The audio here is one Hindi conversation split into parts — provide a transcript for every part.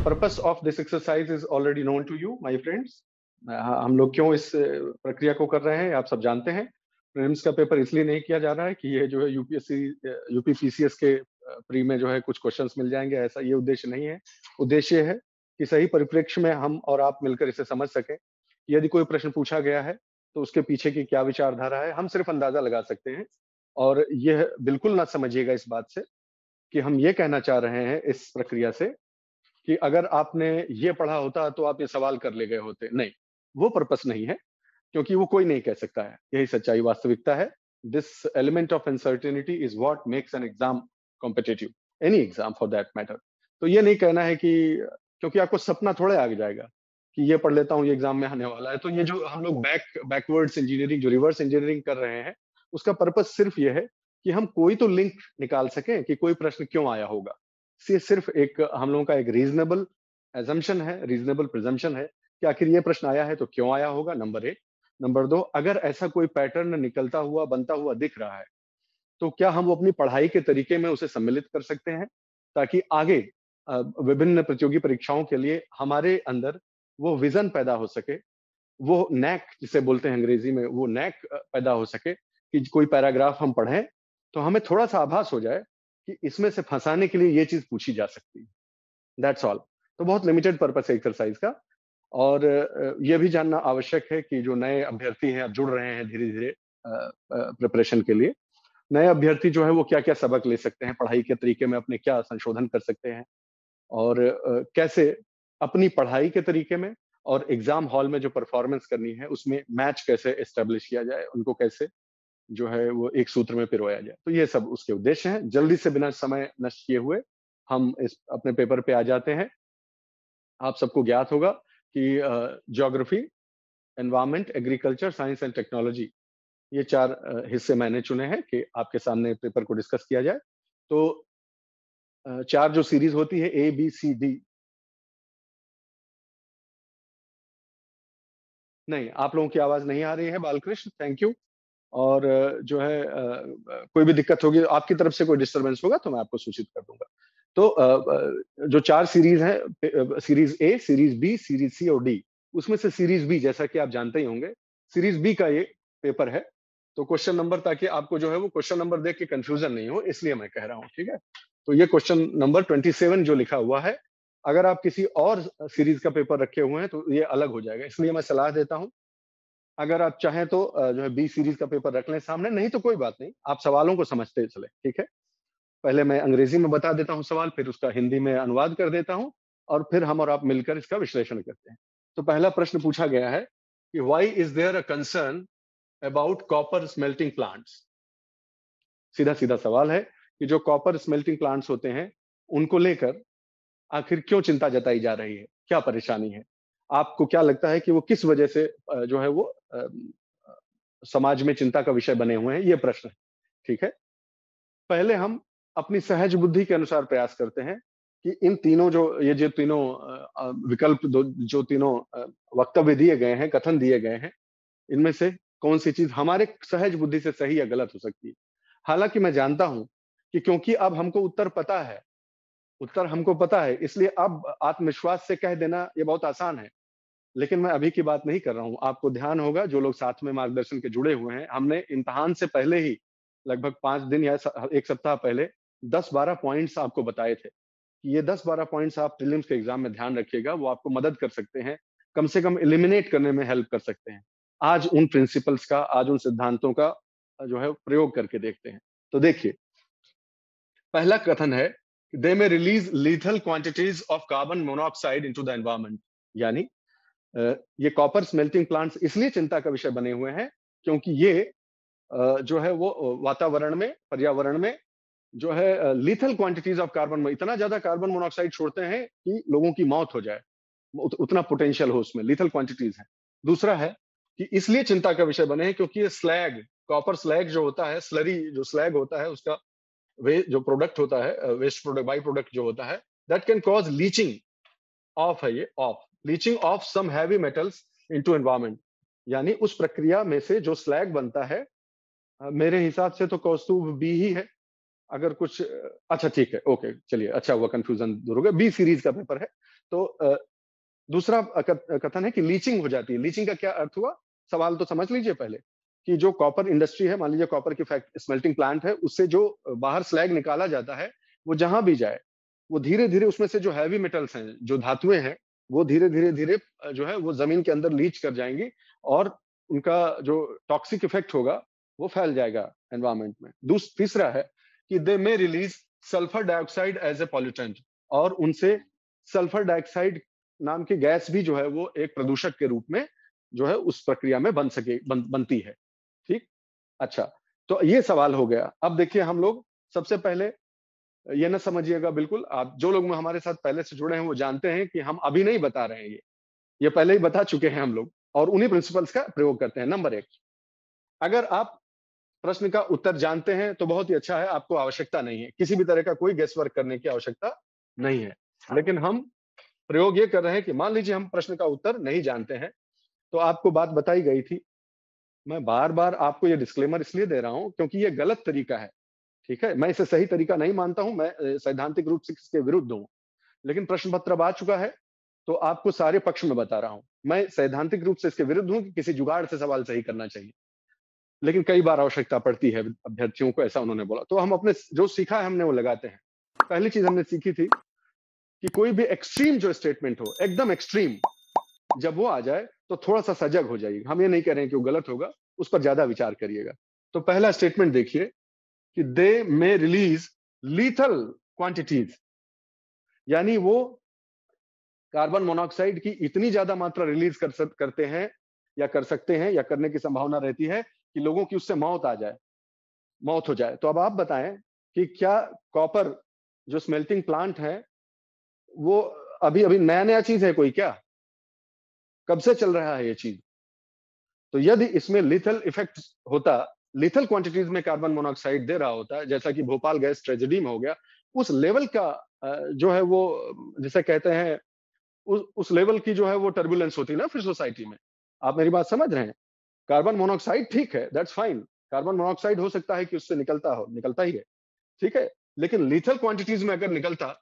purpose of this exercise is already known to you, my friends. हम लोग क्यों इस प्रक्रिया को कर रहे हैं आप सब जानते हैं। प्रीलिम्स का पेपर इसलिए नहीं किया जा रहा है कि ये जो है यूपीएससी यूपी पीसीएस के प्री में जो है कुछ क्वेश्चंस मिल जाएंगे, ऐसा ये उद्देश्य नहीं है। उद्देश्य है कि सही परिप्रेक्ष्य में हम और आप मिलकर इसे समझ सकें। यदि कोई प्रश्न पूछा गया है तो उसके पीछे की क्या विचारधारा है हम सिर्फ अंदाजा लगा सकते हैं। और यह बिल्कुल ना समझिएगा इस बात से कि हम ये कहना चाह रहे हैं इस प्रक्रिया से कि अगर आपने ये पढ़ा होता तो आप ये सवाल कर ले गए होते। नहीं, वो पर्पस नहीं है, क्योंकि वो कोई नहीं कह सकता है। यही सच्चाई वास्तविकता है। This element of uncertainty is what makes an exam competitive, any exam for that matter. तो ये नहीं कहना है कि क्योंकि आपको सपना थोड़े आगे जाएगा कि ये पढ़ लेता हूँ ये एग्जाम में आने वाला है। तो ये जो हम लोग बैकवर्ड्स इंजीनियरिंग, जो रिवर्स इंजीनियरिंग कर रहे हैं, उसका पर्पस सिर्फ ये है कि हम कोई तो लिंक निकाल सकें कि कोई प्रश्न क्यों आया होगा। सिर्फ एक हम लोगों का एक रीजनेबल एजम्पशन है, रीजनेबल प्रिजम्पशन है कि आखिर ये प्रश्न आया है तो क्यों आया होगा, नंबर एक। नंबर दो, अगर ऐसा कोई पैटर्न निकलता हुआ बनता हुआ दिख रहा है तो क्या हम वो अपनी पढ़ाई के तरीके में उसे सम्मिलित कर सकते हैं, ताकि आगे विभिन्न प्रतियोगी परीक्षाओं के लिए हमारे अंदर वो विजन पैदा हो सके, वो नैक जिसे बोलते हैं अंग्रेजी में, वो नैक पैदा हो सके कि कोई पैराग्राफ हम पढ़ें तो हमें थोड़ा सा आभास हो जाए कि इसमें से फंसाने के लिए ये चीज पूछी जा सकती है। That's all. तो बहुत लिमिटेड पर्पस है एक्सरसाइज का। और ये भी जानना आवश्यक है कि जो नए अभ्यर्थी हैं, अब जुड़ रहे हैं धीरे धीरे प्रिपरेशन के लिए, नए अभ्यर्थी जो है वो क्या क्या सबक ले सकते हैं, पढ़ाई के तरीके में अपने क्या संशोधन कर सकते हैं, और कैसे अपनी पढ़ाई के तरीके में और एग्जाम हॉल में जो परफॉर्मेंस करनी है उसमें मैच कैसे एस्टेब्लिश किया जाए, उनको कैसे जो है वो एक सूत्र में पिरोया जाए। तो ये सब उसके उद्देश्य हैं। जल्दी से बिना समय नष्ट किए हुए हम इस अपने पेपर पे आ जाते हैं। आप सबको ज्ञात होगा कि geography, environment, agriculture, science and technology, ये चार हिस्से मैंने चुने हैं कि आपके सामने पेपर को डिस्कस किया जाए। तो चार जो सीरीज होती है ए बी सी डी, नहीं आप लोगों की आवाज नहीं आ रही है बालकृष्ण, थैंक यू। और जो है कोई भी दिक्कत होगी, आपकी तरफ से कोई डिस्टरबेंस होगा तो मैं आपको सूचित कर दूंगा। तो जो चार सीरीज हैं, series A, series B, series C और डी, उसमें से सीरीज बी जैसा कि आप जानते ही होंगे, सीरीज बी का ये पेपर है। तो क्वेश्चन नंबर, ताकि आपको जो है वो क्वेश्चन नंबर देख के कंफ्यूजन नहीं हो, इसलिए मैं कह रहा हूँ, ठीक है। तो ये क्वेश्चन नंबर 27 जो लिखा हुआ है, अगर आप किसी और सीरीज का पेपर रखे हुए हैं तो ये अलग हो जाएगा, इसलिए मैं सलाह देता हूँ अगर आप चाहें तो जो है बी सीरीज का पेपर रख लें सामने, नहीं तो कोई बात नहीं, आप सवालों को समझते चले, ठीक है। पहले मैं अंग्रेजी में बता देता हूँ सवाल, फिर उसका हिंदी में अनुवाद कर देता हूँ, और फिर हम और आप मिलकर इसका विश्लेषण करते हैं। तो पहला प्रश्न पूछा गया है कि why is there a concern about copper smelting plants. सीधा सीधा सवाल है कि जो कॉपर स्मेल्टिंग प्लांट्स होते हैं उनको लेकर आखिर क्यों चिंता जताई जा रही है, क्या परेशानी है, आपको क्या लगता है कि वो किस वजह से जो है वो समाज में चिंता का विषय बने हुए हैं, ये प्रश्न है, ठीक है। पहले हम अपनी सहज बुद्धि के अनुसार प्रयास करते हैं कि इन तीनों जो तीनों विकल्प जो तीनों वक्तव्य दिए गए हैं, कथन दिए गए हैं, इनमें से कौन सी चीज हमारे सहज बुद्धि से सही या गलत हो सकती है। हालांकि मैं जानता हूं कि क्योंकि अब हमको उत्तर पता है, उत्तर हमको पता है, इसलिए अब आत्मविश्वास से कह देना ये बहुत आसान है। लेकिन मैं अभी की बात नहीं कर रहा हूँ। आपको ध्यान होगा, जो लोग साथ में मार्गदर्शन के जुड़े हुए हैं, हमने इम्तिहान से पहले ही लगभग 5 दिन या एक सप्ताह पहले 10-12 पॉइंट्स आपको बताए थे कि ये 10-12 पॉइंट्स आप प्रीलिम्स के एग्जाम में ध्यान रखिएगा, वो आपको मदद कर सकते हैं, कम से कम एलिमिनेट करने में हेल्प कर सकते हैं। आज उन प्रिंसिपल्स का, आज उन सिद्धांतों का जो है प्रयोग करके देखते हैं। तो देखिए, पहला कथन है, दे में release lethal quantities of carbon monoxide into the environment. यानी ये कॉपर स्मेल्टिंग प्लांट्स इसलिए चिंता का विषय बने हुए हैं क्योंकि ये जो है वो वातावरण में, पर्यावरण में जो है लीथल क्वांटिटीज ऑफ कार्बन में इतना ज्यादा कार्बन मोनोऑक्साइड छोड़ते हैं कि लोगों की मौत हो जाए, उतना पोटेंशियल हो उसमें, लीथल क्वांटिटीज है। दूसरा है कि इसलिए चिंता का विषय बने हैं क्योंकि ये स्लैग, कॉपर स्लैग जो होता है, स्लरी जो स्लैग होता है, उसका वे जो प्रोडक्ट होता है, वेस्ट प्रोडक्ट, बाई प्रोडक्ट जो होता है, that can cause leaching of, है ये of, leaching of some heavy metals into environment. यानी उस प्रक्रिया में से जो स्लैग बनता है, मेरे हिसाब से तो कौस्तुभ बी ही है। अगर कुछ अच्छा ठीक है, ओके चलिए, अच्छा हुआ कंफ्यूजन दूर हो गया, बी सीरीज का पेपर है। तो दूसरा कथन है कि लीचिंग हो जाती है। लीचिंग का क्या अर्थ हुआ? सवाल तो समझ लीजिए पहले, कि जो कॉपर इंडस्ट्री है, मान लीजिए कॉपर की स्मेल्टिंग प्लांट है, उससे जो बाहर स्लैग निकाला जाता है, वो जहां भी जाए, वो धीरे-धीरे उसमें से जो हैवी मेटल्स हैं, जो धातुएं हैं, वो धीरे-धीरे जो है वो जमीन के अंदर लीच कर जाएंगी, और उनका जो टॉक्सिक इफेक्ट होगा वो फैल जाएगा एनवायरमेंट में। तीसरा है कि they may release sulphur dioxide as a pollutant, और उनसे सल्फर डाइऑक्साइड नाम की गैस भी जो है वो एक प्रदूषक के रूप में जो है उस प्रक्रिया में बनती है। ठीक। अच्छा, तो ये सवाल हो गया। अब देखिए, हम लोग सबसे पहले ये ना समझिएगा, बिल्कुल आप जो लोग हमारे साथ पहले से जुड़े हैं वो जानते हैं कि हम अभी नहीं बता रहे हैं, ये पहले ही बता चुके हैं हम लोग, और उन्हीं प्रिंसिपल्स का प्रयोग करते हैं। नंबर एक, अगर आप प्रश्न का उत्तर जानते हैं तो बहुत ही अच्छा है, आपको आवश्यकता नहीं है, किसी भी तरह का कोई गेस वर्क करने की आवश्यकता नहीं है। लेकिन हम प्रयोग ये कर रहे हैं कि मान लीजिए हम प्रश्न का उत्तर नहीं जानते हैं, तो आपको बात बताई गई थी। मैं बार बार आपको ये डिस्क्लेमर इसलिए दे रहा हूं क्योंकि ये गलत तरीका है। ठीक है, मैं इसे सही तरीका नहीं मानता हूं, मैं सैद्धांतिक रूप से इसके विरुद्ध हूं। लेकिन प्रश्न पत्र अब आ चुका है, तो आपको सारे पक्ष में बता रहा हूं। मैं सैद्धांतिक रूप से इसके विरुद्ध हूं कि किसी जुगाड़ से सवाल सही करना चाहिए, लेकिन कई बार आवश्यकता पड़ती है अभ्यर्थियों को, ऐसा उन्होंने बोला, तो हम अपने जो सीखा है हमने वो लगाते हैं। पहली चीज हमने सीखी थी कि कोई भी एक्सट्रीम जो स्टेटमेंट हो, एकदम एक्सट्रीम, जब वो आ जाए तो थोड़ा सा सजग हो जाइएगा। हम ये नहीं कह रहे हैं कि वो गलत होगा, उस पर ज्यादा विचार करिएगा। तो पहला स्टेटमेंट देखिए कि they may release lethal quantities, यानी वो कार्बन मोनोऑक्साइड की इतनी ज्यादा मात्रा रिलीज करते हैं, या कर सकते हैं, या करने की संभावना रहती है कि लोगों की उससे मौत आ जाए, मौत हो जाए। तो अब आप बताएं कि क्या कॉपर जो स्मेल्टिंग प्लांट है वो अभी अभी नया नया चीज है कोई? क्या कब से चल रहा है ये चीज? तो यदि इसमें लिथल इफेक्ट होता, लिथल क्वांटिटीज में कार्बन मोनोऑक्साइड दे रहा होता, जैसा कि भोपाल गैस ट्रेजेडी में हो गया, उस लेवल का जो है वो, जिसे कहते हैं, उस लेवल की जो है वो टर्बुलेंस होती ना फिर सोसाइटी में। आप मेरी बात समझ रहे हैं? कार्बन मोनोऑक्साइड ठीक है, दैट्स फाइन, कार्बन मोनोऑक्साइड हो सकता है कि उससे निकलता ही है, ठीक है। लेकिन लीथल क्वांटिटीज में अगर निकलता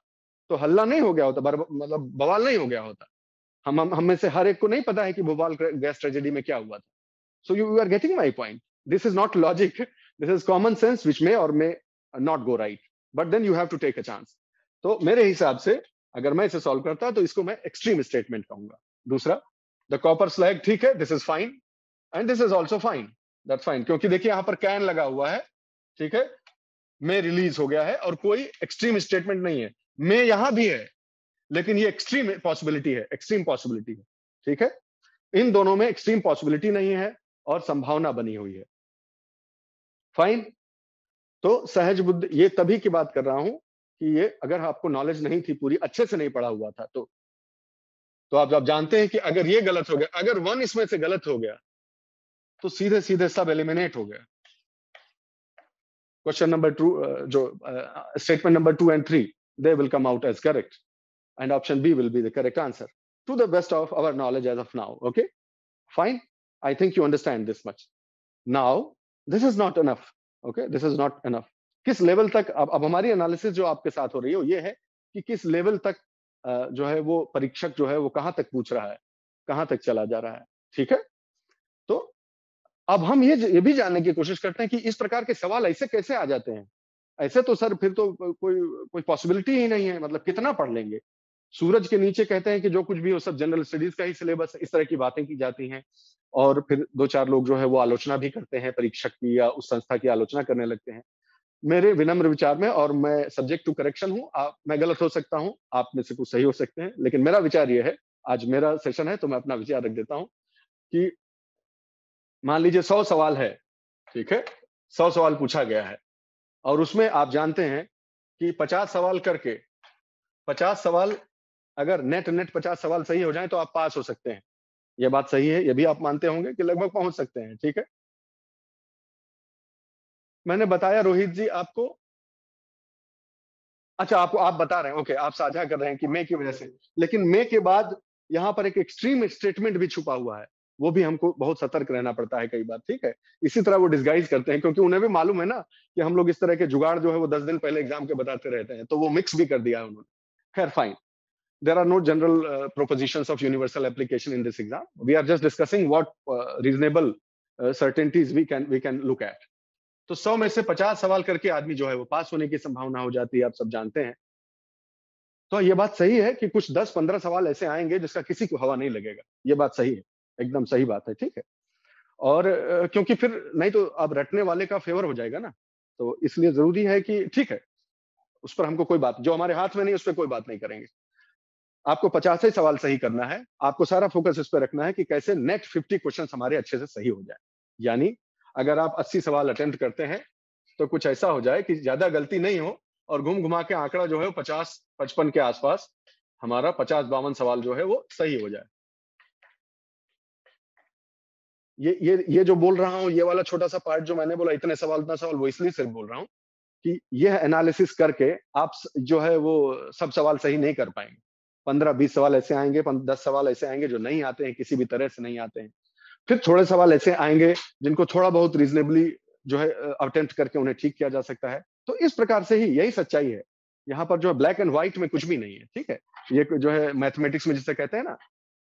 तो हल्ला नहीं हो गया होता, मतलब बवाल नहीं हो गया होता। हम में से हर एक को नहीं पता है कि भोपाल गैस ट्रेजेडी में क्या हुआ था। So you are getting my point. This is not logic. This is common sense, which may or may not go right. But then you have to take a chance. तो मेरे हिसाब से अगर मैं इसे सॉल्व करता तो इसको मैं एक्सट्रीम स्टेटमेंट कहूंगा। दूसरा, द कॉपर स्लैग ठीक है, this is fine, and this is also fine, that's fine, क्योंकि देखिए यहां पर कैन लगा हुआ है, ठीक है, मे रिलीज हो गया है, और कोई एक्सट्रीम स्टेटमेंट नहीं है। मे यहां भी है, लेकिन ये एक्सट्रीम पॉसिबिलिटी है, एक्सट्रीम पॉसिबिलिटी है, ठीक है। इन दोनों में एक्सट्रीम पॉसिबिलिटी नहीं है और संभावना बनी हुई है। फाइन। तो सहज बुद्धि, ये तभी की बात कर रहा हूं कि ये अगर आपको नॉलेज नहीं थी, पूरी अच्छे से नहीं पढ़ा हुआ था, तो आप जब जानते हैं कि अगर ये गलत हो गया, अगर वन इसमें से गलत हो गया, तो सीधे सीधे सब एलिमिनेट हो गया। क्वेश्चन नंबर 2, जो statement number 2 and 3, they will come out as correct, and option B will be the correct answer to the best of our knowledge as of now. Okay, fine. I think you understand this much. Now, this is not enough. Okay, this is not enough. किस लेवल तक अब हमारी एनालिसिस जो आपके साथ हो रही है वो ये है कि किस लेवल तक जो है वो परीक्षक जो है वो कहां तक पूछ रहा है, कहां तक चला जा रहा है, ठीक है। तो अब हम ये भी जानने की कोशिश करते हैं कि इस प्रकार के सवाल ऐसे कैसे आ जाते हैं। ऐसे तो सर फिर तो कोई कोई पॉसिबिलिटी ही नहीं है, मतलब कितना पढ़ लेंगे। सूरज के नीचे कहते हैं कि जो कुछ भी हो सब जनरल स्टडीज का ही सिलेबस है, इस तरह की बातें की जाती हैं, और फिर दो चार लोग जो है वो आलोचना भी करते हैं परीक्षक की या उस संस्था की आलोचना करने लगते हैं। मेरे विनम्र विचार में, और मैं सब्जेक्ट टू करेक्शन हूँ, मैं गलत हो सकता हूँ, आप में से कुछ सही हो सकते हैं, लेकिन मेरा विचार ये है, आज मेरा सेशन है तो मैं अपना विचार रख देता हूँ कि मान लीजिए 100 सवाल है, ठीक है, 100 सवाल पूछा गया है, और उसमें आप जानते हैं कि 50 सवाल करके, 50 सवाल अगर नेट नेट 50 सवाल सही हो जाए तो आप पास हो सकते हैं। यह बात सही है, ये भी आप मानते होंगे कि लगभग पहुंच सकते हैं, ठीक है। मैंने बताया रोहित जी आपको, अच्छा आपको, आप बता रहे हैं, ओके, आप साझा कर रहे हैं कि मे की वजह से, लेकिन मे के बाद यहाँ पर एक एक्सट्रीम स्टेटमेंट भी छुपा हुआ है, वो भी हमको बहुत सतर्क रहना पड़ता है कई बार, ठीक है। इसी तरह वो डिस्गाइज करते हैं, क्योंकि उन्हें भी मालूम है ना कि हम लोग इस तरह के जुगाड़ जो है वो 10 दिन पहले एग्जाम के बताते रहते हैं, तो वो मिक्स भी कर दिया है उन्होंने। खैर fine. there are no general propositions of universal application in this exam. We are just discussing what reasonable certainties we can look at. तो 100 में से 50 सवाल करके आदमी जो है वो पास होने की संभावना हो जाती है, आप सब जानते हैं। तो ये बात सही है कि कुछ 10-15 सवाल ऐसे आएंगे जिसका किसी को हवा नहीं लगेगा। ये बात सही है, एकदम सही बात है, ठीक है। और क्योंकि फिर नहीं तो अब रटने वाले का फेवर हो जाएगा ना, तो इसलिए जरूरी है कि ठीक है, उस पर हमको कोई बात, जो हमारे हाथ में नहीं उस पर कोई बात नहीं करेंगे। आपको 50 ही सवाल सही करना है, आपको सारा फोकस इस पर रखना है कि कैसे नेक्स्ट 50 क्वेश्चन हमारे अच्छे से सही हो जाए। यानी अगर आप 80 सवाल अटेम्प्ट करते हैं तो कुछ ऐसा हो जाए कि ज्यादा गलती नहीं हो और घूम घुमा के आंकड़ा जो है वो 50-55 के आसपास हमारा 50-52 सवाल जो है वो सही हो जाए। ये जो बोल रहा हूँ, ये वाला छोटा सा पार्ट जो मैंने बोला, इतने सवाल उतना सवाल, वो इसलिए सिर्फ बोल रहा हूँ कि यह एनालिसिस करके आप जो है वो सब सवाल सही नहीं कर पाएंगे। 15-20 सवाल ऐसे आएंगे, 10 सवाल ऐसे आएंगे जो नहीं आते हैं, किसी भी तरह से नहीं आते हैं। फिर थोड़े सवाल ऐसे आएंगे जिनको थोड़ा बहुत रीजनेबली जो है अटेम्प्ट करके उन्हें ठीक किया जा सकता है। तो इस प्रकार से ही यही सच्चाई है। यहाँ पर जो है ब्लैक एंड व्हाइट में कुछ भी नहीं है, ठीक है। ये जो है मैथमेटिक्स में जिसे कहते हैं ना,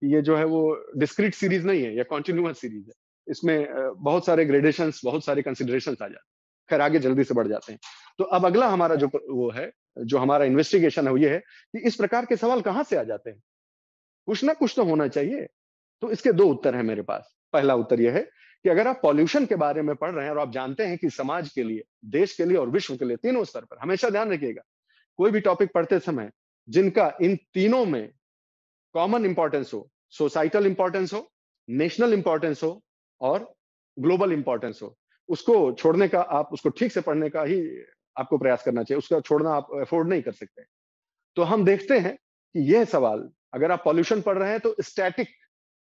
ये जो है वो डिस्क्रीट सीरीज नहीं है, या कॉन्टिन्यूअस सीरीज है। इसमें बहुत सारे ग्रेडेशंस, बहुत सारे कंसिडरेशंस आ जाते हैं। खैर आगे जल्दी से बढ़ जाते हैं। तो अब अगला हमारा जो वो है, जो हमारा इन्वेस्टिगेशन है, वो ये है कि इस प्रकार के सवाल कहाँ से आ जाते हैं। कुछ ना कुछ तो होना चाहिए। तो इसके दो उत्तर हैं मेरे पास। पहला उत्तर यह है कि अगर आप पॉल्यूशन के बारे में पढ़ रहे हैं और आप जानते हैं कि समाज के लिए, देश के लिए और विश्व के लिए, तीनों स्तर पर, हमेशा ध्यान रखिएगा, कोई भी टॉपिक पढ़ते समय जिनका इन तीनों में कॉमन इंपॉर्टेंस हो, सोसाइटल इंपॉर्टेंस हो, नेशनल इंपॉर्टेंस हो और ग्लोबल इंपॉर्टेंस हो, उसको छोड़ने का, आप उसको ठीक से पढ़ने का ही आपको प्रयास करना चाहिए। उसका छोड़ना आप अफोर्ड नहीं कर सकते। तो हम देखते हैं कि यह सवाल, अगर आप पॉल्यूशन पढ़ रहे हैं तो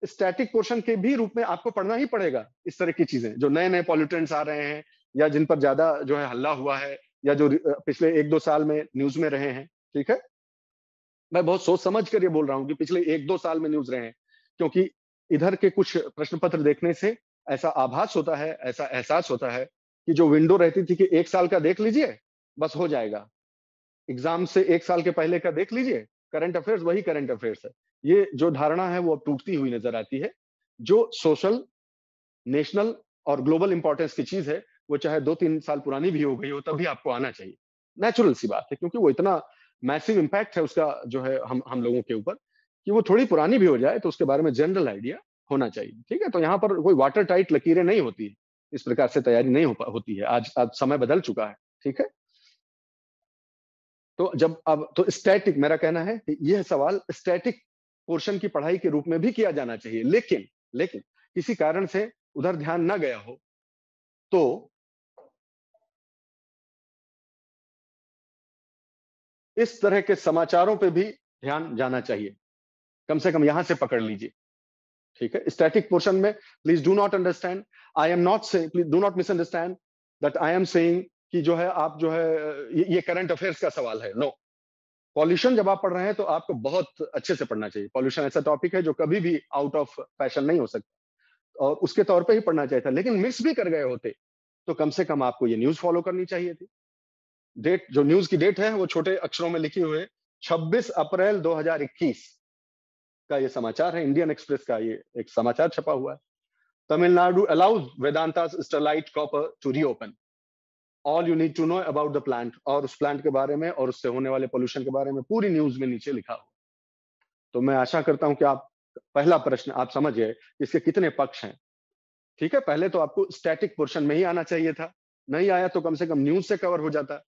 स्टैटिक पोर्शन के भी रूप में आपको पढ़ना ही पड़ेगा। इस तरह की चीजें जो नए नए पॉल्यूटेंट्स आ रहे हैं, या जिन पर ज्यादा जो है हल्ला हुआ है, या जो पिछले 1-2 साल में न्यूज में रहे हैं, ठीक है। मैं बहुत सोच समझ कर ये बोल रहा हूँ कि पिछले 1-2 साल में न्यूज रहे हैं, क्योंकि इधर के कुछ प्रश्न पत्र देखने से ऐसा आभास होता है, ऐसा एहसास होता है कि जो विंडो रहती थी कि 1 साल का देख लीजिए बस हो जाएगा, एग्जाम से 1 साल के पहले का देख लीजिए, करंट अफेयर्स वही करंट अफेयर्स है। ये जो धारणा है वो अब टूटती हुई नजर आती है। जो सोशल, नेशनल और ग्लोबल इंपॉर्टेंस की चीज है, वो चाहे 2-3 साल पुरानी भी हो गई हो, तभी आपको आना चाहिए। नेचुरल सी बात है, क्योंकि वो इतना मैसिव इम्पैक्ट है उसका जो है हम लोगों के ऊपर, कि वो थोड़ी पुरानी भी हो जाए तो उसके बारे में जनरल आइडिया होना चाहिए, ठीक है। तो यहाँ पर कोई वाटर टाइट लकीरें नहीं होती है, इस प्रकार से तैयारी नहीं होती है। आज समय बदल चुका है, ठीक है। तो जब अब तो स्टैटिक, मेरा कहना है कि यह सवाल स्टैटिक पोर्शन की पढ़ाई के रूप में भी किया जाना चाहिए, लेकिन लेकिन किसी कारण से उधर ध्यान न गया हो तो इस तरह के समाचारों पे भी ध्यान जाना चाहिए। कम से कम यहां से पकड़ लीजिए, ठीक है। स्टैटिक पोर्शन में please do not understand, I am not say, please do not misunderstand that I am saying कि जो है आप जो है ये करंट अफेयर्स का सवाल है। नो, पॉल्यूशन जब आप पढ़ रहे हैं तो आपको बहुत अच्छे से पढ़ना चाहिए। पॉल्यूशन ऐसा टॉपिक है जो कभी भी आउट ऑफ फैशन नहीं हो सकता, और उसके तौर पे ही पढ़ना चाहिए था। लेकिन मिस भी कर गए होते तो कम से कम आपको ये न्यूज फॉलो करनी चाहिए थी। डेट, जो न्यूज की डेट है वो छोटे अक्षरों में लिखी हुई है, 26 अप्रैल 2021 का ये समाचार है। इंडियन एक्सप्रेस का ये एक समाचार छपा हुआ है। Tamil Nadu allows Vedanta Sterlite copper to reopen, all you need to know about the plant, और उस प्लांट के बारे में और उससे होने वाले पोल्यूशन के बारे में पूरी न्यूज में नीचे लिखा हुआ। तो मैं आशा करता हूं कि आप, पहला प्रश्न आप समझ गए इसके कितने पक्ष हैं, ठीक है। पहले तो आपको स्टैटिक पोर्शन में ही आना चाहिए था, नहीं आया तो कम से कम न्यूज से कवर हो जाता।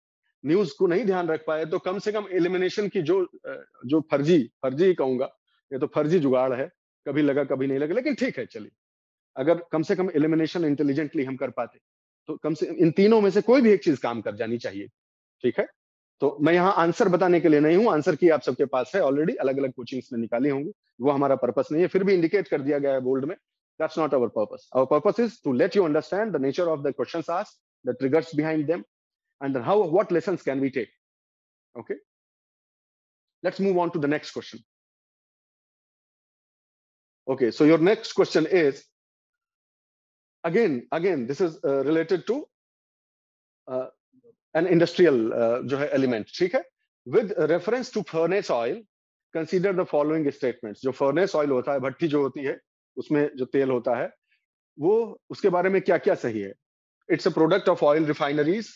न्यूज को नहीं ध्यान रख पाए तो कम से कम एलिमिनेशन की जो फर्जी फर्जी ही कहूंगा, ये तो फर्जी जुगाड़ है, कभी लगा कभी नहीं लगा, लेकिन ठीक है चलिए। अगर कम से कम एलिमिनेशन इंटेलिजेंटली हम कर पाते तो कम से इन तीनों में से कोई भी एक चीज काम कर जानी चाहिए, ठीक है। तो मैं यहाँ आंसर बताने के लिए नहीं हूँ, आंसर की आप सबके पास है ऑलरेडी, अलग अलग कोचिंग्स में निकाली होंगी, वो हमारा पर्पस नहीं है। फिर भी इंडिकेट कर दिया गया है बोल्ड में, that's not our purpose. Our purpose is to let you understand the nature of the questions asked, the triggers behind them, and then how, what lessons can we take. Okay, let's move on to the next question. Okay, so your next question is again this is related to uh, an industrial जो है element, ठीक है। With reference to furnace oil, consider the following statements. जो फर्नेस ऑयल होता है, भट्टी जो होती है, उसमें जो तेल होता है, वो उसके बारे में क्या-क्या सही है? It's a product of oil refineries,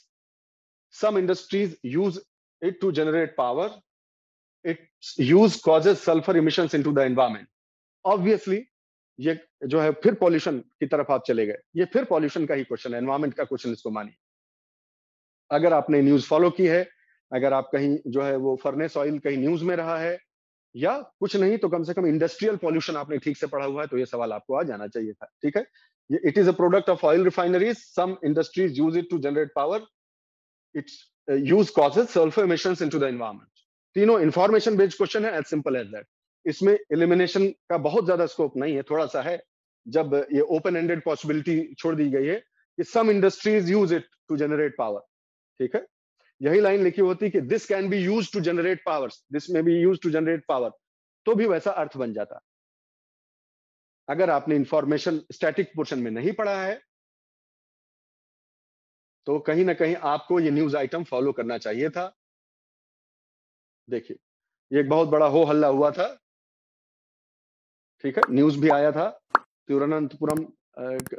some industries use it to generate power, it's use causes sulphur emissions into the environment. Obviously ये जो है फिर पॉल्यूशन की तरफ आप चले गए। ये फिर पॉल्यूशन का ही क्वेश्चन है, एनवायरनमेंट का क्वेश्चन इसको मानिए। अगर आपने न्यूज़ फॉलो की है, अगर आप कहीं जो है वो फर्नेस ऑयल कहीं न्यूज़ में रहा है, या कुछ नहीं तो कम से कम इंडस्ट्रियल पॉल्यूशन आपने ठीक से पढ़ा हुआ है, तो ये सवाल आपको आ जाना चाहिए था। ठीक है? ये it is a product of oil refineries, some industries use it to generate power, it's use causes sulphur emissions into the environment. तीनों इंफॉर्मेशन बेस्ड क्वेश्चन है, एज सिंपल एज दैट। इसमें एलिमिनेशन का बहुत ज्यादा स्कोप नहीं है, थोड़ा सा है। जब ये ओपन एंडेड पॉसिबिलिटी छोड़ दी गई है कि some industries use it to generate power, ठीक है? यही लाइन लिखी होती कि this can be use to generate power, this may be use to generate power, तो भी वैसा अर्थ बन जाता। अगर आपने इंफॉर्मेशन स्टैटिक पोर्शन में नहीं पढ़ा है, तो कहीं ना कहीं आपको ये न्यूज आइटम फॉलो करना चाहिए था। देखिए, ये एक बहुत बड़ा हो हल्ला हुआ था, ठीक है? न्यूज भी आया था, तिरुवनंतपुरम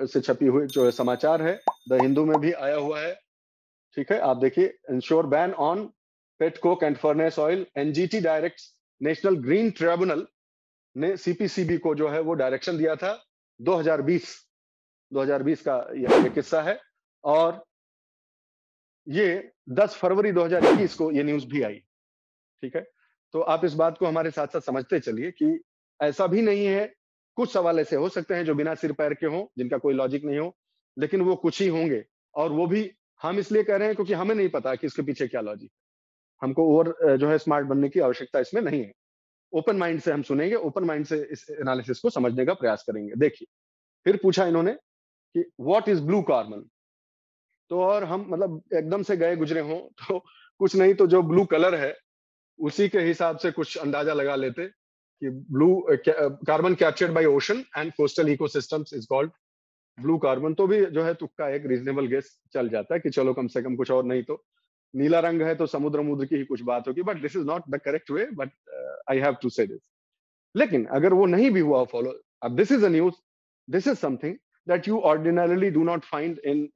से छपी हुई जो समाचार है, द हिंदू में भी आया हुआ है, ठीक है? आप देखिए, ensure ban on pet coke and furnace oil, NGT directs, national green tribunal ने सीपीसीबी को जो है वो डायरेक्शन दिया था। 2020 का ये किस्सा है, और ये 10 फरवरी 2021 को ये न्यूज भी आई, ठीक है? तो आप इस बात को हमारे साथ साथ समझते चलिए कि ऐसा भी नहीं है, कुछ सवाल ऐसे हो सकते हैं जो बिना सिर पैर के हों, जिनका कोई लॉजिक नहीं हो, लेकिन वो कुछ ही होंगे, और वो भी हम इसलिए कह रहे हैं क्योंकि हमें नहीं पता कि इसके पीछे क्या लॉजिक है। हमको और जो है स्मार्ट बनने की आवश्यकता इसमें नहीं है। ओपन माइंड से हम सुनेंगे, ओपन माइंड से इस एनालिसिस को समझने का प्रयास करेंगे। देखिए, फिर पूछा इन्होंने कि व्हाट इज ब्लू कार्बन? तो और हम मतलब एकदम से गए गुजरे हों तो कुछ नहीं तो जो ब्लू कलर है उसी के हिसाब से कुछ अंदाजा लगा लेते कि blue carbon captured by ocean and coastal ecosystems is called blue carbon. तो भी जो है तुक्का एक रीजनेबल गेस चल जाता है कि चलो कम से कम कुछ और नहीं तो नीला रंग है तो समुद्र मुद्र की ही कुछ बात होगी, but this is not the correct way, but I have to say this. लेकिन अगर वो नहीं भी हुआ फॉलो, अब this is a news, this is something that you ordinarily do not find in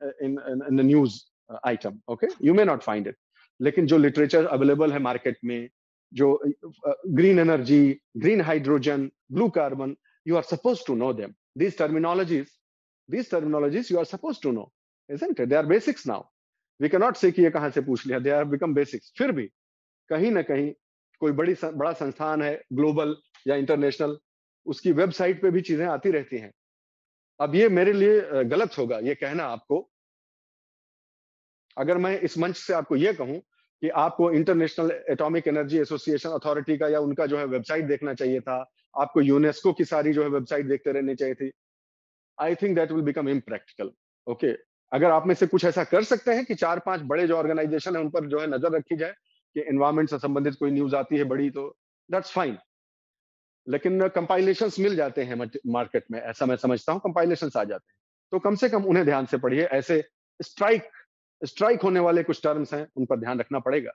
news item, okay? You may not find it, लेकिन जो लिटरेचर अवेलेबल है मार्केट में, जो green energy, green hydrogen, blue carbon, you are suppose to know them. these terminologies you are supposed to know, isn't it? They are basics now. We cannot say कि ये कहां से पूछ लिया, they have become basics। फिर भी कहीं ना कहीं कोई बड़ा संस्थान है, ग्लोबल या इंटरनेशनल, उसकी वेबसाइट पे भी चीजें आती रहती हैं। अब ये मेरे लिए गलत होगा ये कहना आपको, अगर मैं इस मंच से आपको ये कहूं कि आपको international atomic energy association authority का या उनका जो है वेबसाइट देखना चाहिए था, आपको यूनेस्को की सारी जो है वेबसाइट देखते रहनी चाहिए थी। आई think that will become impractical, okay? अगर आप में से कुछ ऐसा कर सकते हैं कि 4-5 बड़े जो ऑर्गेनाइजेशन है उन पर जो है नजर रखी जाए कि एनवायरमेंट से संबंधित कोई न्यूज आती है बड़ी, तो दैट्स फाइन। लेकिन कंपाइलेशंस मिल जाते हैं मार्केट में, ऐसा मैं समझता हूं, कंपाइलेशंस आ जाते हैं, तो कम से कम उन्हें ध्यान से पढ़िए। ऐसे स्ट्राइक स्ट्राइक होने वाले कुछ टर्म्स हैं, उन पर ध्यान रखना पड़ेगा,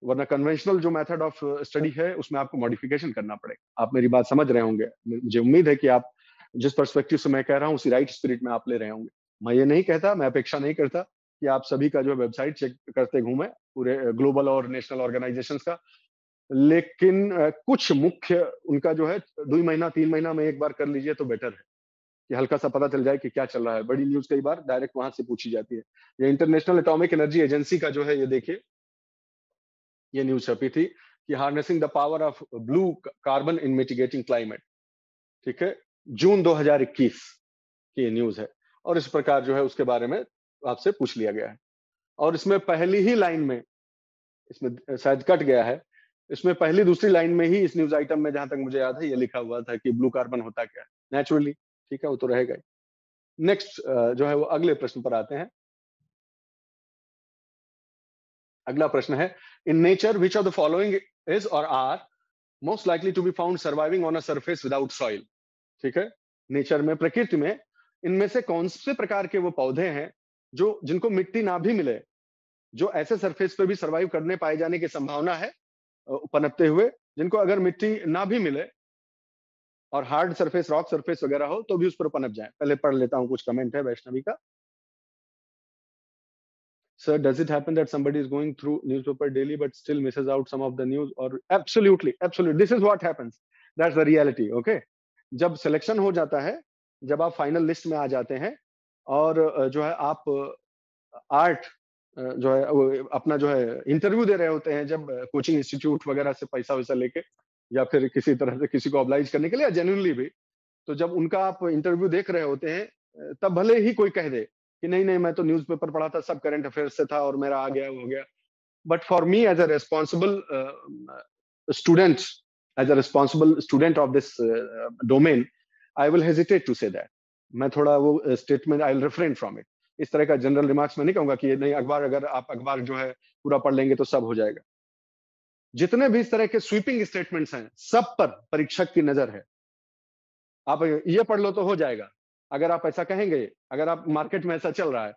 वरना कन्वेंशनल जो मेथड ऑफ स्टडी है उसमें आपको मॉडिफिकेशन करना पड़ेगा। आप मेरी बात समझ रहे होंगे, मुझे उम्मीद है कि आप जिस पर्सपेक्टिव से मैं कह रहा हूँ उसी राइट स्पिरिट में आप ले रहे होंगे। मैं ये नहीं कहता, मैं अपेक्षा नहीं करता कि आप सभी का जो वेबसाइट चेक करते घूमे पूरे ग्लोबल और नेशनल ऑर्गेनाइजेशंस का, लेकिन कुछ मुख्य उनका जो है 2 महीना 3 महीना में एक बार कर लीजिए तो बेटर है, कि हल्का सा पता चल जाए कि क्या चल रहा है। बड़ी न्यूज कई बार डायरेक्ट वहां से पूछी जाती है। ये इंटरनेशनल एटॉमिक एनर्जी एजेंसी का जो है, ये देखिए, ये न्यूज छपी थी कि harnessing the power of blue carbon in mitigating climate, ठीक है? जून 2021 की न्यूज है, और इस प्रकार जो है उसके बारे में आपसे पूछ लिया गया है। और इसमें पहली ही लाइन में, इसमें शायद कट गया है, इसमें पहली दूसरी लाइन में ही इस न्यूज आइटम में, जहां तक मुझे याद है, ये लिखा हुआ था कि ब्लू कार्बन होता क्या है। नेचुरली, ठीक है, वो तो रहेगा ही। नेक्स्ट जो है वो अगले प्रश्न पर आते हैं। अगला प्रश्न है, in nature which of the following is or are most likely to be found surviving on a surface without soil? ठीक है, नेचर में, प्रकृति में, इनमें से कौन से प्रकार के वो पौधे हैं जो जिनको मिट्टी ना भी मिले, जो ऐसे सरफेस पे भी सरवाइव करने पाए जाने की संभावना है पनपते हुए, जिनको अगर मिट्टी ना भी मिले और हार्ड सरफेस, रॉक सरफेस वगैरह हो, तो भी उस पर पनप जाए। पहले पढ़ लेता हूँ, कुछ कमेंट है वैष्णवी का। Sir, does it happen that somebody is going through newspaper daily but still misses out some of the news? Or absolutely, absolutely. This is what happens. That's the reality. Okay. जब सिलेक्शन हो जाता है, जब आप फाइनल लिस्ट में आ जाते हैं और जो है आप आर्ट जो है वो अपना जो है इंटरव्यू दे रहे होते हैं, जब कोचिंग इंस्टीट्यूट वगैरह से पैसा वैसा लेके, या फिर किसी तरह से किसी को ऑब्लाइज करने के लिए, या जेन्युइनली भी, तो जब उनका आप इंटरव्यू देख रहे होते हैं, तब भले ही कोई कह दे कि नहीं नहीं, मैं तो न्यूज़पेपर पढ़ा था, सब करंट अफेयर्स से था और मेरा आ गया, हो गया। But for me as a responsible student, as a responsible student of this domain, I will hesitate to say that. मैं थोड़ा वो statement, I will refrain from it. इस तरह का जनरल रिमार्क्स मैं नहीं कहूंगा कि नहीं, अखबार, अगर आप अखबार जो है पूरा पढ़ लेंगे तो सब हो जाएगा। जितने भी इस तरह के स्वीपिंग स्टेटमेंट्स हैं, सब पर परीक्षक की नजर है। आप ये पढ़ लो तो हो जाएगा, अगर आप ऐसा कहेंगे, अगर आप मार्केट में ऐसा चल रहा है,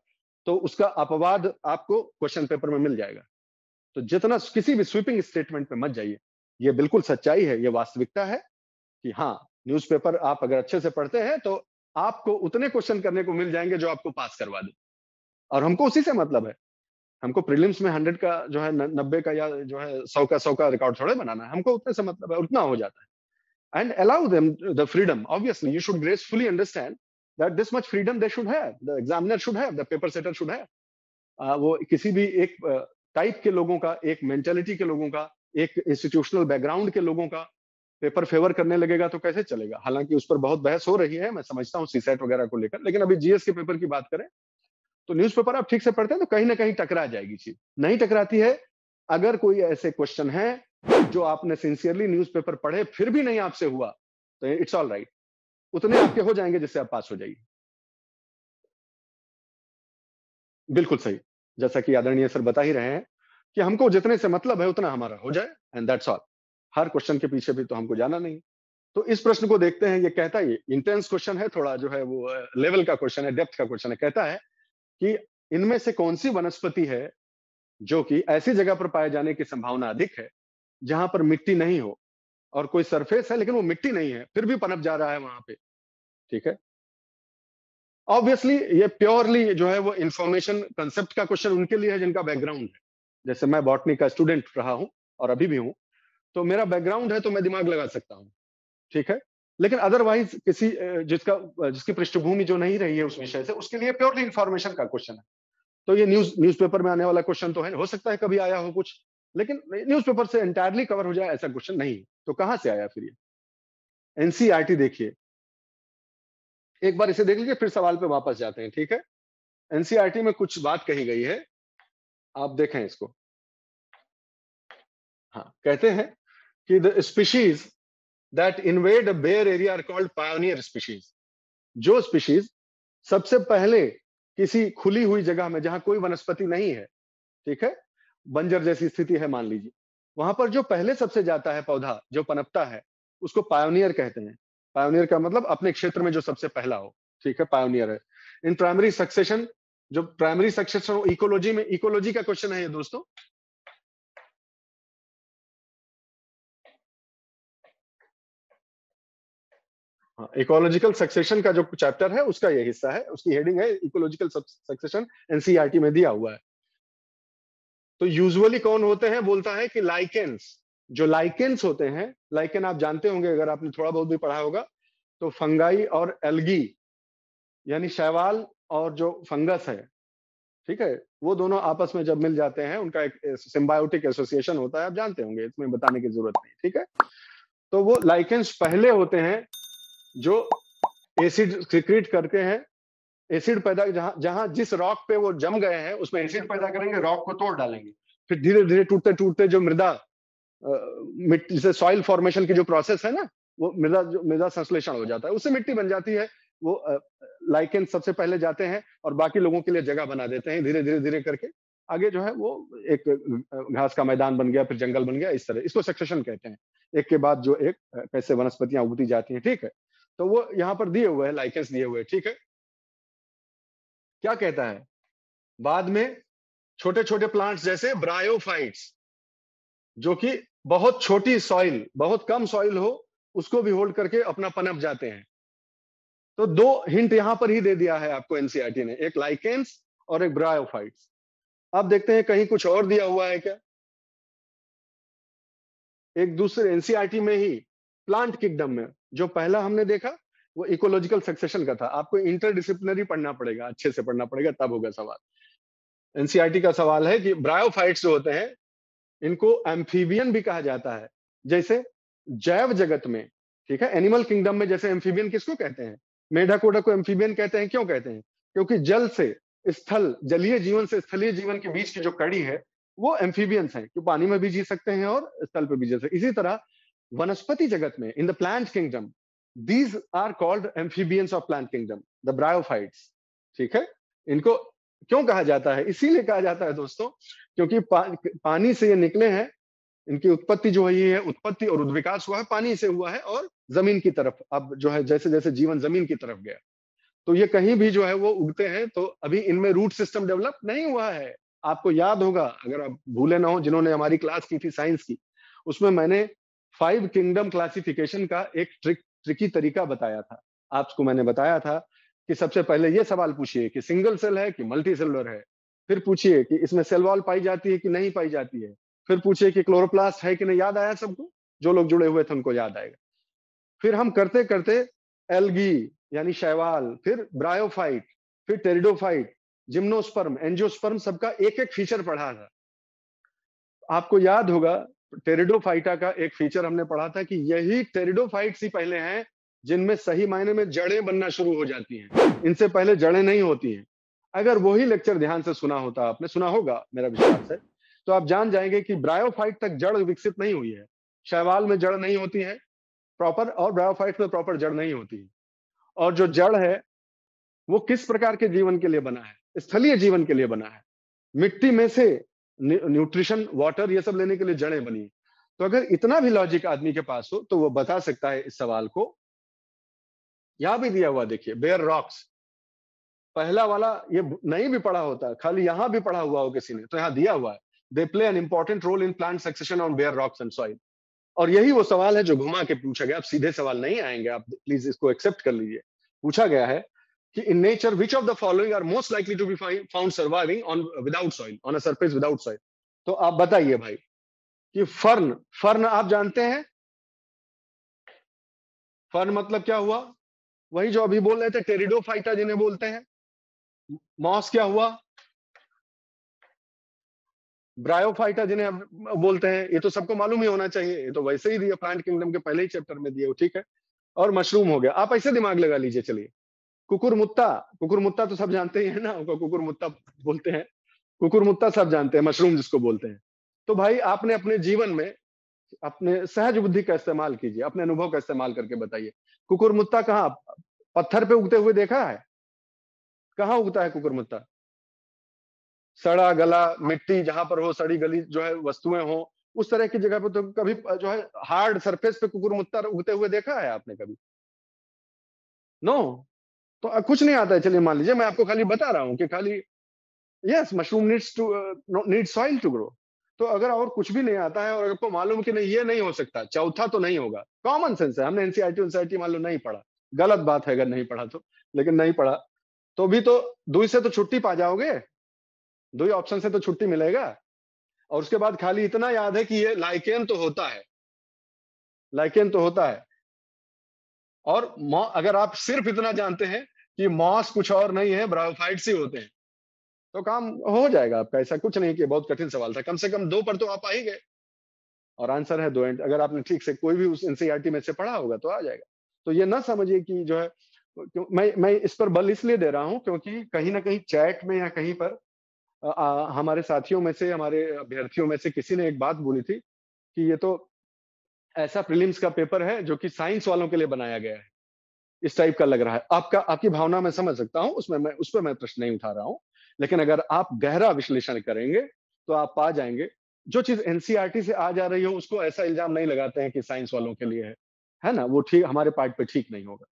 तो उसका अपवाद आपको क्वेश्चन पेपर में मिल जाएगा। तो जितना किसी भी स्वीपिंग स्टेटमेंट पे मत जाइए। ये बिल्कुल सच्चाई है, ये वास्तविकता है कि हाँ, न्यूज़पेपर आप अगर अच्छे से पढ़ते हैं तो आपको उतने क्वेश्चन करने को मिल जाएंगे जो आपको पास करवा दे। और हमको उसी से मतलब है। हमको प्रीलिम्स में 100 का जो है 90 का, या जो है 100 का रिकॉर्ड थोड़े बनाना है। हमको उतने से मतलब है, उतना हो जाता है। And allow them the freedom. Obviously, you should gracefully understand that this much freedom they should have. The examiner should have. The paper setter should have. वो किसी भी एक टाइप के लोगों का, एक मेंटेलिटी के लोगों का, एक इंस्टीट्यूशनल बैकग्राउंड के लोगों का पेपर फेवर करने लगेगा तो कैसे चलेगा। हालांकि उस पर बहुत बहस हो रही है, मैं समझता हूँ, सीसेट वगैरह को लेकर। लेकिन अभी जीएस के पेपर की बात करें, तो न्यूज़पेपर आप ठीक से पढ़ते हैं तो कहीं ना कहीं टकरा जाएगी चीज। नहीं टकराती है, अगर कोई ऐसे क्वेश्चन है जो आपने सिंसियरली न्यूज़पेपर पढ़े फिर भी नहीं आपसे हुआ, तो इट्स ऑल राइट। उतने आपके हो जाएंगे जिससे आप पास हो जाइए। बिल्कुल सही। जैसा कि आदरणीय सर बता ही रहे हैं कि हमको जितने से मतलब है उतना हमारा हो जाए, and that's all. Her question के पीछे भी तो हमको जाना नहीं। तो इस प्रश्न को देखते हैं। ये कहता है, ये इंटेंस क्वेश्चन है, थोड़ा जो है वो लेवल का क्वेश्चन है, डेप्थ का क्वेश्चन है। कहता है कि इनमें से कौन सी वनस्पति है जो कि ऐसी जगह पर पाए जाने की संभावना अधिक है जहां पर मिट्टी नहीं हो, और कोई सरफेस है लेकिन वो मिट्टी नहीं है, फिर भी पनप जा रहा है वहां पे। ठीक है। ऑब्वियसली ये प्योरली जो है वो इंफॉर्मेशन कंसेप्ट का क्वेश्चन उनके लिए है जिनका बैकग्राउंड है। जैसे मैं बॉटनी का स्टूडेंट रहा हूं और अभी भी हूं, तो मेरा बैकग्राउंड है तो मैं दिमाग लगा सकता हूं। ठीक है। लेकिन अदरवाइज किसी जिसकी पृष्ठभूमि जो नहीं रही है उस विषय से, उसके लिए प्योरली इंफॉर्मेशन का क्वेश्चन है। तो ये न्यूज़पेपर में आने वाला क्वेश्चन तो है, हो सकता है कभी आया हो कुछ, लेकिन न्यूज़पेपर से एंटायरली कवर हो जाए ऐसा क्वेश्चन नहीं। तो कहां से आया फिर ये? एनसीईआरटी देखिए, एक बार इसे देख लीजिए, फिर सवाल पे वापस जाते हैं। ठीक है। एनसीईआरटी में कुछ बात कही गई है, आप देखें इसको। हाँ, कहते हैं कि the species that invade a bare area are called pioneer species. जो स्पीशीज सबसे पहले किसी खुली हुई जगह में, जहां कोई वनस्पति नहीं है, ठीक है, बंजर जैसी स्थिति है मान लीजिए, वहां पर जो पहले सबसे जाता है पौधा, जो पनपता है, उसको पायोनियर कहते हैं। पायोनियर का मतलब अपने क्षेत्र में जो सबसे पहला हो। ठीक है, पायोनियर है। इन प्राइमरी सक्सेशन, जो प्राइमरी सक्सेशन इकोलॉजी में, इकोलॉजी का क्वेश्चन है ये दोस्तों। हाँ, इकोलॉजिकल सक्सेशन का जो चैप्टर है उसका ये हिस्सा है, उसकी हेडिंग है इकोलॉजिकल सक्सेशन, एनसीईआरटी में दिया हुआ है। तो यूजुअली कौन होते हैं, बोलता है कि लाइकेंस। जो लाइकेंस होते हैं, लाइकेन आप जानते होंगे अगर आपने थोड़ा बहुत भी पढ़ा होगा, तो फंगाई और एल्गी, यानी शैवाल और जो फंगस है, ठीक है, वो दोनों आपस में जब मिल जाते हैं, उनका एक सिम्बायोटिक एसोसिएशन होता है, आप जानते होंगे, इसमें बताने की जरूरत नहीं। ठीक है। तो वो लाइकेंस पहले होते हैं जो एसिड सिक्रीट करते हैं। एसिड पैदा, जहां जहां जिस रॉक पे वो जम गए हैं उसमें एसिड पैदा करेंगे, रॉक को तोड़ डालेंगे, फिर धीरे धीरे टूटते टूटते जो मृदा, मिट्टी से सॉइल फॉर्मेशन की जो प्रोसेस है ना, वो मृदा संश्लेषण हो जाता है, उससे मिट्टी बन जाती है। वो लाइकेन सबसे पहले जाते हैं और बाकी लोगों के लिए जगह बना देते हैं, धीरे धीरे धीरे करके आगे जो है वो एक घास का मैदान बन गया, फिर जंगल बन गया, इस तरह इसको सक्सेशन कहते हैं। एक के बाद जो एक कैसे वनस्पतियां उगती जाती हैं। ठीक है। तो वो यहाँ पर दिए हुए हैं, लाइकेंस दिए हुए हैं। ठीक है। क्या कहता है, बाद में छोटे छोटे प्लांट्स जैसे ब्रायोफाइट्स, जो कि बहुत छोटी सॉइल, बहुत कम सॉइल हो, उसको भी होल्ड करके अपना पनप जाते हैं। तो 2 हिंट यहां पर ही दे दिया है आपको एनसीईआरटी ने, एक लाइकेन्स और एक ब्रायोफाइट्स। अब देखते हैं कहीं कुछ और दिया हुआ है क्या? एक दूसरे एनसीईआरटी में ही प्लांट किंगडम में जो पहला हमने देखा वो इकोलॉजिकल सक्सेशन का था। आपको इंटरडिसिप्लिनरी पढ़ना पड़ेगा, अच्छे से पढ़ना पड़ेगा, तब होगा सवाल। एनसीईआरटी का सवाल है कि ब्रायोफाइट्स जो होते हैं इनको एम्फीबियन भी कहा जाता है। जैसे जैव जगत में, ठीक है, एनिमल किंगडम में जैसे एम्फीबियन किसको कहते हैं? मेढक वेढक को एम्फीबियन कहते हैं। क्यों कहते हैं? क्योंकि जल से स्थल, जलीय जीवन से स्थलीय जीवन के बीच की जो कड़ी है वो एम्फीबियंस है, कि पानी में भी जी सकते हैं और स्थल पे भी जी सकते हैं। इसी तरह वनस्पति जगत में, in the plant kingdom, these are called amphibians of plant kingdom, the bryophytes. ठीक है, इनको क्यों कहा जाता है? इसीलिए कहा जाता है दोस्तों, क्योंकि पानी से ये निकले हैं। इनकी उत्पत्ति जो हुई है, उत्पत्ति और विकास हुआ है पानी से हुआ है, और जमीन की तरफ अब जो है जैसे जैसे जीवन जमीन की तरफ गया, तो ये कहीं भी जो है वो उगते हैं। तो अभी इनमें रूट सिस्टम डेवलप नहीं हुआ है। आपको याद होगा, अगर आप भूले ना हो, जिन्होंने हमारी क्लास की थी साइंस की, उसमें मैंने 5 किंगडम क्लासिफिकेशन का एक ट्रिकी तरीका बताया था। आपको मैंने बताया था कि सबसे पहले ये सवाल पूछिए कि सिंगल सेल है कि मल्टी सेलुलर है। फिर पूछिए कि इसमें सेल वॉल पाई जाती है कि नहीं पाई जाती है। फिर पूछिए कि क्लोरोप्लास्ट है कि नहीं। याद आया सबको? जो लोग जुड़े हुए थे उनको याद आएगा। फिर हम करते करते एल्गी यानी शैवाल, फिर ब्रायोफाइट, फिर टेरिडोफाइट, जिम्नोस्पर्म, एंजियोस्पर्म, सबका एक एक फीचर पढ़ा था। आपको याद होगा, टेरिडोफाइटा का एक फीचर हमने पढ़ा था कि यही टेरिडोफाइट्स ही पहले हैं जिनमें सही मायने में जड़ें बनना शुरू हो जाती हैं। इनसे पहले जड़ें नहीं होती हैं। अगर वही लेक्चर ध्यान से सुना होता, आपने सुना होगा मेरा विश्वास है, तो आप जान जाएंगे कि ब्रायोफाइट तक जड़ विकसित नहीं हुई है। शैवाल में जड़ नहीं होती है प्रॉपर, और ब्रायोफाइट में प्रॉपर जड़ नहीं होती है। और जो जड़ है वो किस प्रकार के जीवन के लिए बना है? स्थलीय जीवन के लिए बना है। मिट्टी में से न्यूट्रिशन, वाटर, ये सब लेने के लिए जड़ें बनी। तो अगर इतना भी लॉजिक आदमी के पास हो तो वो बता सकता है इस सवाल को। यहां भी दिया हुआ देखिए, बेयर रॉक्स, पहला वाला ये नहीं भी पढ़ा होता, खाली यहां भी पढ़ा हुआ हो किसी ने, तो यहां दिया हुआ है, they play an important role in plant succession on bare rocks and soil. और यही वो सवाल है जो घुमा के पूछा गया। आप सीधे सवाल नहीं आएंगे, आप प्लीज इसको एक्सेप्ट कर लीजिए। पूछा गया है कि in nature which of the following are most likely to be found surviving on without soil, on a surface without soil. तो आप बताइए भाई कि फर्न, फर्न आप जानते हैं? फर्न मतलब क्या हुआ? वही जो अभी बोल रहे थे, टेरिडोफाइटा जिन्हें बोलते हैं। मॉस क्या हुआ? ब्रायोफाइटा जिन्हें हम बोलते हैं। ये तो सबको मालूम ही होना चाहिए, ये तो वैसे ही दिया प्लांट किंगडम के पहले ही चैप्टर में दिए हो, ठीक है। और मशरूम हो गया। आप ऐसे दिमाग लगा लीजिए। चलिए, कुकुरमुत्ता, कुकुरमुत्ता तो सब जानते ही है ना, उसको कुकुरमुत्ता बोलते हैं। कुकुरमुत्ता सब जानते हैं, मशरूम जिसको बोलते हैं। तो भाई आपने अपने जीवन में अपने सहज बुद्धि का इस्तेमाल कीजिए, अपने अनुभव का इस्तेमाल करके बताइए, कुकुरमुत्ता कहाँ पत्थर पे उगते हुए देखा है? कहाँ उगता है कुकुरमुत्ता? सड़ा गला मिट्टी जहां पर हो, सड़ी गली जो है वस्तुएं हो, उस तरह की जगह पर तो कभी जो है हार्ड सरफेस पे कुकुरमुत्ता उगते हुए देखा है आपने कभी? नो। तो कुछ नहीं आता है। चलिए मान लीजिए, मैं आपको खाली बता रहा हूँ कि खाली yes, mushroom needs to need soil to grow. तो अगर और कुछ भी नहीं आता है और आपको मालूम कि नहीं ये नहीं हो सकता, चौथा तो नहीं होगा, कॉमन सेंस है। हमने एनसीईआरटी एनसीईआरटी मान लो नहीं पढ़ा, गलत बात है अगर नहीं पढ़ा तो, लेकिन नहीं पढ़ा तो भी तो दुई से तो छुट्टी पा जाओगे, दो ही ऑप्शन से तो छुट्टी मिलेगा। और उसके बाद खाली इतना याद है कि ये लाइकेन तो होता है, लाइकेन तो होता है। और अगर आप सिर्फ इतना जानते हैं कि मॉस कुछ और नहीं है, ब्रायोफाइट्स ही होते हैं, तो काम हो जाएगा आपका। ऐसा कुछ नहीं कि बहुत कठिन सवाल था, कम से कम 2 पर तो आप आ ही गए। और आंसर है 2 एंड, अगर आपने ठीक से कोई भी उस एनसीईआरटी में से पढ़ा होगा तो आ जाएगा। तो ये ना समझिए कि जो है, मैं इस पर बल इसलिए दे रहा हूं क्योंकि कहीं ना कहीं चैट में या कहीं पर हमारे साथियों में से, हमारे अभ्यर्थियों में से किसी ने एक बात बोली थी कि ये तो ऐसा प्रीलिम्स का पेपर है जो कि साइंस वालों के लिए बनाया गया है, इस टाइप का लग रहा है। आपकी भावना मैं समझ सकता हूं, उसमें मैं उस पर मैं प्रश्न नहीं उठा रहा हूं। लेकिन अगर आप गहरा विश्लेषण करेंगे तो आप पा जाएंगे, जो चीज एनसीईआरटी से आ जा रही हो उसको ऐसा इल्जाम नहीं लगाते हैं कि साइंस वालों के लिए है ना, वो ठीक हमारे पार्ट पे ठीक नहीं होगा।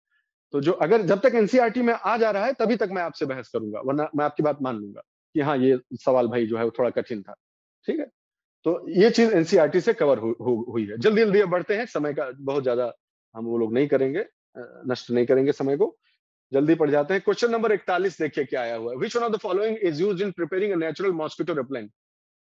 तो जो अगर जब तक एनसीईआरटी में आ जा रहा है तभी तक मैं आपसे बहस करूंगा, वरना मैं आपकी बात मान लूंगा कि हाँ ये सवाल भाई जो है वो थोड़ा कठिन था। ठीक है। तो ये चीज एनसीईआरटी से कवर हुई है। जल्दी जल्दी अब बढ़ते हैं, समय का बहुत ज्यादा हम वो लोग नहीं करेंगे, नष्ट नहीं करेंगे समय को, जल्दी पड़ जाते हैं। क्वेश्चन नंबर 41 देखिए क्या आया हुआ है। Which one of the following is used in preparing a natural mosquito repellent?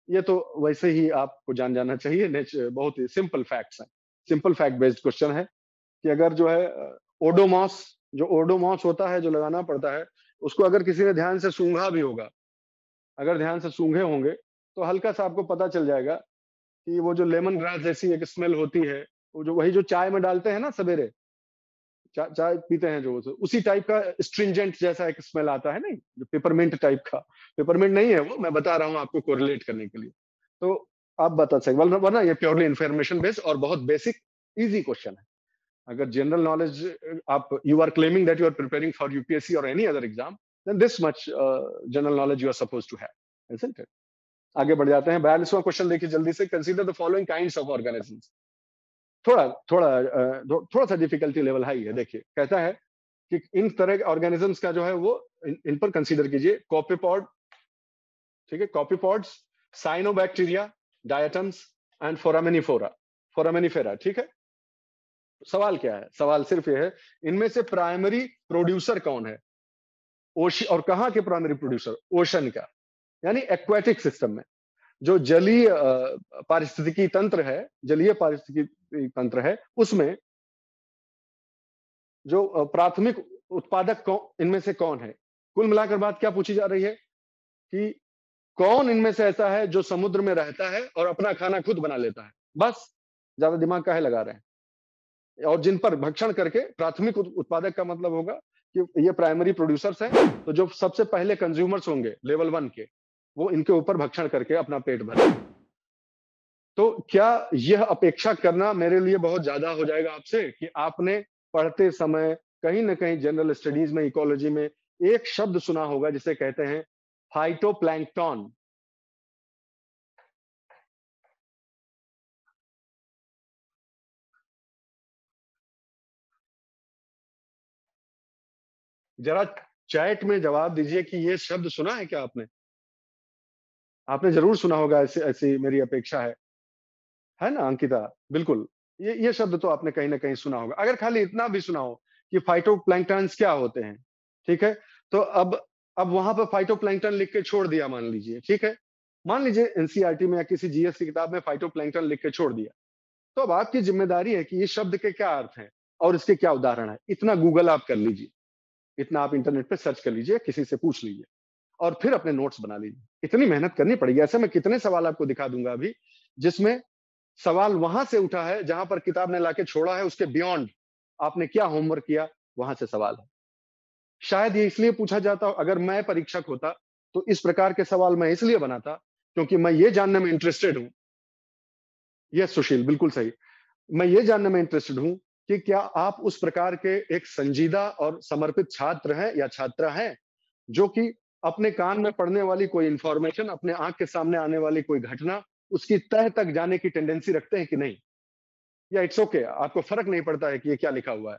ये तो वैसे ही आपको जान जाना चाहिए, बहुत ही सिंपल फैक्ट्स है, सिंपल फैक्ट बेस्ड क्वेश्चन है कि अगर जो है ओडोमॉस, जो ओडोमॉस होता है जो लगाना पड़ता है, उसको अगर किसी ने ध्यान से सूंघा भी होगा, अगर ध्यान से सूंघे होंगे तो हल्का सा आपको पता चल जाएगा कि वो जो लेमन ग्रास जैसी एक स्मेल होती है, वो जो वही जो चाय में डालते हैं ना सवेरे, चाय पीते हैं जो, उसी टाइप का स्ट्रिंजेंट जैसा एक स्मेल आता है, नहीं जो पेपरमिंट टाइप का, पेपरमिंट नहीं है वो, मैं बता रहा हूँ आपको कोरिलेट करने के लिए। तो आप बता सकते, वरना वरना ये प्योरली इंफॉर्मेशन बेस्ड और बहुत बेसिक इजी क्वेश्चन है। अगर जनरल नॉलेज आप, you are claiming that you are preparing for UPSC or any other exam, then this much general knowledge you are suppose to have, isn't it? आगे बढ़ जाते हैं। 42वां क्वेश्चन देखिए जल्दी से। Consider the following kinds of organisms. थोड़ा थोड़ा थोड़ा सा डिफिकल्टी लेवल हाई है। देखिए कहता है कि इन तरह के ऑर्गेनिजम्स का जो है वो इन पर कंसीडर कीजिए। कॉपीपॉड, ठीक है, कॉपीपॉड्स, साइनोबैक्टीरिया, डायटम्स एंड फोरामेनिफोरा, फोरामेनिफेरा, ठीक है। सवाल क्या है? सवाल सिर्फ ये है, इनमें से प्राइमरी प्रोड्यूसर कौन है? ओशन, और कहाँ के प्राइमरी प्रोड्यूसर? ओशन का, यानी एक्वेटिक सिस्टम में जो जलीय पारिस्थितिकी तंत्र है, जलीय पारिस्थितिकी तंत्र है, उसमें जो प्राथमिक उत्पादक कौन, इनमें से कौन है? कुल मिलाकर बात क्या पूछी जा रही है कि कौन इनमें से ऐसा है जो समुद्र में रहता है और अपना खाना खुद बना लेता है? बस, ज्यादा दिमाग काहे लगा रहे हैं? और जिन पर भक्षण करके, प्राथमिक उत्पादक का मतलब होगा कि ये प्राइमरी प्रोड्यूसर्स हैं, तो जो सबसे पहले कंज्यूमर्स होंगे लेवल 1 के, वो इनके ऊपर भक्षण करके अपना पेट भरे। तो क्या यह अपेक्षा करना मेरे लिए बहुत ज्यादा हो जाएगा आपसे कि आपने पढ़ते समय कहीं ना कहीं जनरल स्टडीज में, इकोलॉजी में एक शब्द सुना होगा जिसे कहते हैं फाइटोप्लैंक्टन? जरा चैट में जवाब दीजिए कि ये शब्द सुना है क्या आपने? आपने जरूर सुना होगा, ऐसी ऐसी मेरी अपेक्षा है ना अंकिता? बिल्कुल, ये शब्द तो आपने कहीं ना कहीं सुना होगा। अगर खाली इतना भी सुना हो कि फाइटोप्लैंक्टन्स क्या होते हैं, ठीक है, तो अब वहां पर फाइटोप्लैंक्टन लिख के छोड़ दिया मान लीजिए, ठीक है, मान लीजिए एनसीईआरटी में या किसी जीएस की किताब में फाइटोप्लैंक्टन लिख के छोड़ दिया, तो अब आपकी जिम्मेदारी है कि ये शब्द के क्या अर्थ हैं और इसके क्या उदाहरण है। इतना गूगल आप कर लीजिए, इतना आप इंटरनेट पे सर्च कर लीजिए, किसी से पूछ लीजिए और फिर अपने नोट्स बना लीजिए। इतनी मेहनत करनी पड़ेगी। ऐसे मैं कितने सवाल आपको दिखा दूंगा अभी, जिसमें सवाल वहां से उठा है जहां पर किताब ने लाके छोड़ा है, उसके बियॉन्ड आपने क्या होमवर्क किया, वहां से सवाल है। शायद ये इसलिए पूछा जाता, अगर मैं परीक्षक होता तो इस प्रकार के सवाल मैं इसलिए बनाता क्योंकि मैं ये जानने में इंटरेस्टेड हूं। यस सुशील, बिल्कुल सही। मैं ये जानने में इंटरेस्टेड हूं कि क्या आप उस प्रकार के एक संजीदा और समर्पित छात्र हैं या छात्रा हैं जो कि अपने कान में पड़ने वाली कोई इंफॉर्मेशन, अपने आंख के सामने आने वाली कोई घटना, उसकी तह तक जाने की टेंडेंसी रखते हैं कि नहीं? या इट्स ओके, आपको फर्क नहीं पड़ता है कि ये क्या लिखा हुआ है?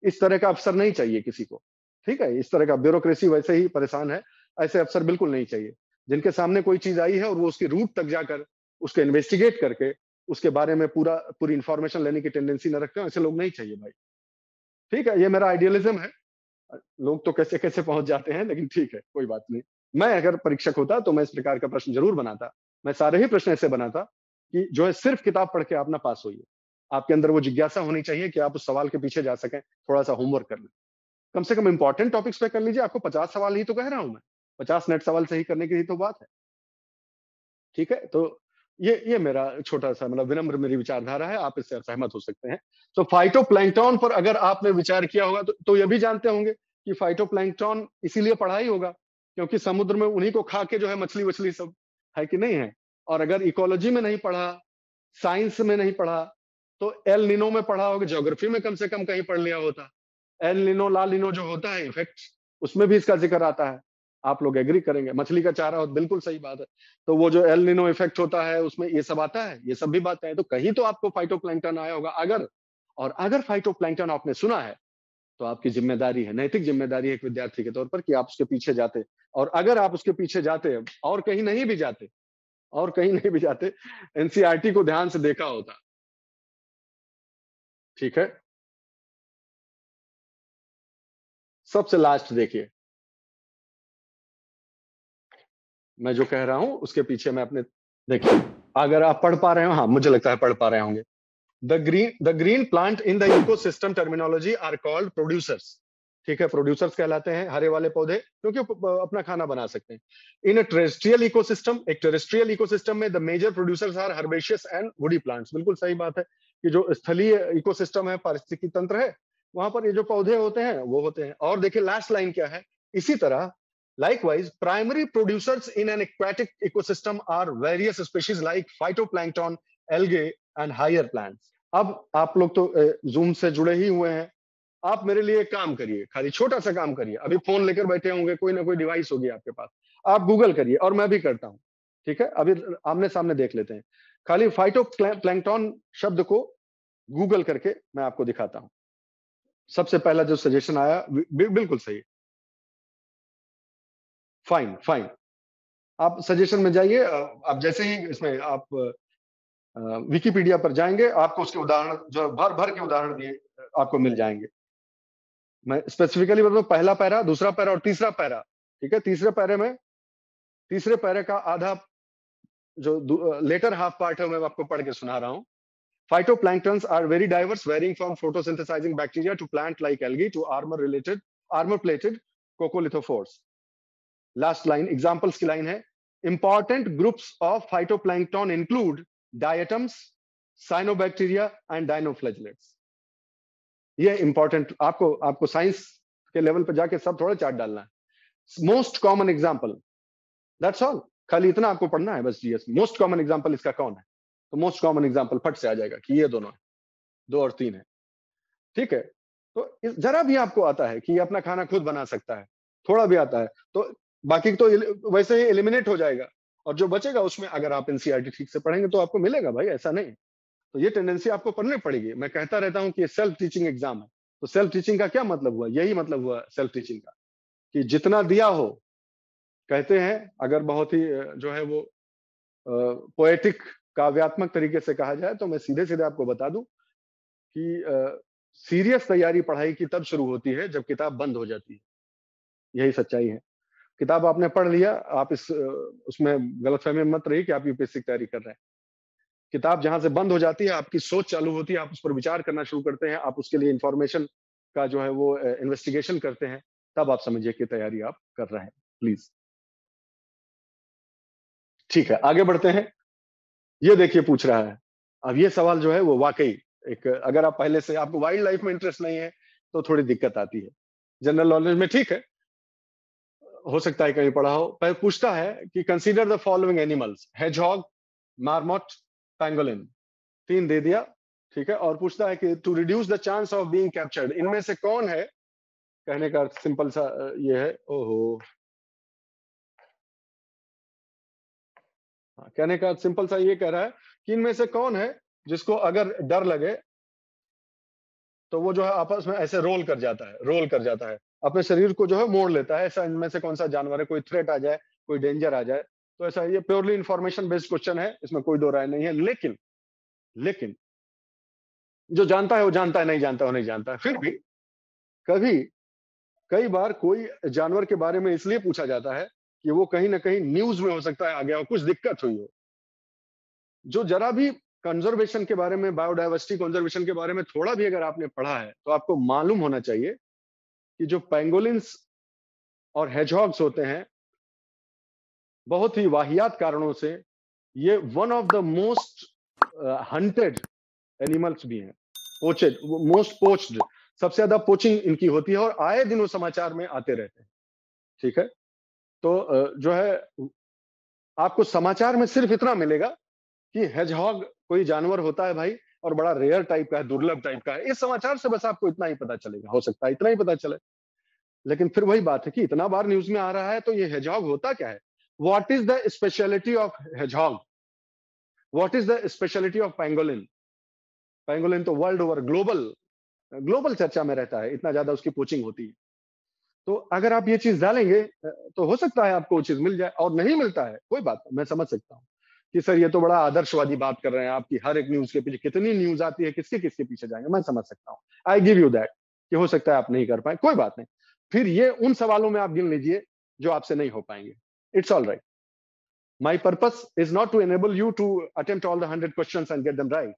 इस तरह का अफसर नहीं चाहिए किसी को, ठीक है? इस तरह का ब्यूरोक्रेसी वैसे ही परेशान है, ऐसे अफसर बिल्कुल नहीं चाहिए। जिनके सामने कोई चीज आई है और वो उसकी रूट तक जाकर उसको इन्वेस्टिगेट करके उसके बारे में पूरी इंफॉर्मेशन लेने की टेंडेंसी न रखते हो, ऐसे लोग नहीं चाहिए भाई। ठीक है, ये मेरा आइडियलिज्म है। लोग तो कैसे कैसे पहुंच जाते हैं, लेकिन ठीक है, कोई बात नहीं। मैं अगर परीक्षक होता तो मैं इस प्रकार का प्रश्न जरूर बनाता। मैं सारे ही प्रश्न ऐसे बनाता कि जो है सिर्फ किताब पढ़ के आप ना पास होइए। आपके अंदर वो जिज्ञासा होनी चाहिए कि आप उस सवाल के पीछे जा सकें, थोड़ा सा होमवर्क कर लें। कम से कम इंपॉर्टेंट टॉपिक्स पे कर लीजिए। आपको 50 सवाल ही तो कह रहा हूं मैं, 50 नेट सवाल सही करने की ही तो बात है। ठीक है, तो ये मेरा छोटा सा मतलब विनम्र मेरी विचारधारा है, आप इससे असहमत हो सकते हैं। तो फाइटोप्लैंक्टन पर अगर आपने विचार किया होगा तो ये भी जानते होंगे कि फाइटोप्लैंक्टन इसीलिए पढ़ा ही होगा क्योंकि समुद्र में उन्हीं को खा के जो है मछली वछली सब है कि नहीं है। और अगर इकोलॉजी में नहीं पढ़ा, साइंस में नहीं पढ़ा, तो एल निनो में पढ़ा होगा, ज्योग्राफी में कम से कम कहीं पढ़ लिया होता। एल निनो ला निनो जो होता है इफेक्ट, उसमें भी इसका जिक्र आता है। आप लोग एग्री करेंगे, मछली का चारा हो, बिल्कुल सही बात है। तो वो जो एल निनो इफेक्ट होता है उसमें ये सब आता है, ये सब भी बातें हैं। तो कहीं तो आपको फाइटोप्लैंक्टन आया होगा। अगर फाइटोप्लैंक्टन आपने सुना है तो आपकी जिम्मेदारी है, नैतिक जिम्मेदारी है एक विद्यार्थी के तौर पर कि आप उसके पीछे जाते। और अगर आप उसके पीछे जाते और कहीं नहीं भी जाते और कहीं नहीं भी जाते, एनसीईआरटी को ध्यान से देखा होता। ठीक है? सबसे लास्ट देखिए, मैं जो कह रहा हूँ उसके पीछे मैं अपने देखिए, अगर आप पढ़ पा रहे हो, हाँ, मुझे लगता है पढ़ पा रहे होंगे। The green plant in the ecosystem terminology are called producers. ठीक है, प्रोड्यूसर्स कहलाते हैं हरे वाले पौधे, क्योंकि अपना खाना बना सकते हैं। इन अ टेरेस्ट्रियल इकोसिस्टम, एक टेरेस्ट्रियल इकोसिस्टम में the major producers are herbaceous and woody plants. बिल्कुल सही बात है कि जो स्थलीय इकोसिस्टम है, पारिस्थितिकी तंत्र है, वहां पर ये जो पौधे होते हैं वो होते हैं। और देखिए लास्ट लाइन क्या है, इसी तरह likewise primary producers in an aquatic ecosystem are various species like phytoplankton, algae and higher plants। अब आप लोग तो जूम से जुड़े ही हुए हैं, आप मेरे लिए एक काम करिए, खाली छोटा सा काम करिए। अभी फोन लेकर बैठे होंगे, कोई ना कोई डिवाइस होगी आपके पास, आप गूगल करिए, और मैं भी करता हूं। ठीक है, अभी आमने सामने देख लेते हैं। खाली फाइटो प्लैंक्टन शब्द को गूगल करके मैं आपको दिखाता हूं। सबसे पहला जो सजेशन आया बिल्कुल सही। फाइन फाइन, आप सजेशन में जाइए। आप जैसे ही इसमें आप विकिपीडिया पर जाएंगे, आपको उसके उदाहरण जो भर भर के उदाहरण दिए आपको मिल जाएंगे। मैं स्पेसिफिकली बताऊं, पहला पैरा, दूसरा पैरा और तीसरा पैरा। ठीक है, तीसरे पैरे का आधा जो लेटर हाफ पार्ट है, मैं आपको पढ़ के सुना रहा हूं। Phytoplanktons are very diverse, varying from photosynthesizing bacteria to plant like algae to armor plated coccolithophores। Last line examples की लाइन है, important groups of phytoplankton include diatoms, cyanobacteria and dinoflagellates. ये इंपॉर्टेंट, आपको साइंस के लेवल पर जाके सब थोड़ा चार्ट डालना है। Most common example, that's all, खाली इतना आपको पढ़ना है बस। जीएस मोस्ट कॉमन एग्जांपल इसका कौन है, तो मोस्ट कॉमन एग्जांपल फट से आ जाएगा कि ये दोनों है, 2 और 3 है। ठीक है, तो जरा भी आपको आता है कि ये अपना खाना खुद बना सकता है, थोड़ा भी आता है, तो बाकी तो वैसे ही एलिमिनेट हो जाएगा, और जो बचेगा उसमें अगर आप एनसीईआरटी ठीक से पढ़ेंगे तो आपको मिलेगा भाई, ऐसा नहीं। तो ये टेंडेंसी आपको पढ़नी पड़ेगी। मैं कहता रहता हूं कि ये सेल्फ टीचिंग एग्जाम है। तो सेल्फ टीचिंग का क्या मतलब हुआ, यही मतलब हुआ सेल्फ टीचिंग का, कि जितना दिया हो, कहते हैं अगर बहुत ही जो है वो पोएटिक काव्यात्मक तरीके से कहा जाए, तो मैं सीधे सीधे आपको बता दूं कि सीरियस तैयारी पढ़ाई की तब शुरू होती है जब किताब बंद हो जाती है। यही सच्चाई है। किताब आपने पढ़ लिया, आप उसमें गलतफहमी में मत रहिए कि आप यूपीएससी की तैयारी कर रहे हैं। किताब जहां से बंद हो जाती है, आपकी सोच चालू होती है, आप उस पर विचार करना शुरू करते हैं, आप उसके लिए इंफॉर्मेशन का जो है वो इन्वेस्टिगेशन करते हैं, तब आप समझिए कि तैयारी आप कर रहे हैं। प्लीज, ठीक है, आगे बढ़ते हैं। ये देखिए पूछ रहा है, अब ये सवाल जो है वो वाकई एक, अगर आप पहले से आपको वाइल्ड लाइफ में इंटरेस्ट नहीं है तो थोड़ी दिक्कत आती है। जनरल नॉलेज में ठीक है, हो सकता है कहीं पढ़ा हो। पर पूछता है कि consider the following animals, hedgehog, marmot, pangolin. 3 दे दिया। ठीक है, और पूछता है कि to reduce the chance of being captured, इनमें से कौन है। कहने का सिंपल सा ये है, ओहो, कहने का सिंपल सा ये कह रहा है कि इनमें से कौन है जिसको अगर डर लगे तो वो जो है आपस में ऐसे रोल कर जाता है, अपने शरीर को जो है मोड़ लेता है। ऐसा इनमें से कौन सा जानवर है, कोई थ्रेट आ जाए, कोई डेंजर आ जाए, तो ऐसा, ये प्योरली इंफॉर्मेशन बेस्ड क्वेश्चन है, इसमें कोई दो राय नहीं है। लेकिन जो जानता है वो जानता है, नहीं जानता वो नहीं जानता है। फिर भी कभी कई बार कोई जानवर के बारे में इसलिए पूछा जाता है कि वो कहीं ना कहीं न्यूज में हो सकता है आ गया हो, कुछ दिक्कत हुई हो। जो जरा भी कंजर्वेशन के बारे में, बायोडाइवर्सिटी कंजर्वेशन के बारे में थोड़ा भी अगर आपने पढ़ा है, तो आपको मालूम होना चाहिए कि जो पेंगोलिन्स और हेजहॉग्स होते हैं, बहुत ही वाहियात कारणों से ये one of the most hunted animals भी हैं, पोचेड, मोस्ट पोच्ड, सबसे ज्यादा पोचिंग इनकी होती है, और आए दिन वो समाचार में आते रहते हैं। ठीक है, तो जो है आपको समाचार में सिर्फ इतना मिलेगा कि हेजहॉग कोई जानवर होता है भाई, और बड़ा रेयर टाइप का है, दुर्लभ टाइप का है। इस समाचार से बस आपको इतना ही पता चलेगा, हो सकता है इतना ही पता चले। लेकिन फिर वही बात है कि इतना बार न्यूज में आ रहा है, तो ये हेजहॉग होता क्या है, what is the speciality of hedgehog, what is the speciality of pangolin. Pangolin तो वर्ल्ड ओवर ग्लोबल ग्लोबल चर्चा में रहता है, इतना ज्यादा उसकी पोचिंग होती है। तो अगर आप ये चीज डालेंगे तो हो सकता है आपको वो चीज मिल जाए, और नहीं मिलता है कोई बात नहीं, मैं समझ सकता हूँ। कि सर ये तो बड़ा आदर्शवादी बात कर रहे हैं आपकी, हर एक न्यूज के पीछे कितनी न्यूज आती है, किसके किसके पीछे जाएंगे, मैं समझ सकता हूँ, आई गिव यू दैट कि हो सकता है आप नहीं कर पाए, कोई बात नहीं। फिर ये उन सवालों में आप गिन लीजिए जो आपसे नहीं हो पाएंगे, it's all right. My purpose is not to enable you to attempt all the 100 questions and get them right.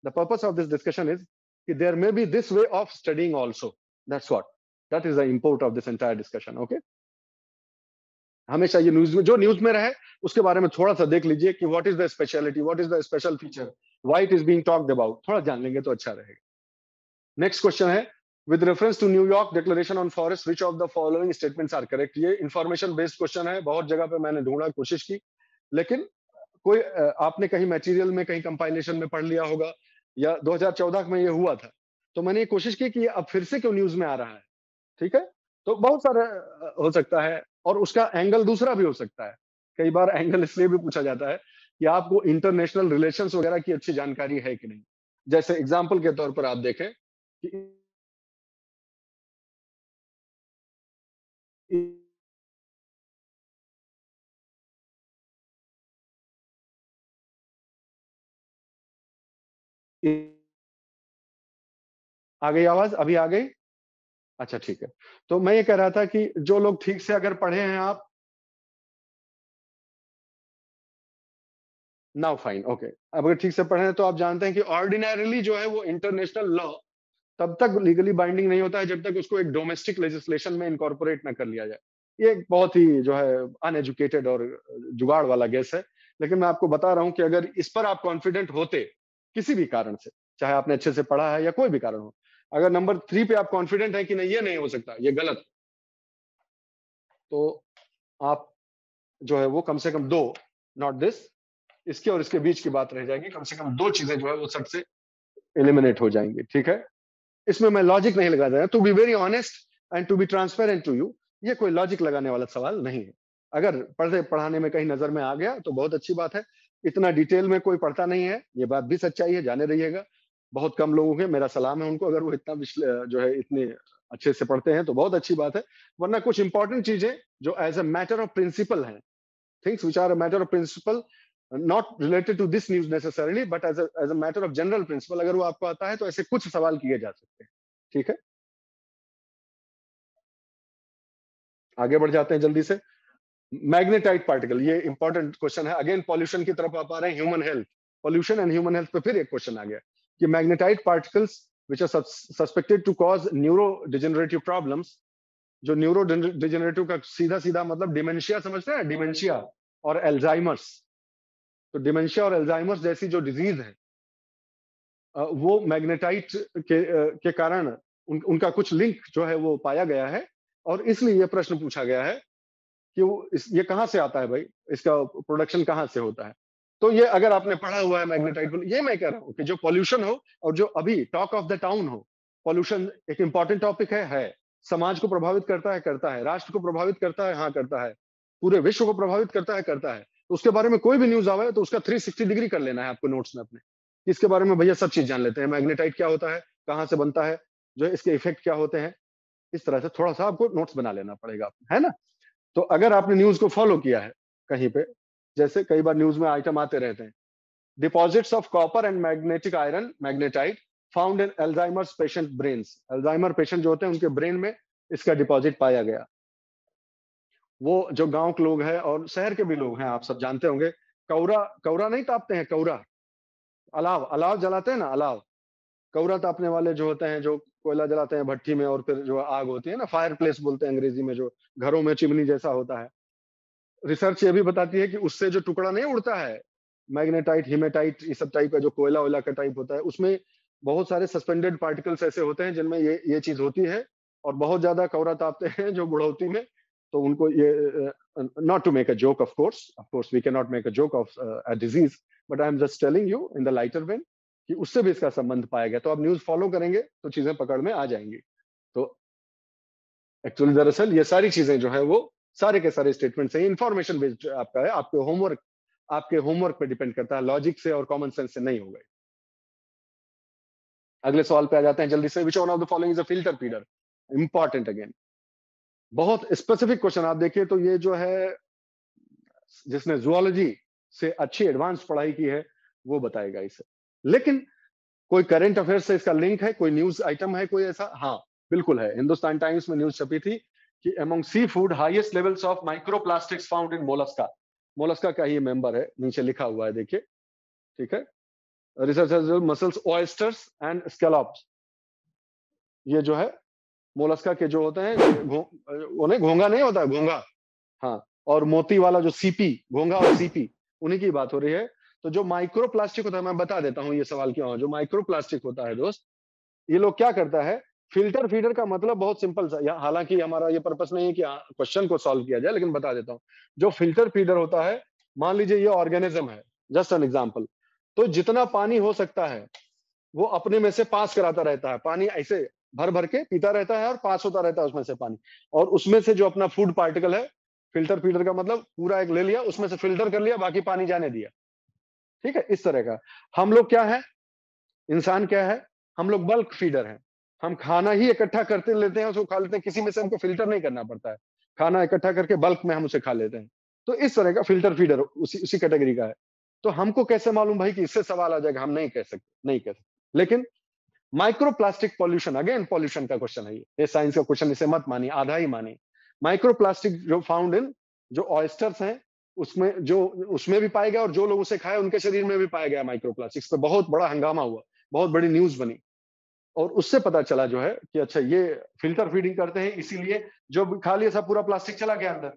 The purpose of this discussion is that there may be this way of studying also. That's what. That is the import of this entire discussion. Okay. हमेशा ये न्यूज में, जो न्यूज में रहे उसके बारे में थोड़ा सा देख लीजिए कि what is the speciality, what is the special feature, why it is being talked about, थोड़ा जान लेंगे तो अच्छा रहेगा। नेक्स्ट क्वेश्चन है, with reference to New York declaration on forest which of the following statements are correct. ये इंफॉर्मेशन बेस्ड क्वेश्चन है, बहुत जगह पे मैंने ढूंढा, कोशिश की, लेकिन कोई आपने कहीं मटेरियल में, कहीं कंपाइलेशन में पढ़ लिया होगा, या 2014 में ये हुआ था, तो मैंने ये कोशिश की कि अब फिर से क्यों न्यूज में आ रहा है। ठीक है, तो बहुत सारे हो सकता है, और उसका एंगल दूसरा भी हो सकता है। कई बार एंगल इसलिए भी पूछा जाता है कि आपको इंटरनेशनल रिलेशंस वगैरह की अच्छी जानकारी है कि नहीं। जैसे एग्जाम्पल के तौर पर आप देखें कि आ गई आवाज, अभी आ गई? अच्छा ठीक है। तो मैं ये कह रहा था कि जो लोग ठीक से अगर पढ़े हैं आप, नाउ फाइन, ओके। अब अगर ठीक से पढ़े हैं तो आप जानते हैं कि ऑर्डिनरीली जो है वो इंटरनेशनल लॉ तब तक लीगली बाइंडिंग नहीं होता है जब तक उसको एक डोमेस्टिक लेजिस्लेशन में इनकॉर्पोरेट ना कर लिया जाए। ये एक बहुत ही जो है अनएजुकेटेड और जुगाड़ वाला गेस है, लेकिन मैं आपको बता रहा हूं कि अगर इस पर आप कॉन्फिडेंट होते किसी भी कारण से, चाहे आपने अच्छे से पढ़ा है या कोई भी कारण हो, अगर नंबर 3 पे आप कॉन्फिडेंट है कि नहीं ये नहीं हो सकता, ये गलत, तो आप जो है वो कम से कम दो, नॉट दिस, इसके और इसके बीच की बात रह जाएगी, कम से कम दो चीजें जो है वो सबसे एलिमिनेट हो जाएंगी। ठीक है, इसमें मैं लॉजिक नहीं लगा रहा, to be very honest and to be transparent to you, ये कोई लॉजिक लगाने वाला सवाल नहीं है। अगर पढ़े पढ़ाने में कहीं नजर में आ गया तो बहुत अच्छी बात है, इतना डिटेल में कोई पढ़ता नहीं है, ये बात भी सच्चाई है, जाने रहिएगा। बहुत कम लोगों के, मेरा सलाम है उनको, अगर वो इतना जो है इतने अच्छे से पढ़ते हैं तो बहुत अच्छी बात है। वरना कुछ इंपॉर्टेंट चीजें जो as a matter of principle हैं, things which are a matter of principle, not related to this news necessarily, but as a matter of general principle, अगर वो आपको आता है तो ऐसे कुछ सवाल किए जा सकते हैं। ठीक है, आगे बढ़ जाते हैं जल्दी से। मैग्नेटाइट पार्टिकल, ये इंपॉर्टेंट क्वेश्चन है। अगेन पॉल्यूशन की तरफ आप आ रहे हैं, human health, pollution and human health पे फिर एक क्वेश्चन आ गया कि magnetite particles which are suspected to cause neuro degenerative problems. जो न्यूरो डिजेनरेटिव का सीधा सीधा मतलब डिमेंशिया, समझते हैं, डिमेंशिया और एल्जाइमर्स। तो डिमेंशिया और एल्जाइमर्स जैसी जो डिजीज है, वो मैग्नेटाइट के कारण उनका कुछ लिंक जो है वो पाया गया है, और इसलिए ये प्रश्न पूछा गया है कि ये कहाँ से आता है भाई, इसका प्रोडक्शन कहाँ से होता है। तो ये अगर आपने पढ़ा हुआ है मैग्नेटाइट, ये मैं कह रहा हूँ कि जो पॉल्यूशन हो, और जो अभी टॉक ऑफ द टाउन हो, पॉल्यूशन एक इंपॉर्टेंट टॉपिक है, समाज को प्रभावित करता है, राष्ट्र को प्रभावित करता है, हाँ करता है, पूरे विश्व को प्रभावित करता है। तो उसके बारे में कोई भी न्यूज आवे तो उसका 360 डिग्री कर लेना है आपको नोट्स में अपने, इसके बारे में भैया सब चीज जान लेते हैं, मैग्नेटाइट क्या होता है, कहाँ से बनता है, जो इसके इफेक्ट क्या होते हैं, इस तरह से थोड़ा सा आपको नोट्स बना लेना पड़ेगा, है ना। तो अगर आपने न्यूज को फॉलो किया है कहीं पे, जैसे कई बार न्यूज में आइटम आते रहते हैं, deposits of copper and magnetic iron magnetite found in Alzheimer's patient brains. Alzheimer patient जो होते हैं उनके ब्रेन में इसका डिपॉजिट पाया गया। वो जो गांव के लोग हैं और शहर के भी लोग हैं, आप सब जानते होंगे, कौरा कौरा नहीं तापते हैं, कौरा, अलाव अलाव जलाते हैं ना, अलाव, कौरा तापने वाले जो होते हैं, जो कोयला जलाते हैं भट्टी में, और फिर जो आग होती है ना, फायर प्लेस बोलते हैं अंग्रेजी में, जो घरों में चिमनी जैसा होता है। रिसर्च ये भी बताती है कि उससे जो टुकड़ा नहीं उड़ता है, मैग्नेटाइट, हिमेटाइट, ये सब टाइप का जो कोयला वोयला का टाइप होता है, उसमें बहुत सारे सस्पेंडेड पार्टिकल्स ऐसे होते हैं जिनमें ये चीज होती है, और बहुत ज्यादा कौरा तापते हैं जो बुढ़ौती में। तो उनको ये, not to make a joke, of course we can not make a joke of a disease, but I am just telling you in the lighter vein कि उससे भी इसका संबंध पाया गया। तो आप न्यूज फॉलो करेंगे तो चीजें पकड़ में आ जाएंगी। तो एक्चुअली दरअसल ये सारी चीजें जो है वो सारे के सारे स्टेटमेंट है, इंफॉर्मेशन बेस्ड आपका है, आपके होमवर्क पे डिपेंड करता है, लॉजिक से और कॉमन सेंस से नहीं होगा। अगले सवाल पे आ जाते हैं जल्दी से। Which one of the following is a filter feeder, important again, बहुत स्पेसिफिक क्वेश्चन। आप देखिए तो ये जो है, जिसने जूलॉजी से अच्छी एडवांस पढ़ाई की है, वो बताएगा इसे। लेकिन कोई करंट अफेयर से इसका लिंक है, कोई न्यूज़ आइटम है कोई ऐसा? हाँ, बिल्कुल है। हिंदुस्तान टाइम्स में न्यूज़ छपी थी कि among sea food highest levels of micro plastics found in mollusca. Mollusca का ही मेंबर है, नीचे लिखा हुआ है देखिए, ठीक है? रिसर्चर्स मसल्स, ऑयस्टर्स एंड स्कैलॉप्स, ये जो है मोलस्का के जो होते हैं वो नहीं, घोंगा नहीं होता है, घोंगा। हाँ, और मोती वाला जो सीपी, घोंघा और सीपी, उन्हीं की बात हो रही है। तो जो माइक्रो प्लास्टिक होता है, मैं बता देता हूँ ये सवाल क्यों है। जो माइक्रो प्लास्टिक होता है दोस्त, ये लोग क्या करता है, फिल्टर फीडर का मतलब बहुत सिंपल सा, हालांकि हमारा ये पर्पस नहीं है कि क्वेश्चन को सॉल्व किया जाए, लेकिन बता देता हूँ। जो फिल्टर फीडर होता है, मान लीजिए ये ऑर्गेनिज्म है, जस्ट एन एग्जाम्पल, तो जितना पानी हो सकता है वो अपने में से पास कराता रहता है। पानी ऐसे भर भर के पीता रहता है और पास होता रहता है उसमें से पानी। और उसमें से जो अपना फूड पार्टिकल है, फिल्टर फीडर का मतलब पूरा एक ले लिया, उसमें से फिल्टर कर लिया, बाकी पानी जाने दिया। ठीक है, इस तरह का। हम लोग क्या है, इंसान क्या है, हम लोग बल्क फीडर हैं। हम खाना ही इकट्ठा करते लेते हैं, उसको खा लेते हैं, किसी में से हमको फिल्टर नहीं करना पड़ता है। खाना इकट्ठा करके बल्क में हम उसे खा लेते हैं। तो इस तरह का फिल्टर फीडर उसी उसी कैटेगरी का है। तो हमको कैसे मालूम भाई कि इससे सवाल आ जाएगा? हम नहीं कह सकते, नहीं कह सकते। लेकिन micro plastic pollution, again pollution का क्वेश्चन है ये साइंस का क्वेश्चन, इसे मत मानिए, आधा ही मानिए। माइक्रो प्लास्टिक जो फाउंड इन जो ऑयस्टर्स हैं, उसमें जो उसमें भी पाया गया, और जो लोग उसे खाए उनके शरीर में भी पाया गया माइक्रो प्लास्टिक। इस पर बहुत बड़ा हंगामा हुआ, बहुत बड़ी न्यूज बनी। और उससे पता चला जो है कि अच्छा, ये फिल्टर फीडिंग करते हैं, इसीलिए जो भी खा लिया सब पूरा प्लास्टिक चला गया अंदर,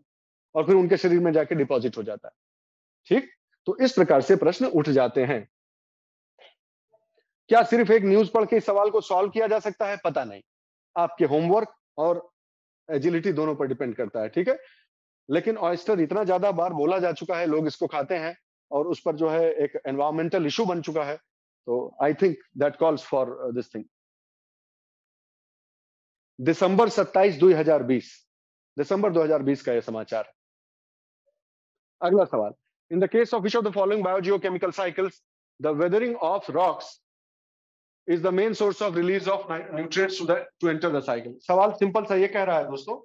और फिर उनके शरीर में जाके डिपॉजिट हो जाता है। ठीक, तो इस प्रकार से प्रश्न उठ जाते हैं। क्या सिर्फ एक न्यूज पढ़ के इस सवाल को सॉल्व किया जा सकता है? पता नहीं, आपके होमवर्क और एजिलिटी दोनों पर डिपेंड करता है। ठीक है, लेकिन ऑयस्टर इतना ज्यादा बार बोला जा चुका है, लोग इसको खाते हैं, और उस पर जो है एक एनवायरमेंटल इशू बन चुका है। तो I think that calls for this thing. दिसंबर 27 2020, दिसंबर 2020 का यह समाचार है। अगला सवाल, in the case of which of the following biogeochemical cycles the weathering of rocks is the main source of release of nutrients to enter the cycle. सवाल सिंपल सा ये कह रहा है दोस्तों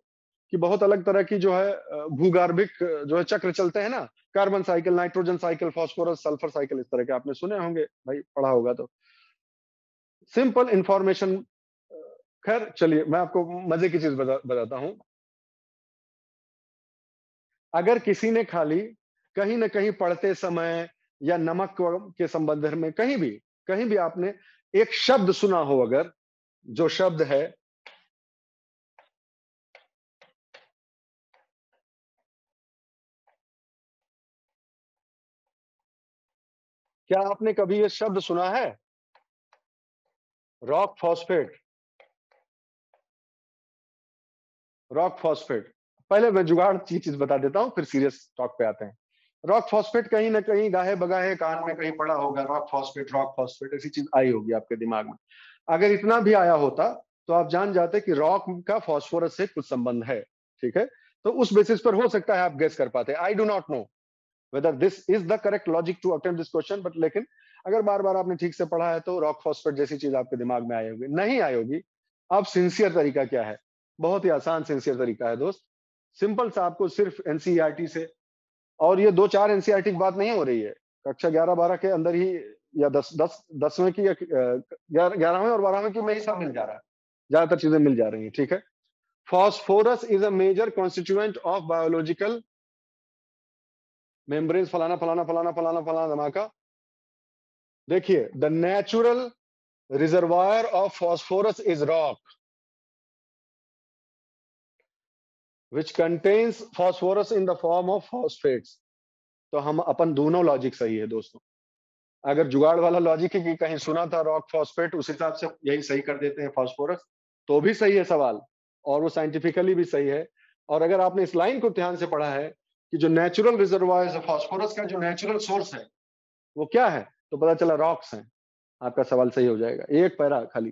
कि बहुत अलग तरह की जो है भूगर्भिक जो है चक्र चलते हैं ना, carbon cycle, nitrogen cycle, phosphorus sulphur cycle, इस तरह के आपने सुने होंगे भाई, पढ़ा होगा तो। Simple information. खैर चलिए, मैं आपको मजे की चीज बताता हूं। अगर किसी ने खाली कहीं ना कहीं पढ़ते समय या नमक के संबंध में कहीं भी आपने एक शब्द सुना हो, अगर जो शब्द है, क्या आपने कभी ये शब्द सुना है, रॉक फॉस्फेट? रॉक फॉस्फेट, पहले मैं जुगाड़ की चीज बता देता हूं, फिर सीरियस टॉक पे आते हैं। रॉक फॉस्फेट कहीं ना कहीं गाहे बगाहे कान में कहीं पड़ा होगा, रॉक फॉस्फेट ऐसी चीज आई होगी आपके दिमाग में। अगर इतना भी आया होता तो आप जान जाते कि रॉक का फॉस्फोरस से कुछ संबंध है। ठीक है, तो उस बेसिस पर हो सकता है आप गेस कर पाते। I do not know whether this is the correct logic to attempt this question, but लेकिन अगर बार बार आपने ठीक से पढ़ा है तो रॉक फॉस्फेट जैसी चीज आपके दिमाग में आई होगी, नहीं आई होगी। अब सिंसियर तरीका क्या है? बहुत ही आसान सिंसियर तरीका है दोस्त। सिंपल सा, आपको सिर्फ एनसीईआरटी से, और ये दो चार एनसीईआरटी की बात नहीं हो रही है, कक्षा 11-12 के अंदर ही, या 10वीं की, या 11वें और 12वें की में ही सब मिल जा रहा है, ज्यादातर चीजें मिल जा रही हैं। ठीक है, phosphorus is a major constituent of biological membranes, फलाना फलाना फलाना फलाना फलाना धमाका। देखिए, the natural reservoir of phosphorus is rock which contains phosphorus in the form of phosphates। तो हम अपन दोनों लॉजिक सही है दोस्तों। अगर जुगाड़ वाला लॉजिक है कि कहीं सुना था रॉक फॉस्फेट, उस हिसाब से यही सही कर देते हैं फॉस्फोरस, तो भी सही है सवाल, और वो साइंटिफिकली भी सही है। और अगर आपने इस लाइन को ध्यान से पढ़ा है कि जो नेचुरल रिजर्वायर्स है फॉस्फोरस का, जो नेचुरल सोर्स है वो क्या है, तो पता चला रॉक्स हैं। आपका सवाल सही हो जाएगा, एक पैरा खाली,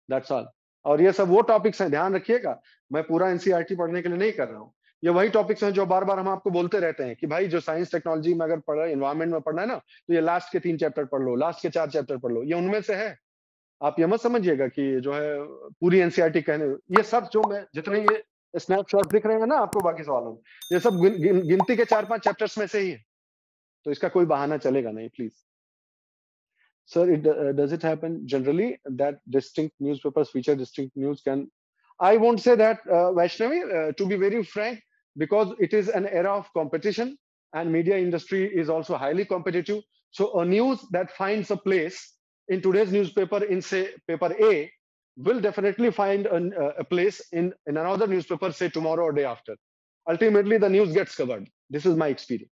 दैट्स ऑल। और ये सब वो टॉपिक्स हैं, ध्यान रखिएगा, मैं पूरा एनसीईआरटी पढ़ने के लिए नहीं कर रहा हूँ। ये वही टॉपिक्स हैं जो बार बार हम आपको बोलते रहते हैं कि भाई जो साइंस टेक्नोलॉजी में अगर पढ़ रहे, इन्वायरमेंट में पढ़ना है ना, तो ये लास्ट के 3 चैप्टर पढ़ लो, लास्ट के 4 चैप्टर पढ़ लो, ये उनमें से है। आप ये मत समझिएगा कि जो है पूरी एनसीईआरटी कहने, ये सब जो मैं जितने ये स्नैपशॉट दिख रहे हैं ना आपको बाकी सवालों में, ये सब गिनती के 4-5 चैप्टर्स में से ही है। तो इसका कोई बहाना चलेगा नहीं, please. Sir, does it happen generally that distinct newspapers feature distinct news? I won't say that, Vaishnavi, to be very frank, because it is an era of competition and media industry is also highly competitive. So a news that finds a place in today's newspaper in, say, paper A will definitely find a place in another newspaper, say tomorrow or day after. Ultimately, the news gets covered. This is my experience.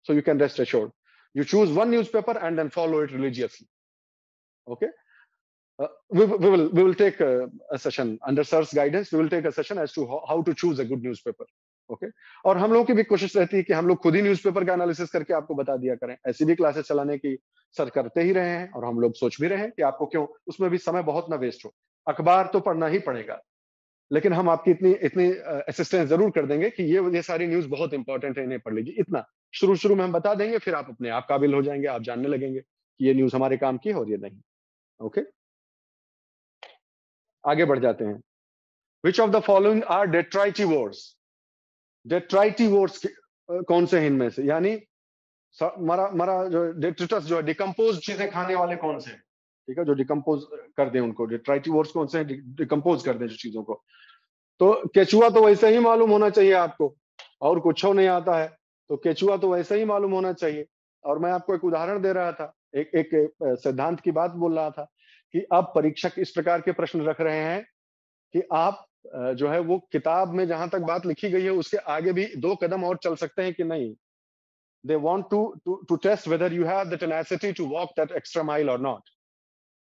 So you can rest assured. You choose one newspaper and then follow it religiously. Okay. We will take a session under sir's guidance. We will take a session as to how to choose a good newspaper. Okay और हम लोगों की भी कोशिश रहती है कि हम लोग खुद ही न्यूज़पेपर का एनालिसिस करके आपको बता दिया करें। ऐसी भी क्लासेस चलाने की सर करते ही रहे हैं और हम लोग सोच भी रहे हैं कि आपको क्यों उसमें भी समय बहुत ना वेस्ट हो। अखबार तो पढ़ना ही पड़ेगा, लेकिन हम आपकी इतनी इतनी असिस्टेंस जरूर कर देंगे कि ये सारी न्यूज बहुत इंपॉर्टेंट है, इन्हें पढ़ लीजिए। इतना शुरू शुरू में हम बता देंगे, फिर आप अपने आप काबिल हो जाएंगे, आप जानने लगेंगे कि ये न्यूज हमारे काम की है और ये नहीं। ओके, आगे बढ़ जाते हैं। Which of the following are detritivores? Detritivores कौन से हैं इनमें से? यानी मरा मरा जो डेट्रिटस जो है, डिकम्पोज चीजें खाने वाले कौन से हैं? ठीक है, जो डिकम्पोज कर दें उनको। डेट्राइटिवोर्स कौन से हैं? डिकम्पोज कर दें जो चीजों को। तो केचुआ तो वैसे ही मालूम होना चाहिए आपको, और कुछ नहीं आता है तो केचुआ तो वैसे ही मालूम होना चाहिए। और मैं आपको एक उदाहरण दे रहा था, एक सिद्धांत की बात बोल रहा था कि अब परीक्षक इस प्रकार के प्रश्न रख रहे हैं कि आप जो है वो किताब में जहां तक बात लिखी गई है उसके आगे भी 2 कदम और चल सकते हैं कि नहीं। They want to test whether you have the tenacity to walk that extra mile or not.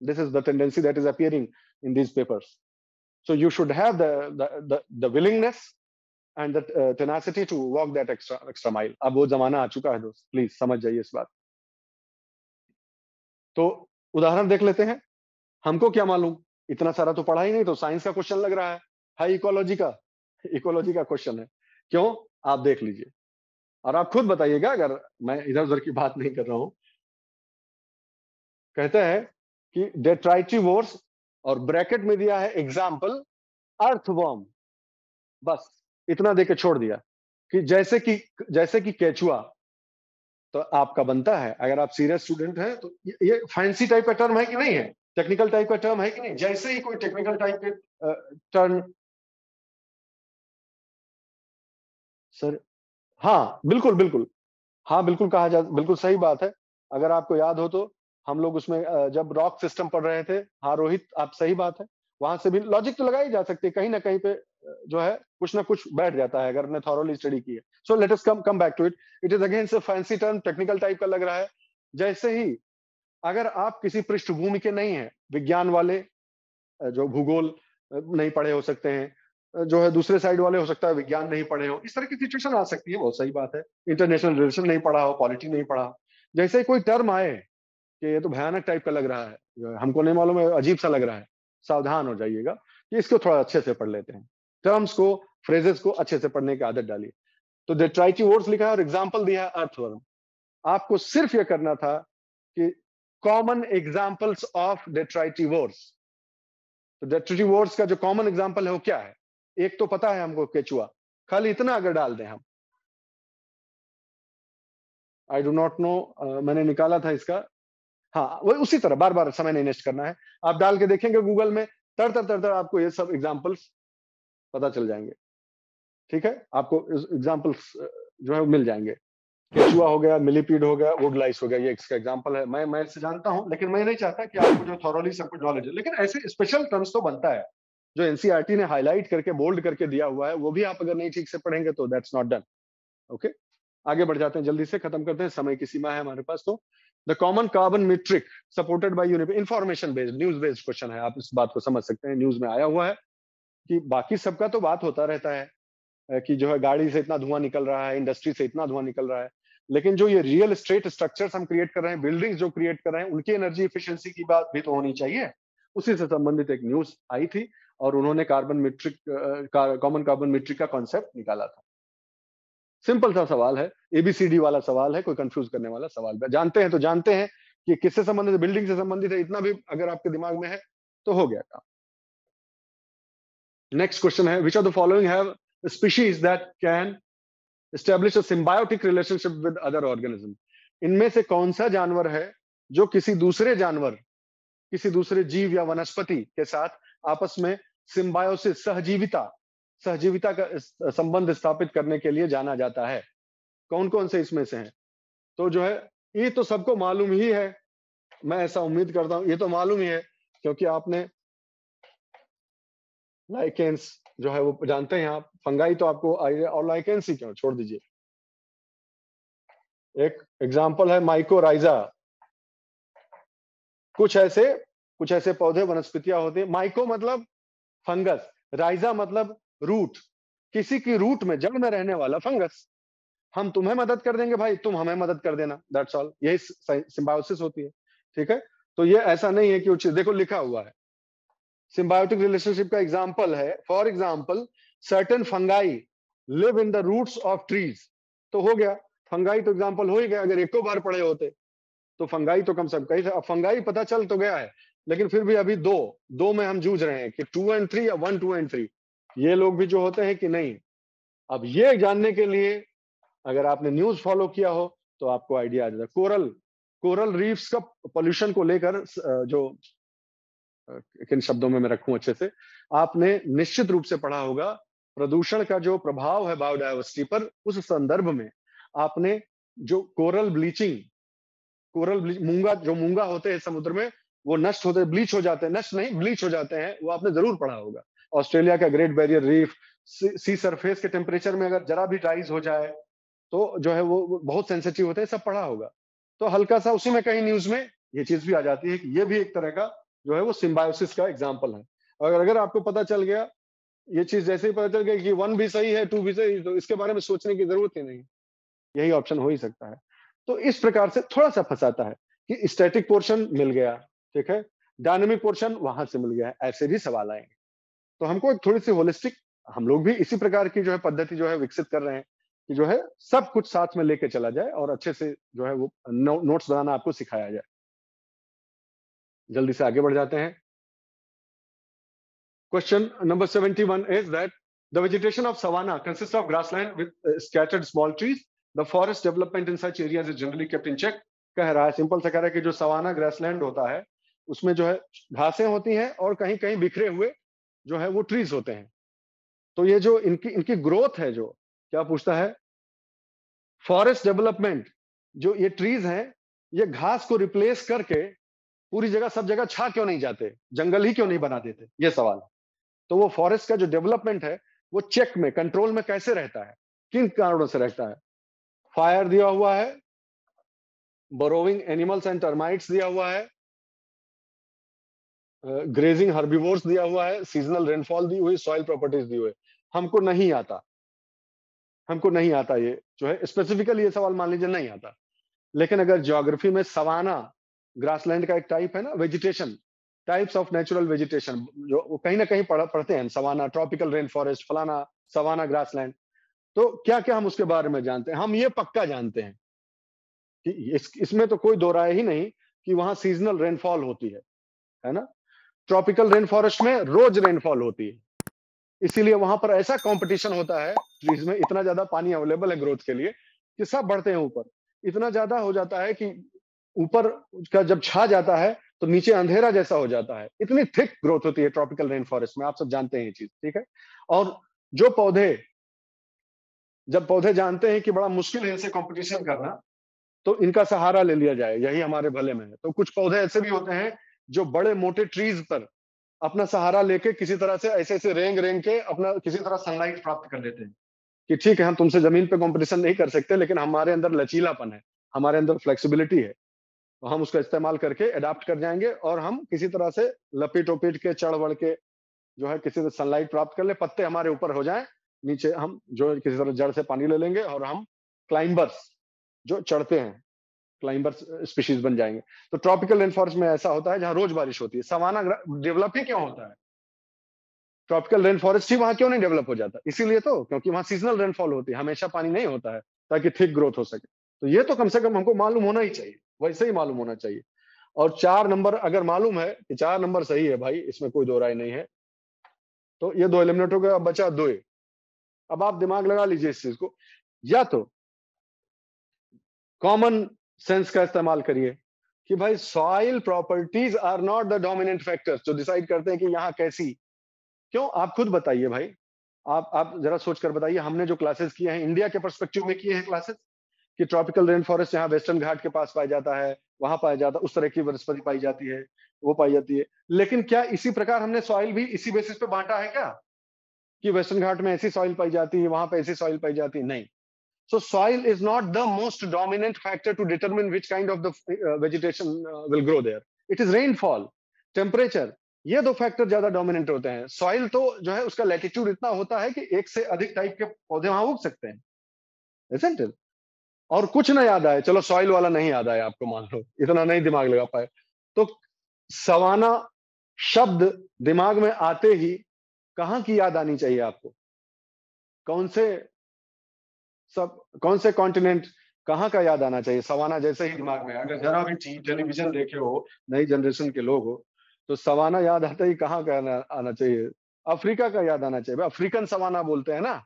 This is the tendency that is appearing in these papers. So you should have the willingness and the tenacity to walk that extra mile. अब वो जमाना आ चुका है दोस्त, प्लीज समझ जाइए इस बात। तो उदाहरण देख लेते हैं। हमको क्या मालूम, इतना सारा तो पढ़ा ही नहीं, तो साइंस का क्वेश्चन लग रहा है इकोलॉजी का क्वेश्चन है। क्यों? आप देख लीजिए और आप खुद बताइएगा, अगर मैं इधर उधर की बात नहीं कर रहा हूं। कहते हैं कि डेट्राइटिवोर्स और ब्रैकेट में दिया है एग्जाम्पल अर्थवर्म। बस इतना देके छोड़ दिया कि जैसे कि केचुआ। तो आपका बनता है, अगर आप सीरियस स्टूडेंट हैं तो ये फैंसी टाइप का टर्म है कि नहीं है, टेक्निकल टाइप का टर्म है कि नहीं। जैसे ही कोई टेक्निकल टाइप के टर्म, सर हाँ बिल्कुल बिल्कुल, हाँ बिल्कुल कहा जा, बिल्कुल सही बात है। अगर आपको याद हो तो हम लोग उसमें जब रॉक सिस्टम पढ़ रहे थे, हाँ रोहित आप सही बात है, वहां से भी लॉजिक तो लगाई जा सकती है, कहीं ना कहीं पे जो है कुछ ना कुछ बैठ जाता है अगर हमने थॉरोली स्टडी की है। So let us come back to it. It is again say fancy term, technical type का लग रहा है। जैसे ही अगर आप किसी पृष्ठभूमि के नहीं है, विज्ञान वाले जो भूगोल नहीं पढ़े हो सकते हैं, जो है दूसरे साइड वाले हो सकता है विज्ञान नहीं पढ़े हो, इस तरह की सिचुएशन आ सकती है, बहुत सही बात है। इंटरनेशनल रिलेशन नहीं पढ़ा हो, पॉलिटी नहीं पढ़ा हो, जैसे ही कोई टर्म आए कि ये तो भयानक टाइप का लग रहा है, हमको नहीं मालूम है, अजीब सा लग रहा है, सावधान हो जाइएगा कि इसको थोड़ा अच्छे से पढ़ लेते हैं। टर्म्स को, फ्रेजेस को अच्छे से पढ़ने की आदत डालिए। तो डेट्राइटिवोर्स लिखा है और एग्जाम्पल दिया है अर्थवर्म। आपको सिर्फ ये करना था कि कॉमन एग्जाम्पल्स ऑफ डेट्राइटिवोर्स। तो डेट्राइटिवोर्स का जो कॉमन एग्जाम्पल है वो क्या है? एक तो पता है हमको, केचुआ। खाली इतना अगर डाल दें हम, आई डू नॉट नो, मैंने निकाला था इसका। हाँ वो उसी तरह बार बार समय नहीं नष्ट करना है। आप डाल के देखेंगे गूगल में, तर आपको ये सब एग्जाम्पल्स पता चल जाएंगे। ठीक है, आपको एग्जाम्पल्स जो है मिल जाएंगे। केचुआ हो गया, मिलीपीड हो गया, वुडलाइस हो गया, ये इसका एग्जाम्पल है। मैं इससे जानता हूं, लेकिन मैं नहीं चाहता कि आपको जो थॉरोली सब कुछ नॉलेज है, लेकिन ऐसे स्पेशल टर्म्स तो बनता है जो एनसीईआरटी ने हाईलाइट करके बोल्ड करके दिया हुआ है, वो भी आप अगर नहीं ठीक से पढ़ेंगे तो दैट्स नॉट डन। ओके, आगे बढ़ जाते हैं, जल्दी से खत्म करते हैं, समय की सीमा है हमारे पास। तो the common carbon metric supported by UNEP, information based news based question है, आप इस बात को समझ सकते हैं। न्यूज में आया हुआ है कि बाकी सबका तो बात होता रहता है कि जो है गाड़ी से इतना धुआं निकल रहा है, इंडस्ट्री से इतना धुआं निकल रहा है, लेकिन जो ये रियल एस्टेट स्ट्रक्चर्स हम क्रिएट कर रहे हैं, बिल्डिंग्स जो क्रिएट कर रहे हैं, उनकी एनर्जी एफिशिएंसी की बात भी तो होनी चाहिए। उसी से संबंधित एक न्यूज आई थी और उन्होंने carbon metric, common carbon metric का कॉन्सेप्ट निकाला था। सिंपल सा सवाल है, एबीसीडी वाला सवाल है, कोई कंफ्यूज करने वाला सवाल है। जानते हैं तो जानते हैं कि किससे संबंधित है, बिल्डिंग से संबंधित है, इतना भी अगर आपके दिमाग में है तो हो गया काम। नेक्स्ट क्वेश्चन है, विच of the following have species that can establish a symbiotic relationship with other organism? इनमें से कौन सा जानवर है जो किसी दूसरे जानवर, किसी दूसरे जीव या वनस्पति के साथ आपस में सिम्बायोसिस, सहजीविता सहजीविता का संबंध स्थापित करने के लिए जाना जाता है? कौन कौन से इसमें से हैं? तो जो है, ये तो सबको मालूम ही है, मैं ऐसा उम्मीद करता हूं, ये तो मालूम ही है, क्योंकि आपने लाइकेंस जो है वो जानते हैं आप, फंगाई तो आपको आइडिया, और लाइकेंस ही क्यों, छोड़ दीजिए। एक एग्जाम्पल है माइकोराइजा। कुछ ऐसे पौधे, वनस्पतियां होती है, माइको मतलब फंगस, राइजा मतलब रूट, किसी की रूट में, जड़ में रहने वाला फंगस। हम तुम्हें मदद कर देंगे भाई, तुम हमें मदद कर देना, दैट्स ऑल, यही सिम्बायोसिस होती है। ठीक है, तो ये ऐसा नहीं है कि वो चीज, देखो लिखा हुआ है, सिम्बायोटिक रिलेशनशिप का एग्जाम्पल है, for example certain fungi live in the roots of trees. तो हो गया, फंगाई तो एग्जाम्पल हो ही गया, अगर एको बार पढ़े होते तो फंगाई तो कम से कम कहीं, अब फंगाई पता चल तो गया है, लेकिन फिर भी अभी दो दो में हम जूझ रहे हैं कि 2 और 3 या 1, 2 और 3, ये लोग भी जो होते हैं कि नहीं। अब ये जानने के लिए अगर आपने न्यूज फॉलो किया हो तो आपको आइडिया आ जाएगा। कोरल कोरल रीफ्स का पोल्यूशन को लेकर जो किन शब्दों में मैं रखूं अच्छे से, आपने निश्चित रूप से पढ़ा होगा, प्रदूषण का जो प्रभाव है बायोडायवर्सिटी पर, उस संदर्भ में आपने जो मूंगा, जो मूंगा होते हैं समुद्र में, वो नष्ट होते, ब्लीच हो जाते हैं, नष्ट नहीं ब्लीच हो जाते हैं, वो आपने जरूर पढ़ा होगा। ऑस्ट्रेलिया का ग्रेट बैरियर रीफ, सी सरफेस के टेम्परेचर में अगर जरा भी राइज हो जाए तो जो है वो बहुत सेंसिटिव होते हैं, सब पढ़ा होगा। तो हल्का सा उसी में कहीं न्यूज में ये चीज भी आ जाती है कि ये भी एक तरह का जो है वो सिम्बायोसिस का एग्जाम्पल है। और अगर आपको पता चल गया ये चीज, जैसे ही पता चल गया कि 1 भी सही है 2 भी सही, तो इसके बारे में सोचने की जरूरत ही नहीं, यही ऑप्शन हो ही सकता है। तो इस प्रकार से थोड़ा सा फंसाता है कि स्टैटिक पोर्शन मिल गया, ठीक है, डायनेमिक पोर्शन वहां से मिल गया, ऐसे भी सवाल आएंगे। तो हमको एक थोड़ी सी होलिस्टिक, हम लोग भी इसी प्रकार की जो है पद्धति जो है विकसित कर रहे हैं कि जो है सब कुछ साथ में लेके चला जाए और अच्छे से जो है वो नोट्स बनाना आपको सिखाया जाए। जल्दी से आगे बढ़ जाते हैं। Question number 71 is that the vegetation of savanna consists of grassland with scattered small trees. The forest development in such areas is generally kept in check. कह रहा है, सिंपल सा कह रहा है कि जो सवाना ग्रासलैंड होता है उसमें जो है घासें होती हैं और कहीं कहीं बिखरे हुए जो है वो ट्रीज होते हैं। तो ये जो इनकी इनकी ग्रोथ है, जो क्या पूछता है, फॉरेस्ट डेवलपमेंट, जो ये ट्रीज हैं ये घास को रिप्लेस करके पूरी जगह, सब जगह छा क्यों नहीं जाते, जंगल ही क्यों नहीं बना देते, ये सवाल है। तो वो फॉरेस्ट का जो डेवलपमेंट है वो चेक में, कंट्रोल में कैसे रहता है, किन कारणों से रहता है? फायर दिया हुआ है, बरोविंग एनिमल्स एंड टर्माइट्स दिया हुआ है, ग्रेजिंग हर्बिवोर्स दिया हुआ है, सीजनल रेनफॉल दी हुई, सॉइल प्रॉपर्टीज दी हुई। हमको नहीं आता, हमको नहीं आता, ये जो है स्पेसिफिकली ये सवाल मान लीजिए नहीं आता। लेकिन अगर ज्योग्राफी में सवाना ग्रासलैंड का एक टाइप है ना, vegetation, types of natural vegetation, जो वो कहीं ना कहीं पढ़ते हैं, सवाना, ट्रॉपिकल रेन फॉरेस्ट, फलाना, सवाना ग्रासलैंड। तो क्या क्या हम उसके बारे में जानते हैं? हम ये पक्का जानते हैं कि इसमें तो कोई दो राय ही नहीं कि वहां सीजनल रेनफॉल होती है ना। ट्रॉपिकल रेन फॉरेस्ट में रोज रेनफॉल होती है, इसीलिए वहां पर ऐसा कंपटीशन होता है, जिसमें इतना ज्यादा पानी अवेलेबल है ग्रोथ के लिए कि सब बढ़ते हैं ऊपर। इतना ज्यादा हो जाता है कि ऊपर का जब छा जाता है तो नीचे अंधेरा जैसा हो जाता है, इतनी थिक ग्रोथ होती है ट्रॉपिकल रेन फॉरेस्ट में, आप सब जानते हैं ये चीज, ठीक है। और जो पौधे, जब पौधे जानते हैं कि बड़ा मुश्किल है इनसे कंपटीशन करना, तो इनका सहारा ले लिया जाए, यही हमारे भले में है। तो कुछ पौधे ऐसे भी होते हैं जो बड़े मोटे ट्रीज पर अपना सहारा लेके किसी तरह से ऐसे ऐसे रेंग रेंग के अपना किसी तरह सनलाइट प्राप्त कर लेते हैं कि ठीक है, हम तुमसे जमीन पे कंपटीशन नहीं कर सकते, लेकिन हमारे अंदर लचीलापन है, हमारे अंदर फ्लेक्सिबिलिटी है, तो हम उसका इस्तेमाल करके अडाप्ट कर जाएंगे और हम किसी तरह से लपेट ओपेट के, चढ़ बढ़ के जो है किसी से सनलाइट प्राप्त कर ले, पत्ते हमारे ऊपर हो जाएं, नीचे हम जो किसी तरह जड़ से पानी ले लेंगे और हम क्लाइंबर्स, जो चढ़ते हैं, क्लाइंबर्स स्पीशीज बन जाएंगे। तो ट्रॉपिकल रेन फॉरेस्ट में ऐसा होता है जहां रोज बारिश होती है। सवाना डेवलप ही क्यों होता है? ट्रॉपिकल रेन फॉरेस्ट ही वहां क्यों नहीं डेवलप हो जाता? इसीलिए तो, क्योंकि वहां सीजनल रेनफॉल होती है, हमेशा पानी नहीं होता है, ताकि थिक ग्रोथ हो सके। तो ये तो कम से कम हमको मालूम होना ही चाहिए, वैसे ही मालूम होना चाहिए। और 4 नंबर अगर मालूम है कि 4 नंबर सही है भाई, इसमें कोई दो राय नहीं है, तो ये 2 एलिमिनेट हो गया, अब बचा 2। अब आप दिमाग लगा लीजिए इस चीज को, या तो कॉमन सेंस का इस्तेमाल करिए कि भाई soil properties are not the dominant factors जो डिसाइड करते हैं कि यहाँ कैसी। क्यों, आप खुद बताइए भाई। आप जरा सोच कर बताइए, हमने जो क्लासेस किए हैं इंडिया के पर्सपेक्टिव में किए हैं क्लासेस, कि ट्रॉपिकल रेन फॉरेस्ट यहाँ वेस्टर्न घाट के पास पाया जाता है, वहां पाया जाता है, उस तरह की वनस्पति पाई जाती है, वो पाई जाती है। लेकिन क्या इसी प्रकार हमने सॉइल भी इसी बेसिस पे बांटा है क्या, कि वेस्टर्न घाट में ऐसी सॉइल पाई जाती है, वहां पे ऐसी सॉइल पाई जाती है? नहीं। So soil is not the most dominant factor to determine which kind of the vegetation will grow there. It is rainfall, temperature. ये दो फैक्टर ज्यादा डोमिनेंट होते हैं। सॉइल तो जो है उसका लैटिट्यूड इतना होता है कि एक से अधिक टाइप के पौधे वहां उग सकते हैं, isn't it? और कुछ ना याद आए, चलो सॉइल वाला नहीं याद आया आपको, मान लो इतना नहीं दिमाग लगा पाए, तो सवाना शब्द दिमाग में आते ही कहाँ की याद आनी चाहिए आपको? कौन से कौन से कॉन्टिनेंट, कहाँ का याद आना चाहिए? सवाना जैसे ही दिमाग में, अगर जरा भी टेलीविजन देखे हो, नई जनरेशन के लोग हो, तो सवाना याद आता ही कहाँ का आना चाहिए? अफ्रीका का याद आना चाहिए। अफ्रीकन सवाना बोलते हैं ना।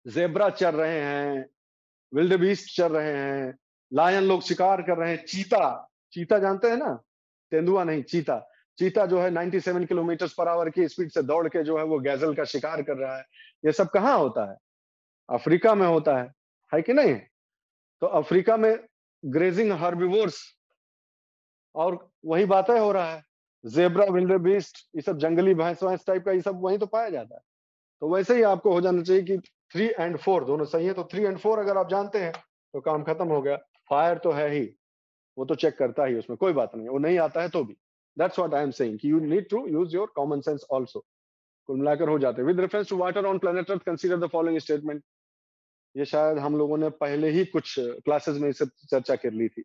जेब्रा चर रहे हैं, विल्ड बीस्ट चर रहे हैं, लायन लोग शिकार कर रहे हैं, चीता, चीता जानते हैं ना, तेंदुआ नहीं, चीता। चीता जो है 97 किलोमीटर पर आवर की स्पीड से दौड़ के जो है वो गैजल का शिकार कर रहा है। ये सब कहाँ होता है? अफ्रीका में होता है कि नहीं? तो अफ्रीका में ग्रेजिंग हर्बिवोर्स, और वही बातें हो रहा है। जेब्रा, विल्डेबीस्ट, ये सब जंगली भैंस वैंस टाइप का, ये सब वहीं तो पाया जाता है। तो वैसे ही आपको हो जाना चाहिए कि 3 और 4 दोनों सही है। तो 3 और 4 अगर आप जानते हैं तो काम खत्म हो गया। फायर तो है ही, वो तो चेक करता ही, उसमें कोई बात नहीं है, वो नहीं आता है तो भी। That's what I am saying कि you need to use your common sense also. कुल मिलाकर हो जाते हैं। With reference to water on planet Earth consider the following statement. ये शायद हम लोगों ने पहले ही कुछ क्लासेस में इसे चर्चा कर ली थी।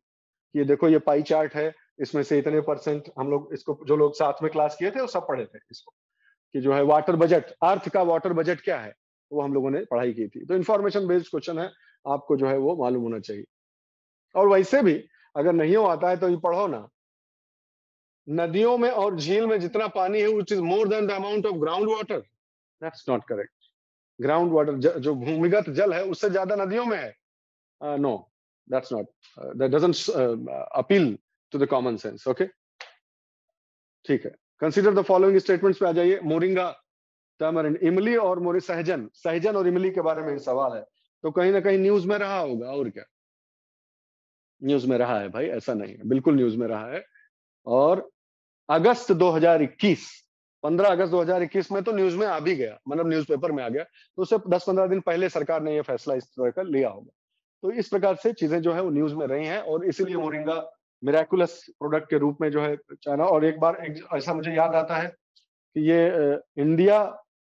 ये देखो, ये पाई चार्ट है, इसमें से इतने परसेंट हम लोग इसको, जो लोग साथ में क्लास किए थे वो सब पढ़े थे इसको, कि जो है वाटर बजट, अर्थ का वाटर बजट क्या है, वो हम लोगों ने पढ़ाई की थी। तो इन्फॉर्मेशन बेस्ड क्वेश्चन है, आपको जो है वो मालूम होना चाहिए। और वैसे भी अगर नहीं हो आता है तो ये पढ़ो ना, नदियों में और झील में जितना पानी है which is more than the amount of ground water, that's not correct. Ground water जो भूमिगत जल है उससे ज्यादा नदियों में है। No, that's not, that doesn't appeal to the common sense. Okay, ठीक है। कंसीडर द फॉलोइंग स्टेटमेंट्स पे आ जाइए। मोरिंगा, टैमरिंड, इमली और मोरी, सहजन, सहजन और इमली के बारे में सवाल है, तो कहीं ना कहीं न्यूज में रहा होगा। और क्या, न्यूज में रहा है भाई, ऐसा नहीं है, बिल्कुल न्यूज में रहा है। और अगस्त 2021, 15 अगस्त 2021 में तो न्यूज में आ भी गया, मतलब न्यूज़पेपर में आ गया। तो उससे 10-15 दिन पहले सरकार ने यह फैसला इस तरह का लिया होगा। तो इस प्रकार से चीजें जो है वो न्यूज में रही हैं, और इसीलिए मोरिंगा मिराकुलस प्रोडक्ट के रूप में जो है चाइना। और एक बार ऐसा मुझे याद आता है कि ये इंडिया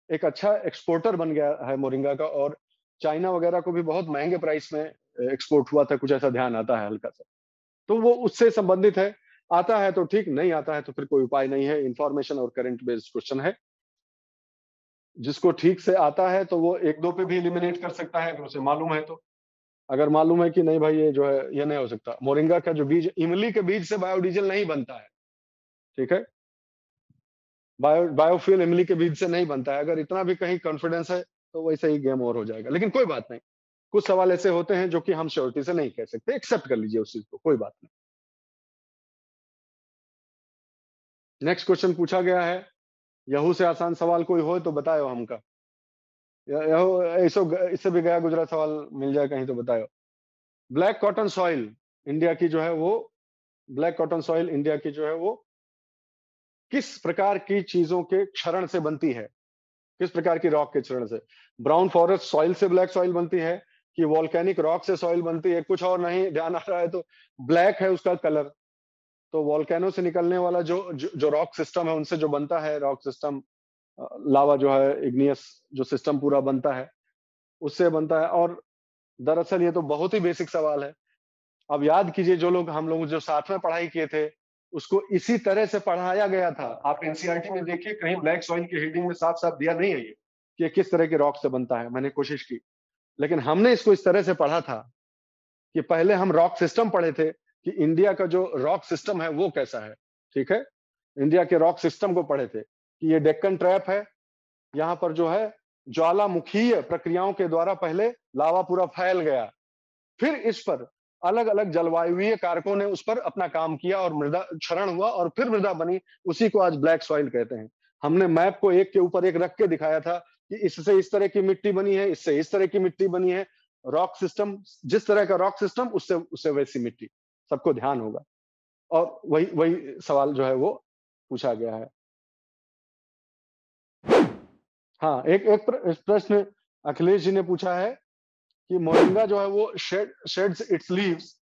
एक अच्छा एक्सपोर्टर बन गया है मोरिंगा का, और चाइना वगैरह को भी बहुत महंगे प्राइस में एक्सपोर्ट हुआ था, कुछ ऐसा ध्यान आता है हल्का सा। तो वो उससे संबंधित है। आता है तो ठीक, नहीं आता है तो फिर कोई उपाय नहीं है। इंफॉर्मेशन और करंट बेस्ड क्वेश्चन है। जिसको ठीक से आता है तो वो एक दो पे भी एलिमिनेट कर सकता है, अगर उसे मालूम है तो। अगर मालूम है कि नहीं भाई ये जो है ये नहीं हो सकता, मोरिंगा का जो बीज, इमली के बीज से बायोडीजल नहीं बनता है, ठीक है, बायोफ्यूल इमली के बीज से नहीं बनता है। अगर इतना भी कहीं कॉन्फिडेंस है तो वैसे ही गेम ओवर हो जाएगा। लेकिन कोई बात नहीं, कुछ सवाल ऐसे होते हैं जो कि हम श्योरिटी से नहीं कह सकते, एक्सेप्ट कर लीजिए उस चीज को, कोई बात नहीं। नेक्स्ट क्वेश्चन पूछा गया है, यहू से आसान सवाल कोई हो तो बताओ हमका। यहू ऐसो, इससे भी गया गुजरा सवाल मिल जाए कहीं तो बताओ। ब्लैक कॉटन सॉइल इंडिया की जो है वो, ब्लैक कॉटन सॉइल इंडिया की जो है वो किस प्रकार की चीजों के क्षरण से बनती है? किस प्रकार की रॉक के क्षरण से? ब्राउन फॉरेस्ट सॉइल से ब्लैक सॉइल बनती है, कि वॉल्केनिक रॉक से सॉइल बनती है? कुछ और नहीं ध्यान आ रहा है तो ब्लैक है उसका कलर। तो वॉल्केनो से निकलने वाला जो रॉक सिस्टम है, उनसे जो बनता है रॉक सिस्टम, लावा जो है, इग्नियस जो सिस्टम पूरा बनता है, उससे बनता है। और दरअसल ये तो बहुत ही बेसिक सवाल है। अब याद कीजिए, जो लोग हम लोग जो साथ में पढ़ाई किए थे, उसको इसी तरह से पढ़ाया गया था। आप एनसीईआरटी में देखिए, कहीं ब्लैक सॉइल की हेडिंग में साफ साफ दिया नहीं है ये कि किस तरह के रॉक से बनता है। मैंने कोशिश की, लेकिन हमने इसको इस तरह से पढ़ा था कि पहले हम रॉक सिस्टम पढ़े थे, कि इंडिया का जो रॉक सिस्टम है वो कैसा है, ठीक है। इंडिया के रॉक सिस्टम को पढ़े थे कि ये डेक्कन ट्रैप है, यहाँ पर जो है ज्वालामुखीय प्रक्रियाओं के द्वारा पहले लावा पूरा फैल गया, फिर इस पर अलग अलग जलवायुवीय कारकों ने उस पर अपना काम किया और मृदा क्षरण हुआ और फिर मृदा बनी, उसी को आज ब्लैक सॉइल कहते हैं। हमने मैप को एक के ऊपर एक रख के दिखाया था कि इससे इस तरह की मिट्टी बनी है, इससे इस तरह की मिट्टी बनी है। रॉक सिस्टम, जिस तरह का रॉक सिस्टम, उससे उससे वैसी मिट्टी, सबको ध्यान होगा। और वही वही सवाल जो है वो पूछा गया है। हाँ, एक एक प्रश्न अखिलेश जी ने पूछा है कि मोरिंगा जो है वो शेड्स इट्स लीव्स।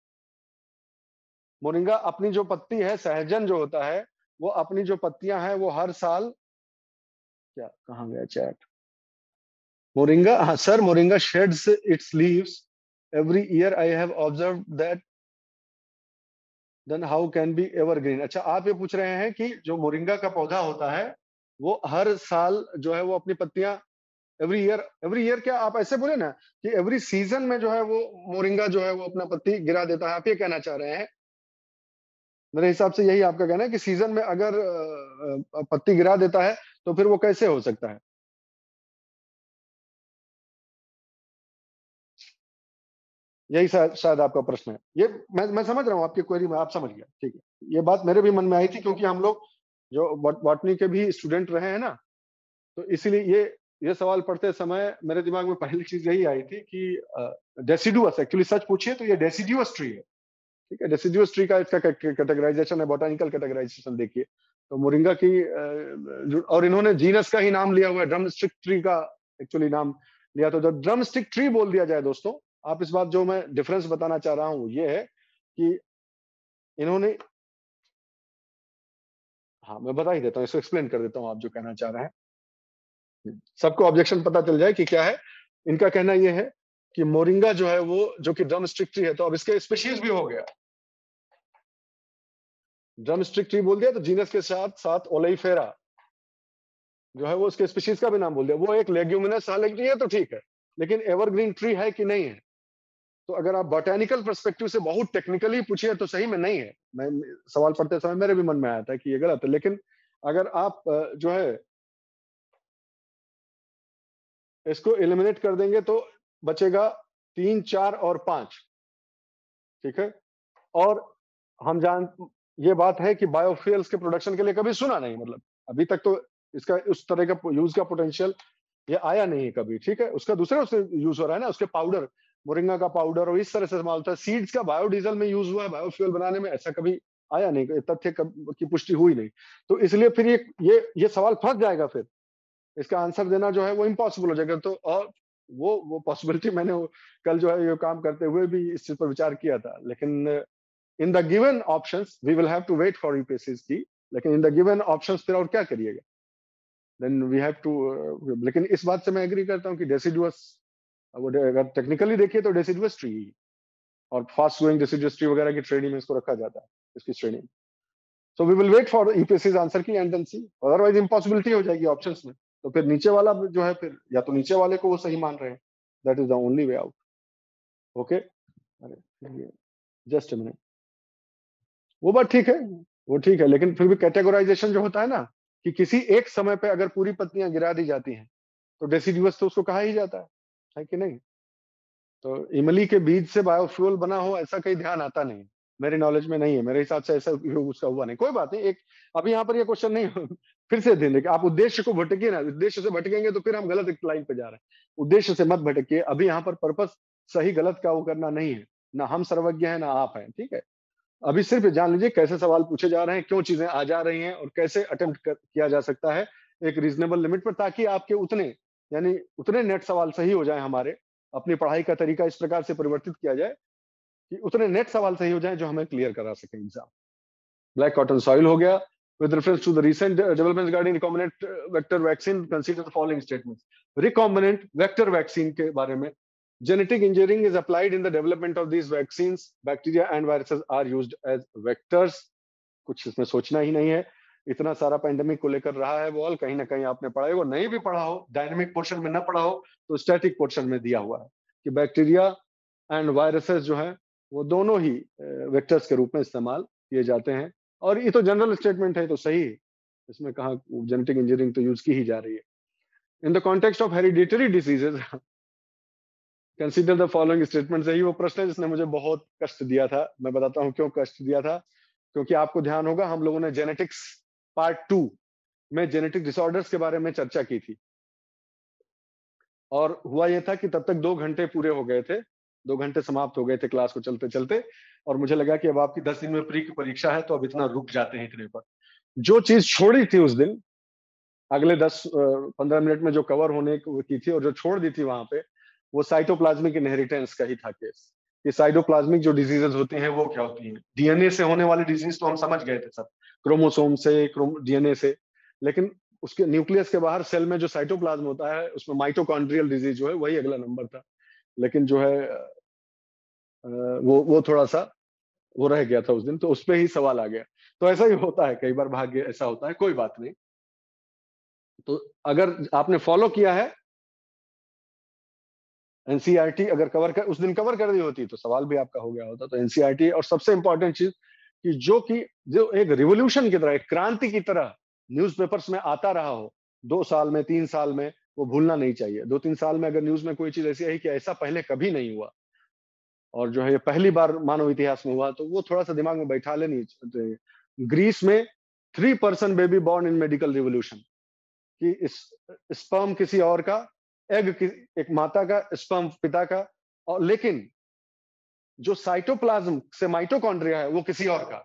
मोरिंगा अपनी जो पत्ती है, सहजन जो होता है, वो अपनी जो पत्तियां हैं वो हर साल, क्या कहाँ गया चैट? मोरिंगा, हाँ sir, moringa sheds its leaves every year. I have observe that, then how can be evergreen. अच्छा, आप ये पूछ रहे हैं कि जो मोरिंगा का पौधा होता है वो हर साल जो है वो अपनी पत्तियां, एवरी ईयर क्या आप ऐसे बोले ना कि एवरी सीजन में जो है वो मोरिंगा जो है वो अपना पत्ती गिरा देता है, आप ये कहना चाह रहे हैं? मेरे हिसाब से यही आपका कहना है कि सीजन में अगर पत्ती गिरा देता है तो फिर वो कैसे हो सकता है? यही शायद शायद आपका प्रश्न है। ये मैं समझ रहा हूँ आपकी क्वेरी में, आप समझ गया, ठीक है। ये बात मेरे भी मन में आई थी क्योंकि हम लोग जो बॉटनी के भी स्टूडेंट रहे हैं ना, तो इसीलिए ये सवाल पढ़ते समय मेरे दिमाग में पहली चीज यही आई थी कि डेसिडुअस, एक्चुअली सच पूछिए तो ये डेसिडुअस ट्री है। ठीक है, डेसिडुअस ट्री का इसका कैटेगराइजेशन है, बॉटनिकल कैटेगराइजेशन देखिए। तो मोरिंगा की और इन्होंने जीनस का ही नाम लिया हुआ है, ड्रम स्टिक ट्री का एक्चुअली नाम लिया। तो जब ड्रम स्टिक ट्री बोल दिया जाए दोस्तों, आप इस बात जो मैं डिफरेंस बताना चाह रहा हूँ ये है कि इन्होंने, हाँ मैं बता ही देता हूँ, इसको एक्सप्लेन कर देता हूँ आप जो कहना चाह रहे हैं, सबको ऑब्जेक्शन पता चल जाए कि क्या है। इनका कहना यह है कि मोरिंगा जो है वो, जो कि ड्रम स्टिक ट्री है, तो अब इसके स्पीशीज भी हो गया। ड्रम स्टिक ट्री बोल दिया तो जीनस के साथ साथ ओलेइफेरा जो है वो उसके स्पीशीज का भी नाम बोल दिया। वो एक लेग्यूमिनस, हाँ लेकिन ये तो ठीक है, लेकिन एवरग्रीन ट्री है कि नहीं है? तो अगर आप बॉटेनिकल पर्सपेक्टिव से बहुत टेक्निकली पूछिए तो सही में नहीं है। मैं सवाल पढ़ते समय मेरे भी मन में आया था कि ये गलत है, लेकिन अगर आप जो है इसको एलिमिनेट कर देंगे तो बचेगा 3, 4 और 5। ठीक है, और हम जान, ये बात है कि बायोफ्यूल्स के प्रोडक्शन के लिए कभी सुना नहीं, मतलब अभी तक तो इसका उस तरह का यूज का पोटेंशियल ये आया नहीं है कभी। ठीक है, उसका दूसरे उससे यूज हो रहा है ना, उसके पाउडर, मोरिंगा का पाउडर और इस तरह से इस्तेमाल होता है। सीड्स का बायोडीजल में यूज हुआ है बायोफ्यूल बनाने में, ऐसा कभी आया नहीं, तथ्य की पुष्टि हुई नहीं। तो इसलिए फिर ये सवाल फंस जाएगा, फिर इसका आंसर देना जो है वो इम्पॉसिबल हो जाएगा। तो और वो पॉसिबिलिटी मैंने कल जो है ये काम करते हुए भी इस चीज पर विचार किया था, लेकिन in the given options we will have to wait for UPSC की। लेकिन इन द गिवन ऑप्शंस फिर और क्या करिएगा, देन वी हैव टू। लेकिन इस बात से मैं एग्री करता हूँ कि डेसिडुअस, अगर टेक्निकली देखिए तो डेसिडुअस ट्री और फास्ट ग्रोइंग डेसिडुअस ट्री वगैरह की श्रेणी में इसको रखा जाता है, इसकी श्रेणी में। So we will wait for UPSC answer key and then see, otherwise impossibility हो जाएगी ऑप्शंस में। तो फिर नीचे वाला जो है, फिर या तो नीचे वाले को वो सही मान रहे हैं, that is the only way out. Okay, अरे जस्ट मिनट, वो बात ठीक है, वो ठीक है, लेकिन फिर भी कैटेगराइजेशन जो होता है ना, कि किसी एक समय पे अगर पूरी पत्तियां गिरा दी जाती हैं तो डेसिडुअस तो उसको कहा ही जाता है कि नहीं? तो इमली के बीज से बायोफ्यूल बना हो ऐसा कहीं ध्यान आता नहीं, मेरे नॉलेज में नहीं है, मेरे हिसाब से ऐसा उपयोग उसका हुआ नहीं। कोई बात नहीं, एक अभी यहाँ पर ये क्वेश्चन नहीं फिर से ध्यान रखिए, आप उद्देश्य को भटकिए ना, उद्देश्य से भटकेंगे तो फिर हम गलत एक लाइन पे जा रहे हैं। उद्देश्य से मत भटकिए, अभी यहाँ पर पर्पस सही गलत का वो करना नहीं है, ना हम सर्वज्ञ हैं ना आप हैं। ठीक है, अभी सिर्फ जान लीजिए कैसे सवाल पूछे जा रहे हैं, क्यों चीजें आ जा रही हैं और कैसे अटेम्प्ट किया जा सकता है एक रीजनेबल लिमिट पर, ताकि आपके उतने, यानी उतने नेट सवाल सही हो जाए हमारे। अपनी पढ़ाई का तरीका इस प्रकार से परिवर्तित किया जाए कि उतने नेट सवाल सही हो जाए जो हमें क्लियर करा सके एग्जाम। ब्लैक कॉटन सॉइल हो गया। With reference to the recent developments regarding recombinant vector vaccine, consider the following statements. Recombinant vector vaccine के बारे में, genetic engineering is applied in the development of these vaccines. Bacteria and viruses are used as vectors. कुछ इसमें सोचना ही नहीं है। इतना सारा पेंडेमिक को लेकर रहा है बॉल, कहीं ना कहीं आपने पढ़ा हो, नहीं भी पढ़ा हो, डायनेमिक पोर्शन में ना पढ़ा हो तो स्टैटिक पोर्शन में दिया हुआ है कि बैक्टीरिया एंड वायरसेस जो है वो दोनों ही वेक्टर्स के रूप में इस्तेमाल किए जाते हैं। और ये तो जनरल स्टेटमेंट है, तो सही है, इसमें कहा जेनेटिक इंजीनियरिंग तो यूज की ही जा रही है। In the context of hereditary diseases, consider the following statement से ही वो प्रश्न है जिसने मुझे बहुत कष्ट दिया था। मैं बताता हूँ क्यों कष्ट दिया था। क्योंकि आपको ध्यान होगा हम लोगों ने जेनेटिक्स पार्ट 2 में जेनेटिक डिसऑर्डर्स के बारे में चर्चा की थी, और हुआ यह था कि तब तक 2 घंटे पूरे हो गए थे, 2 घंटे समाप्त हो गए थे क्लास को चलते चलते, और मुझे लगा कि अब आपकी 10 दिन में प्री की परीक्षा है, तो अब इतना रुक जाते हैं इतने पर। जो चीज छोड़ी थी उस दिन, अगले 10-15 मिनट में जो कवर होने की थी और जो छोड़ दी थी वहां पे, वो साइटोप्लाज्मिक इनहेरिटेंस का ही था केस। कि साइटोप्लाज्मिक जो डिजीजेस होती हैं वो क्या होती हैं। डीएनए से होने वाली डिजीज तो हम समझ गए थे सब, क्रोमोसोम से, डीएनए से। लेकिन उसके न्यूक्लियस के बाहर सेल में जो साइटोप्लाज्म होता है, उसमें माइटोकॉन्ड्रियल डिजीज जो है वही अगला नंबर था। लेकिन जो है वो थोड़ा सा वो रह गया था उस दिन, तो उस पर ही सवाल आ गया। तो ऐसा ही होता है, कई बार भाग्य ऐसा होता है, कोई बात नहीं। तो अगर आपने फॉलो किया है एनसीईआरटी, अगर उस दिन कवर कर दी होती तो सवाल भी आपका हो गया होता। तो एनसीईआरटी, और सबसे इंपॉर्टेंट चीज कि जो एक रिवोल्यूशन की तरह, एक क्रांति की तरह न्यूज़पेपर्स में आता रहा हो 2 साल में, 3 साल में, वो भूलना नहीं चाहिए। 2-3 साल में अगर न्यूज में कोई चीज ऐसी आई कि ऐसा पहले कभी नहीं हुआ और जो है ये पहली बार मानव इतिहास में हुआ, तो वो थोड़ा सा दिमाग में बैठा लेनी चाहिए। ग्रीस में 3% baby born in medical revolution, कि इस स्पर्म किसी और का, एग एक माता का, स्पर्म पिता का, और लेकिन जो साइटोप्लाज्म से माइटोकॉन्ड्रिया है वो किसी और का।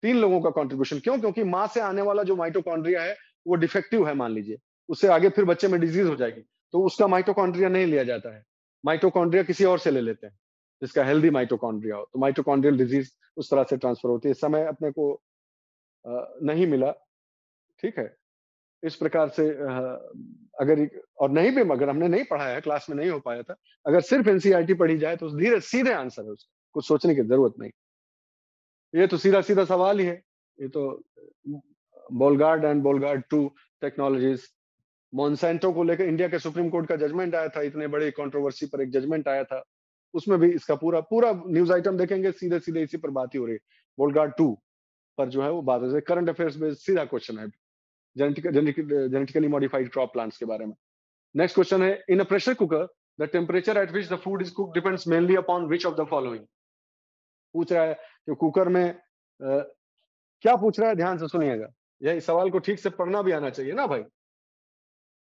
3 लोगों का कंट्रीब्यूशन। क्यों? क्योंकि माँ से आने वाला जो माइटोकॉन्ड्रिया है वो डिफेक्टिव है, मान लीजिए, उससे आगे फिर बच्चे में डिजीज हो जाएगी, तो उसका माइटोकॉन्ड्रिया नहीं लिया जाता है, माइटोकॉन्ड्रिया किसी और से ले लेते हैं जिसका हेल्दी माइटोकॉन्ड्रिया हो। तो माइटोकॉन्ड्रियल डिजीज उस तरह से ट्रांसफर होती है। इस समय अपने को नहीं मिला, ठीक है। इस प्रकार से और नहीं भी, अगर हमने नहीं पढ़ा है, क्लास में नहीं हो पाया था, अगर सिर्फ एनसीईआरटी पढ़ी जाए तो धीरे सीधे आंसर है उसका, कुछ सोचने की जरूरत नहीं। ये तो सीधा सीधा सवाल ही है। ये तो Bollgard and Bollgard 2 technologies, Monsanto को लेकर इंडिया के सुप्रीम कोर्ट का जजमेंट आया था, इतने बड़े कंट्रोवर्सी पर एक जजमेंट आया था, उसमें भी इसका पूरा पूरा न्यूज आइटम देखेंगे, सीधे सीधे इसी पर बात ही हो रही है। बोलगार्ड 2 पर जो है वो बात हो रही है, करंट अफेयर्स में सीधा क्वेश्चन है जेनेटिकली मॉडिफाइड क्रॉप प्लांट्स के बारे में। नेक्स्ट क्वेश्चन है, in a pressure cooker the temperature at which the food is cook depends mainly upon which of the following. पूछ रहा है कि कुकर में क्या पूछ रहा है, ध्यान से सुनिएगा, यह सवाल को ठीक से पढ़ना भी आना चाहिए ना भाई।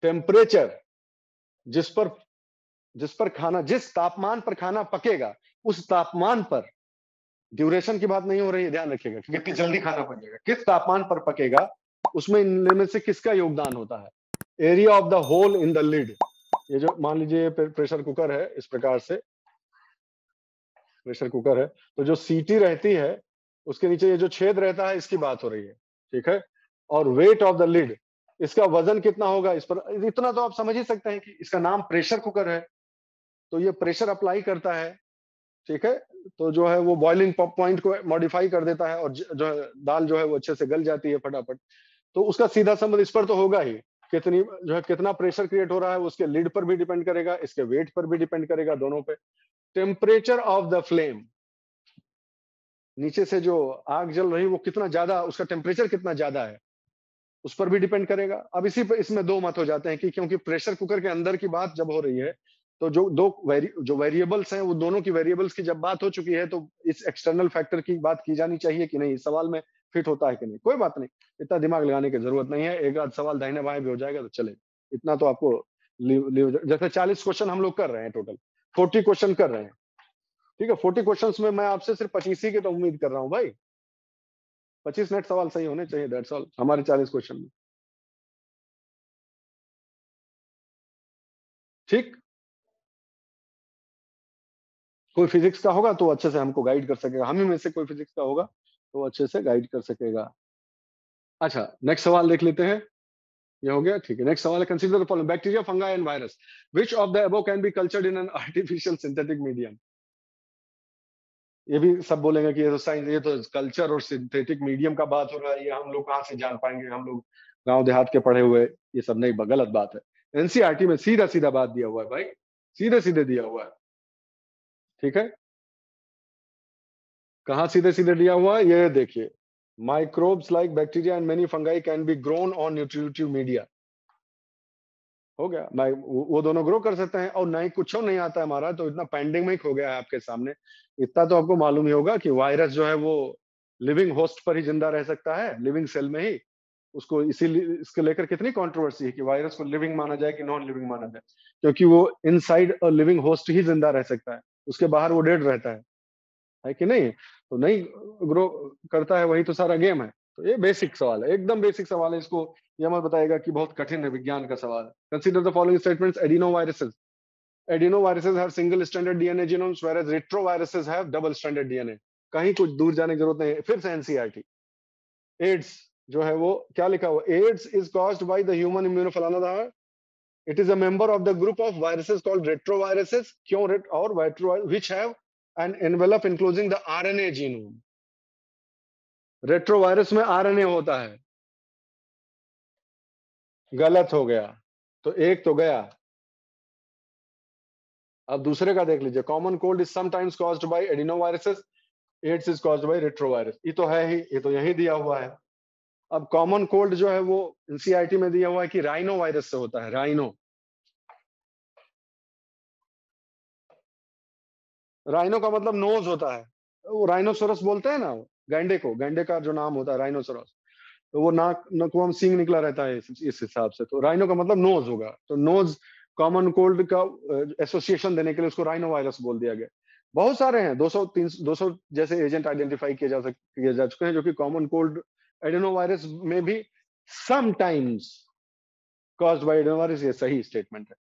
टेम्परेचर, जिस पर खाना, जिस तापमान पर खाना पकेगा, उस तापमान पर, ड्यूरेशन की बात नहीं हो रही है, ध्यान रखिएगा कि कितनी जल्दी खाना पकेगा, किस तापमान पर पकेगा, उसमें इनमें में से किसका योगदान होता है। Area of the hole in the lid, ये जो मान लीजिए प्रेशर कुकर है, इस प्रकार से प्रेशर कुकर है, तो जो सीटी रहती है उसके नीचे ये जो छेद रहता है, इसकी बात हो रही है, ठीक है। और वेट ऑफ द लिड, इसका वजन कितना होगा इस पर, इतना तो आप समझ ही सकते हैं कि इसका नाम प्रेशर कुकर है, तो ये प्रेशर अप्लाई करता है, ठीक है। तो जो है वो बॉइलिंग पॉइंट को मॉडिफाई कर देता है, और जो है दाल जो है वो अच्छे से गल जाती है फटाफट। तो उसका सीधा संबंध इस पर तो होगा ही, कितनी जो है कितना प्रेशर क्रिएट हो रहा है, उसके लीड पर भी डिपेंड करेगा, इसके वेट पर भी डिपेंड करेगा, दोनों पे। टेम्परेचर ऑफ द फ्लेम, नीचे से जो आग जल रही वो कितना ज्यादा, उसका टेम्परेचर कितना ज्यादा है, उस पर भी डिपेंड करेगा। अब इसी पे इसमें दो मत हो जाते हैं कि क्योंकि प्रेशर कुकर के अंदर की बात जब हो रही है, तो जो वेरिएबल्स हैं, वो दोनों की वेरिएबल्स की जब बात हो चुकी है, तो इस एक्सटर्नल फैक्टर की बात की जानी चाहिए कि नहीं, इस सवाल में फिट होता है कि नहीं। कोई बात नहीं, इतना दिमाग लगाने की जरूरत नहीं है, एक आध सवाल दाहिने बाएं भी हो जाएगा तो चले, इतना तो आपको जैसे 40 क्वेश्चन हम लोग कर रहे हैं, टोटल 40 क्वेश्चन कर रहे हैं, ठीक है। 40 क्वेश्चन में मैं आपसे सिर्फ 25 ही की तो उम्मीद कर रहा हूँ भाई। 25 नेट सवाल सही होने चाहिए, दैट्स ऑल, हमारे 40 क्वेश्चन में, ठीक। कोई फिजिक्स का होगा तो अच्छे से हमको गाइड कर सकेगा, हम ही में से कोई फिजिक्स का होगा तो अच्छे से गाइड कर सकेगा। अच्छा, नेक्स्ट सवाल देख लेते हैं। ये हो गया, ठीक है। नेक्स्ट सवाल है, consider the following bacteria, fungi and virus, which of the above can be cultured in an artificial synthetic medium. ये भी सब बोलेंगे कि ये तो साइंस, ये तो कल्चर और सिंथेटिक मीडियम का बात हो रहा है, ये हम लोग कहाँ से जान पाएंगे, हम लोग गांव देहात के पढ़े हुए, ये सब नहीं, गलत बात है। एनसीईआरटी में सीधा सीधा बात दिया हुआ है भाई, सीधे सीधे दिया हुआ है, ठीक है। कहाँ सीधे सीधे दिया हुआ है, ये देखिए, microbes like bacteria and many fungi can be grown on nutritive media. हो गया। मैं वो दोनों ग्रो कर सकते हैं, और नहीं कुछ नहीं आता है हमारा, तो इतना पैंडेमिक हो गया है आपके सामने। इतना तो आपको मालूम ही होगा कि वायरस जो है वो लिविंग होस्ट पर ही जिंदा रह सकता है, लिविंग सेल में ही। उसको इसीलिए इसको लेकर कितनी कंट्रोवर्सी है कि वायरस को लिविंग माना जाए कि नॉन लिविंग माना जाए, क्योंकि वो इनसाइड अ लिविंग होस्ट ही जिंदा रह सकता है, उसके बाहर वो डेड रहता है कि नहीं? तो नहीं ग्रो करता है, वही तो सारा गेम है। तो ये बेसिक सवाल है, एकदम बेसिक सवाल है। इसको ये मत बताएगा कि बहुत कठिन है, विज्ञान का सवाल है। Consider the following statements: adenoviruses, adenoviruses have single stranded DNA genomes, whereas retroviruses have double stranded DNA. कहीं कुछ दूर जाने की जरूरत नहीं है, फिर से एनसीईआरटी। एड्स जो है वो क्या लिखा हुआ, AIDS is caused by the human immuno फलाना था, it is a member of the group of viruses called retroviruses. क्यों और retro which have an envelope enclosing the RNA genome. Retrovirus में आरएनए होता है। गलत हो गया, तो एक तो गया। अब दूसरे का देख लीजिए, common cold is sometimes caused by adenoviruses, AIDS is caused by retrovirus. ये तो है ही, ये तो यही दिया हुआ है। अब कॉमन कोल्ड जो है वो एनसीईआरटी में दिया हुआ है कि राइनो वायरस से होता है, राइनो। राइनो का मतलब नोज होता है, वो राइनोसोरस बोलते हैं ना, गैंडे को, गैंडे का जो नाम होता है राइनोसोरस, तो वो नाक नकुआ में सींग निकला रहता है इस हिसाब से, तो राइनो का मतलब नोज होगा। तो नोज कॉमन कोल्ड का एसोसिएशन देने के लिए उसको राइनो वायरस बोल दिया गया। बहुत सारे हैं, 200 300 200 जैसे एजेंट आइडेंटिफाई किए जा चुके हैं, जो कि कॉमन कोल्ड एडेनोवायरस में भी समटाइम्स कॉज्ड बाय एडेनोवायरस, ये सही स्टेटमेंट है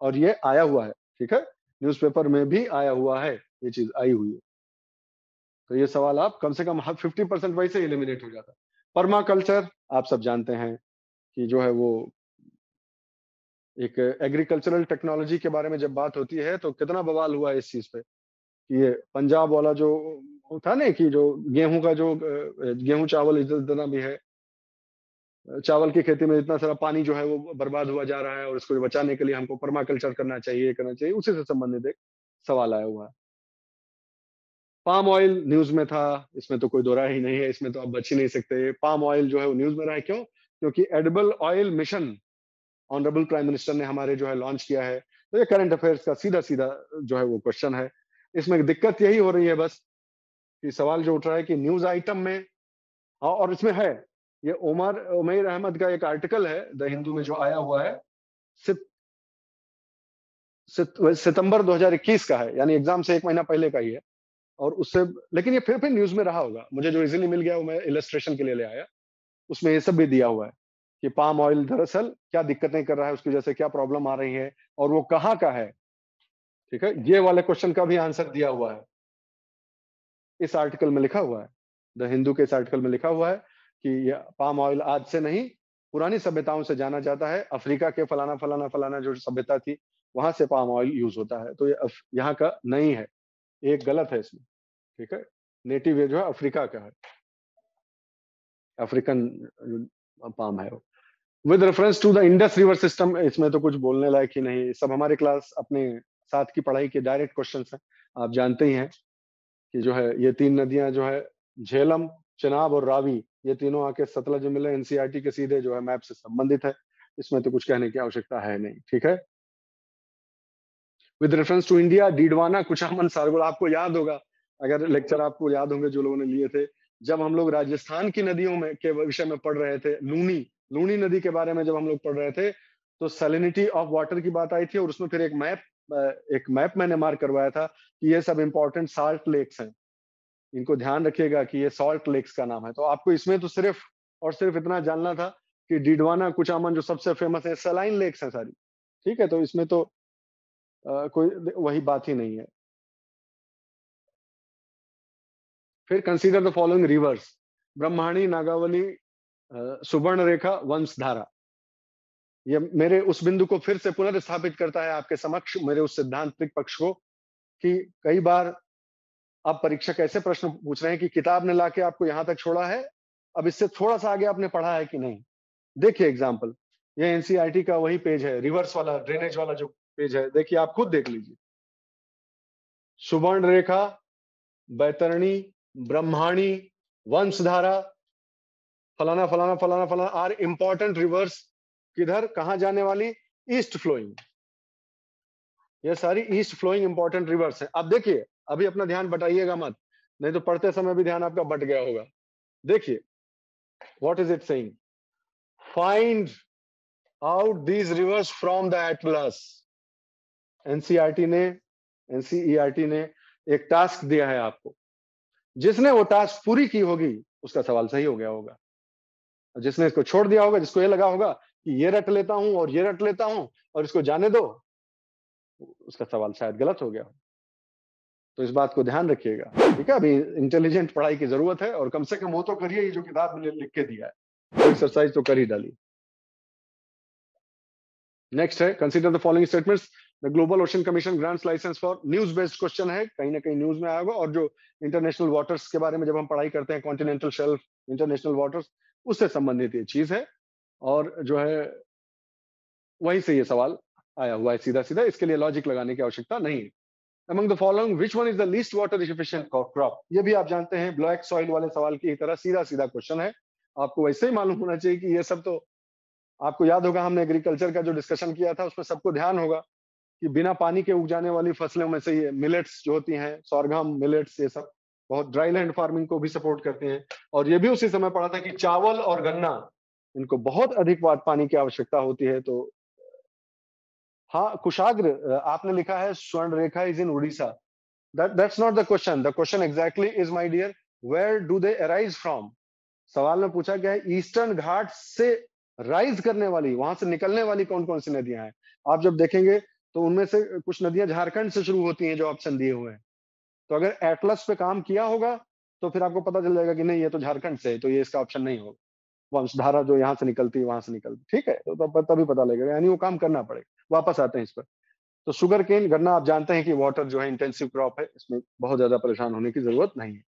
और ये आया हुआ है। ठीक है, न्यूज़पेपर में भी आया हुआ है, ये चीज आई हुई है। तो ये सवाल आप कम से कम 50% वही से एलिमिनेट हो जाता है। पर्माकल्चर आप सब जानते हैं कि जो है वो एक एग्रीकल्चरल टेक्नोलॉजी के बारे में जब बात होती है तो कितना बवाल हुआ है इस चीज पे कि ये पंजाब वाला जो था ना, कि जो गेहूं का जो गेहूं चावल इतना भी है, चावल की खेती में इतना सारा पानी जो है वो बर्बाद हुआ जा रहा है, और इसको बचाने के लिए हमको पर्माकल्चर करना चाहिए, करना चाहिए, उसी से संबंधित एक सवाल आया हुआ है। पाम ऑयल न्यूज में था, इसमें तो कोई दो राय ही नहीं है, इसमें तो आप बच ही नहीं सकते। पाम ऑयल जो है वो न्यूज में रहा है, क्यों? क्योंकि edible oil mission honourable prime minister ने हमारे जो है लॉन्च किया है। तो ये करंट अफेयर्स का सीधा सीधा जो है वो क्वेश्चन है। इसमें दिक्कत यही हो रही है बस कि सवाल जो उठ रहा है कि न्यूज आइटम में, हाँ, और इसमें है ये उमर उमैर अहमद का एक आर्टिकल है द हिंदू में जो आया हुआ है, सित, सितंबर 2021 का है, यानी एग्जाम से एक महीना पहले का ही है। और उससे, लेकिन ये फिर न्यूज में रहा होगा, मुझे जो इजीली मिल गया वो मैं इलस्ट्रेशन के लिए ले आया। उसमें ये सब भी दिया हुआ है कि पाम ऑयल दरअसल क्या दिक्कतें कर रहा है, उसकी वजह से क्या प्रॉब्लम आ रही है, और वो कहाँ का है। ठीक है, ये वाले क्वेश्चन का भी आंसर दिया हुआ है, इस आर्टिकल में लिखा हुआ है। द हिंदू के इस आर्टिकल में लिखा हुआ है कि ये पाम ऑयल आज से नहीं, पुरानी सभ्यताओं से जाना जाता है। अफ्रीका के फलाना फलाना फलाना जो सभ्यता थी, वहां से पाम ऑयल यूज होता है। तो ये यहाँ का नहीं है, एक गलत है इसमें। ठीक है, नेटिव ये जो है अफ्रीका का है, अफ्रीकन पाम है। With reference to the Indus river system, इसमें तो कुछ बोलने लायक ही नहीं, सब हमारे क्लास अपने साथ की पढ़ाई के डायरेक्ट क्वेश्चन हैं। आप जानते ही हैं कि जो है ये तीन नदियां जो है, झेलम, चिनाब और रावी, ये तीनों आके सतलज में मिले, एनसीईआरटी के सीधे जो है मैप से संबंधित है। इसमें तो कुछ कहने की आवश्यकता है नहीं। ठीक है, with reference to India, Didwana, Kuchaman, Sargol, आपको याद होगा, अगर लेक्चर आपको याद होंगे जो लोगों ने लिए थे, जब हम लोग राजस्थान की नदियों में के विषय में पढ़ रहे थे, लूनी लूनी नदी के बारे में जब हम लोग पढ़ रहे थे, तो सैलिनिटी ऑफ वाटर की बात आई थी, और उसमें फिर एक मैप मैंने मार्क करवाया था कि ये सब इंपॉर्टेंट साल्ट लेक्स हैं, इनको ध्यान रखिएगा कि ये सॉल्ट लेक्स का नाम है। तो आपको इसमें तो सिर्फ और सिर्फ इतना जानना था कि डीडवाना, कुचामन जो सबसे फेमस है, सलाइन लेक्स हैं सारी। ठीक है, तो इसमें तो कोई वही बात ही नहीं है। फिर consider the following rivers: Brahmani, Nagavali, सुवर्ण रेखा, वंशधारा। ये मेरे उस बिंदु को फिर से पुनर्स्थापित करता है आपके समक्ष, मेरे उस सिद्धांतिक पक्ष को, कि कई बार आप परीक्षक ऐसे प्रश्न पूछ रहे हैं कि किताब ने लाके आपको यहां तक छोड़ा है, अब इससे थोड़ा सा आगे आपने पढ़ा है कि नहीं। देखिए एग्जाम्पल, ये एनसीईआरटी का वही पेज है, रिवर्स वाला, ड्रेनेज वाला जो पेज है, देखिए आप खुद देख लीजिए। सुवर्ण रेखा, बैतरणी, ब्रह्माणी, वंशधारा, फलाना फलाना फलाना फलाना आर इंपॉर्टेंट रिवर्स, किधर कहां जाने वाली, ईस्ट फ्लोइंग, ये सारी ईस्ट फ्लोइंग इंपॉर्टेंट रिवर्स है। अब देखिए, अभी अपना ध्यान बटाइएगा मत, नहीं तो पढ़ते समय भी ध्यान आपका बट गया होगा। देखिए, what is it saying? Find out these rivers from the Atlas. NCERT ने एक टास्क दिया है आपको, जिसने वो टास्क पूरी की होगी उसका सवाल सही हो गया होगा, जिसने इसको छोड़ दिया होगा, जिसको ये लगा होगा कि ये रट लेता हूं और ये रट लेता हूं और इसको जाने दो, उसका सवाल शायद गलत हो गया हो। तो इस बात को ध्यान रखिएगा, ठीक है। अभी इंटेलिजेंट पढ़ाई की जरूरत है, और कम से कम वो तो करिए, ये जो किताब मैंने लिख के दिया है, वो एक्सरसाइज तो कर ही डाली। नेक्स्ट है, consider the following statements. The global ocean commission grants licence for, news based question है, कहीं ना कहीं न्यूज में आया होगा, और जो इंटरनेशनल वाटर्स के बारे में जब हम पढ़ाई करते हैं, कॉन्टिनेंटल शेल्फ, इंटरनेशनल वाटर्स, उससे संबंधित ये चीज है, और जो है वहीं से ये सवाल आया हुआ है सीधा सीधा, इसके लिए लॉजिक लगाने की आवश्यकता नहीं है। Among the following, which one is the least water efficient crop? ये भी आप जानते हैं, ब्लैक सॉइल वाले सवाल की तरह सीधा सीधा क्वेश्चन है, आपको वैसे ही मालूम होना चाहिए कि ये सब तो आपको याद होगा, हमने एग्रीकल्चर का जो डिस्कशन किया था उसमें सबको ध्यान होगा कि बिना पानी के उग जाने वाली फसलों में से ये मिलेट्स जो होती हैं, सोरगम, मिलेट्स, ये सब बहुत ड्राई लैंड फार्मिंग को भी सपोर्ट करते हैं। और ये भी उसी समय पढ़ा था कि चावल और गन्ना, इनको बहुत अधिक पानी की आवश्यकता होती है। तो हाँ, कुशाग्र आपने लिखा है Swarna Rekha is in Orissa, that's not the question. The question exactly is, my dear, where do they arise from? सवाल में पूछा गया है ईस्टर्न घाट से राइज करने वाली, वहां से निकलने वाली कौन कौन सी नदियां हैं। आप जब देखेंगे तो उनमें से कुछ नदियां झारखंड से शुरू होती हैं, जो ऑप्शन दिए हुए हैं। तो अगर एटलस पे काम किया होगा तो फिर आपको पता चल जाएगा कि नहीं, ये तो झारखंड से है, तो ये इसका ऑप्शन नहीं होगा। वंशधारा जो यहाँ से निकलती है, वहां से निकलती, ठीक है, तो तभी पता लगेगा, यानी वो काम करना पड़ेगा। वापस आते हैं इस पर। तो शुगर केन, गन्ना, आप जानते हैं कि वाटर जो है इंटेंसिव क्रॉप है, इसमें बहुत ज्यादा परेशान होने की जरूरत नहीं है।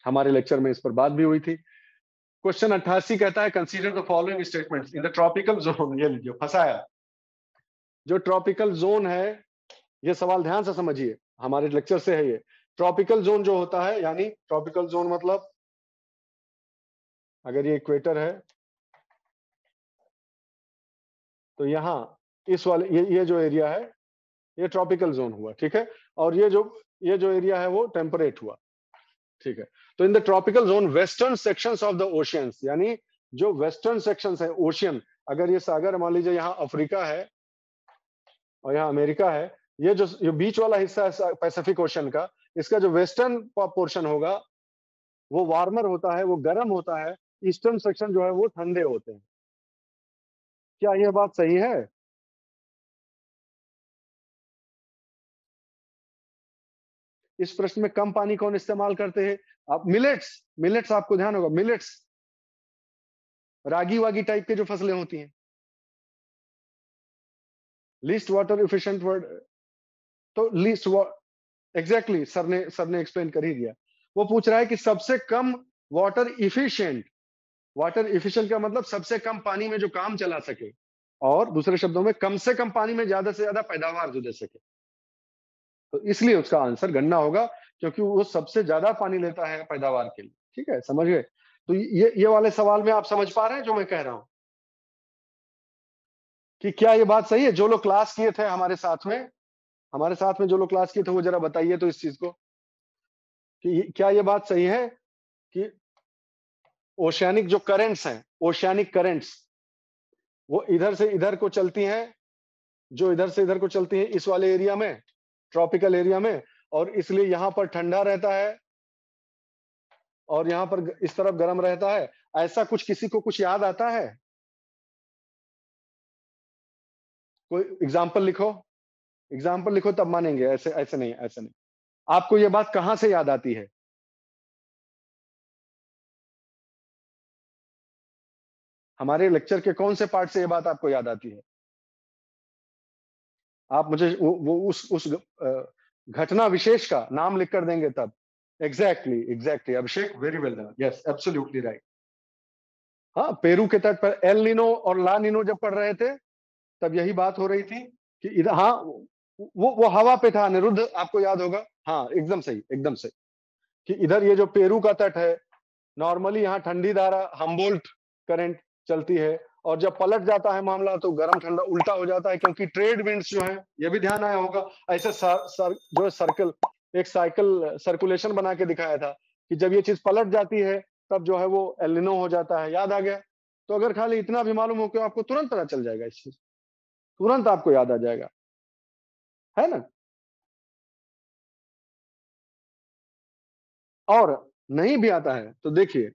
हमारे लेक्चर में इस पर बात भी हुई थी। क्वेश्चन 88 कहता है, consider the following statements in the tropical zone. ये लीजिए, फंसाया। जो ट्रॉपिकल जोन है, ये सवाल ध्यान से समझिए, हमारे लेक्चर से है ये। ट्रॉपिकल जोन जो होता है, यानी ट्रॉपिकल जोन मतलब अगर ये इक्वेटर है तो यहाँ इस वाले ये जो एरिया है, ये ट्रॉपिकल जोन हुआ, ठीक है। और ये जो एरिया है वो टेम्परेट हुआ, ठीक है। तो in the tropical zone western sections of the oceans, यानी जो वेस्टर्न सेक्शंस है ओशियन, अगर ये सागर मान लीजिए यहाँ अफ्रीका है और यहाँ अमेरिका है, ये जो बीच वाला हिस्सा है पैसिफिक ओशन का, इसका जो वेस्टर्न पोर्शन होगा वो वार्मर होता है, वो गर्म होता है। ईस्टर्न सेक्शन जो है वो ठंडे होते हैं। क्या यह बात सही है? इस प्रश्न में कम पानी कौन इस्तेमाल करते हैं? आप मिलेट्स आपको ध्यान होगा, मिलेट्स, रागी वागी टाइप के जो फसलें होती हैं। लीस्ट वाटर इफिशिएंट वर्ड, तो लीस्ट एग्जैक्टली, सर ने एक्सप्लेन कर ही दिया। वो पूछ रहा है कि सबसे कम वाटर इफिशिएंट का मतलब सबसे कम पानी में जो काम चला सके, और दूसरे शब्दों में कम से कम पानी में ज्यादा से ज्यादा पैदावार जो दे सके। तो इसलिए उसका आंसर गन्ना होगा, क्योंकि वो सबसे ज्यादा पानी लेता है पैदावार के लिए, ठीक है, समझ गए। तो ये वाले सवाल में आप समझ पा रहे हैं जो मैं कह रहा हूं, कि क्या ये बात सही है? जो लोग क्लास किए थे हमारे साथ में जो लोग क्लास किए थे, वो जरा बताइए तो इस चीज को, कि क्या ये बात सही है कि ओशियानिक जो करंट्स हैं, ओशियानिक करंट्स, वो इधर से इधर को चलती हैं, जो इधर से इधर को चलती हैं इस वाले एरिया में, ट्रॉपिकल एरिया में, और इसलिए यहां पर ठंडा रहता है और यहां पर इस तरफ गर्म रहता है। ऐसा कुछ किसी को कुछ याद आता है? कोई एग्जाम्पल लिखो तब मानेंगे, ऐसे ऐसे नहीं, ऐसे नहीं। आपको ये बात कहां से याद आती है? हमारे लेक्चर के कौन से पार्ट से ये बात आपको याद आती है? आप मुझे वो उस घटना विशेष का नाम लिख कर देंगे तब। Exactly Abhishek, very well done, yes absolutely right. हाँ, पेरू के तट पर एल निनो और ला निनो जब पढ़ रहे थे, तब यही बात हो रही थी कि इधर, हाँ, वो हवा पे था, अनिरुद्ध, आपको याद होगा। हाँ, एकदम सही, एकदम सही, कि इधर ये जो पेरू का तट है, नॉर्मली यहाँ ठंडी धारा हम्बोल्ट करंट चलती है, और जब पलट जाता है मामला तो गर्म ठंडा उल्टा हो जाता है, क्योंकि ट्रेड विंड्स जो है, ये भी ध्यान आया होगा, ऐसे जो सर्कल, एक साइकिल सर्कुलेशन बना के दिखाया था कि जब ये चीज पलट जाती है तब जो है वो एल नीनो हो जाता है। याद आ गया? तो अगर खाली इतना भी मालूम हो कि आपको तुरंत पता चल जाएगा, इस चीज तुरंत आपको याद आ जाएगा, है ना? और नहीं भी आता है तो देखिए,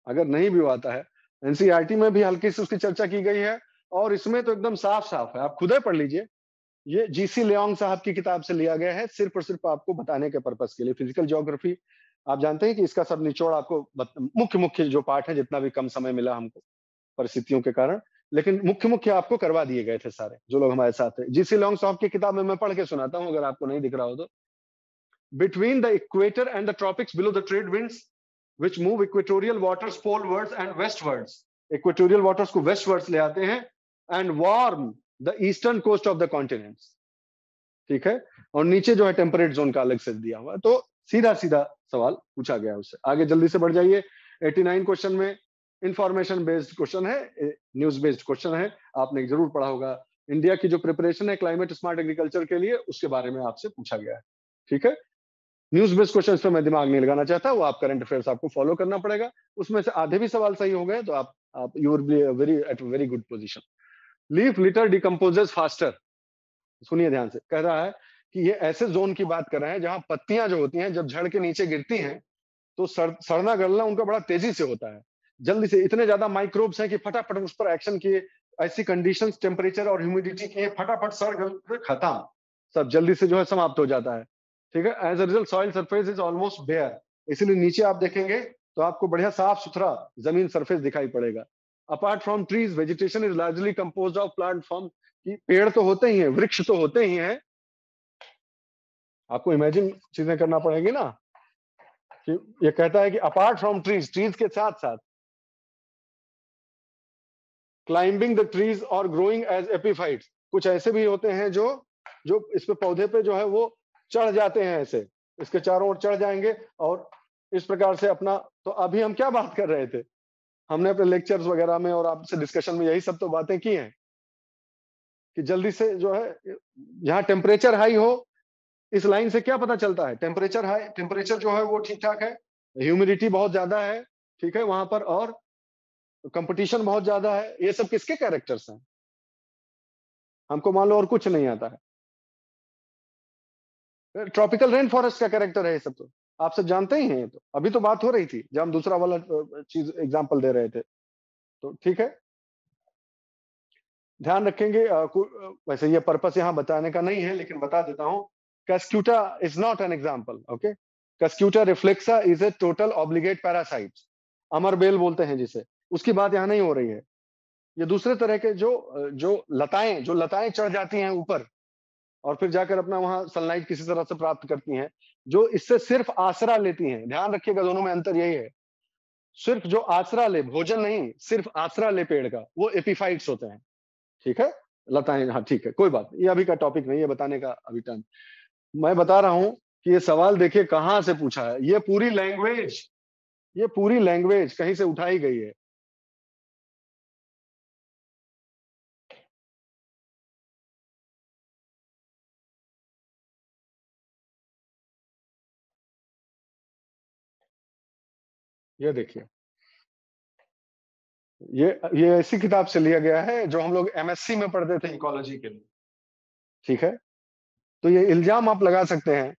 अगर नहीं भी आता है, एनसीईआरटी में भी हल्की सी उसकी चर्चा की गई है, और इसमें तो एकदम साफ-साफ है, आप खुद ही पढ़ लीजिए। ये जीसी लियोंग साहब की किताब से लिया गया है, सिर्फ और सिर्फ आपको बताने के पर्पस के लिए। फिजिकल ज्योग्राफी, आप जानते हैं कि इसका सब निचोड़ आपको मुख्य-मुख्य जो पार्ट है, जितना भी कम समय मिला हमको परिस्थितियों के कारण, लेकिन मुख्य-मुख्य आपको करवा दिए गए थे सारे, जो लोग हमारे साथ थे। जीसी लियोंग साहब की किताब में मैं पढ़ के सुनाता हूँ, अगर आपको नहीं दिख रहा हो तो। Between the equator and the tropics below the trade winds, which move equatorial waters polewards and westwards. Equatorial waters को westwards ले आते हैं and warm the eastern coast of the continents. ठीक है? और नीचे जो है टेम्परेट जोन का अलग से दिया हुआ है। तो सीधा सीधा सवाल पूछा गया उससे। आगे जल्दी से बढ़ जाइए। 89 क्वेश्चन में इंफॉर्मेशन बेस्ड क्वेश्चन है, न्यूज बेस्ड क्वेश्चन है, आपने जरूर पढ़ा होगा। इंडिया की जो प्रिपरेशन है क्लाइमेट स्मार्ट एग्रीकल्चर के लिए, उसके बारे में आपसे पूछा गया है। ठीक है? न्यूज बेस्ड क्वेश्चन पे मैं दिमाग नहीं लगाना चाहता, वो आप करंट अफेयर्स आपको फॉलो करना पड़ेगा। उसमें से आधे भी सवाल सही हो गए तो आप you will be very at very good position. Leaf litre decomposes faster, सुनिए ध्यान से। कह रहा है कि ये ऐसे जोन की बात कर रहे हैं जहां पत्तियां जो होती हैं जब झड़ के नीचे गिरती हैं तो सड़ना गलना उनका बड़ा तेजी से होता है, जल्दी से। इतने ज्यादा माइक्रोब्स हैं कि फटाफट उस पर एक्शन किए, ऐसी कंडीशंस टेम्परेचर और ह्यूमिडिटी के, फटाफट सड़ गल के खत्म, सब जल्दी से जो है समाप्त हो जाता है। ठीक है? As a result soil surface is almost bare, इसलिए नीचे आप देखेंगे तो आपको बढ़िया साफ सुथरा जमीन सरफेस दिखाई पड़ेगा। Apart from trees vegetation is largely composed of plant form, कि पेड़ तो होते ही हैं, वृक्ष तो होते ही हैं, आपको इमेजिन चीजें करना पड़ेगी ना, कि ये कहता है कि अपार्ट फ्रॉम ट्रीज, ट्रीज के साथ साथ क्लाइंबिंग द ट्रीज और ग्रोइंग एज एपिफाइट्स, कुछ ऐसे भी होते हैं जो जो इस पे पौधे पे जो है वो चढ़ जाते हैं, ऐसे इसके चारों ओर चढ़ जाएंगे और इस प्रकार से अपना। तो अभी हम क्या बात कर रहे थे, हमने अपने लेक्चर्स वगैरह में और आपसे डिस्कशन में यही सब तो बातें की हैं कि जल्दी से जो है, जहां टेम्परेचर हाई हो, इस लाइन से क्या पता चलता है, टेम्परेचर हाई, टेम्परेचर जो है वो ठीक ठाक है, ह्यूमिडिटी बहुत ज्यादा है, ठीक है वहां पर, और कंपटीशन बहुत ज्यादा है। ये सब किसके कैरेक्टर्स हैं? हमको मान लो और कुछ नहीं आता है, ट्रॉपिकल रेन फॉरेस्ट का कैरेक्टर है ये सब, तो आप सब जानते ही हैं। ये तो अभी तो बात हो रही थी जब हम दूसरा वाला चीज एग्जांपल दे रहे थे, तो ठीक है, ध्यान रखेंगे। वैसे ये पर्पस यहाँ बताने का नहीं है, लेकिन बता देता हूँ। Cuscuta is not an example, okay. Cuscuta reflexa is a total obligate parasite, अमर बेल बोलते हैं जिसे, उसकी बात यहाँ नहीं हो रही है। ये दूसरे तरह के जो लताएं चढ़ जाती हैं ऊपर और फिर जाकर अपना वहां सनलाइट किसी तरह से प्राप्त करती हैं, जो इससे सिर्फ आसरा लेती हैं। ध्यान रखिएगा, दोनों में अंतर यही है। सिर्फ जो आसरा ले, भोजन नहीं, सिर्फ आसरा ले पेड़ का, वो एपिफाइट्स होते हैं। ठीक है? लताएं, हाँ ठीक है, कोई बात नहीं, ये अभी का टॉपिक नहीं है बताने का, अभी टाइम। मैं बता रहा हूं कि ये सवाल देखिए कहां से पूछा है। ये पूरी लैंग्वेज कहीं से उठाई गई है। ये देखिए, ये ऐसी किताब से लिया गया है जो हम लोग एमएससी में पढ़ते थे इकोलॉजी के लिए। ठीक है? तो ये इल्जाम आप लगा सकते हैं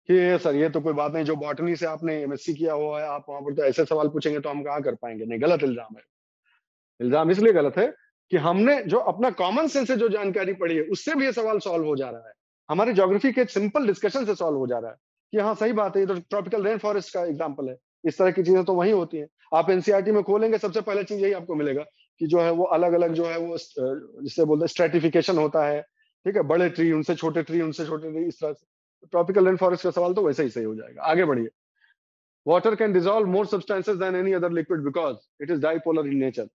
कि ये सर, ये तो कोई बात नहीं, जो बॉटनी से आपने एमएससी किया हुआ है, आप वहां पर तो ऐसे सवाल पूछेंगे तो हम कहाँ कर पाएंगे। नहीं, गलत इल्जाम है। इल्जाम इसलिए गलत है कि हमने जो अपना कॉमन सेंस से जो जानकारी पढ़ी है, उससे भी ये सवाल सॉल्व हो जा रहा है। हमारे ज्योग्राफी के सिंपल डिस्कशन से सॉल्व हो जा रहा है कि हाँ सही बात है, ये तो ट्रॉपिकल रेन फॉरेस्ट का एग्जाम्पल है। इस तरह की चीजें तो वही होती हैं। आप एनसीईआरटी में खोलेंगे, सबसे पहले चीज यही आपको मिलेगा कि जो है वो अलग अलग जो है वो जिससे बोलते हैं स्ट्रेटिफिकेशन होता है। ठीक है? बड़े ट्री, उनसे छोटे ट्री, उनसे छोटे ट्री, इस तरह से। ट्रॉपिकल रेन फॉरेस्ट का सवाल तो वैसे ही सही हो जाएगा। आगे बढ़िए। Water can dissolve more substances than any other liquid because it is dipolar in nature.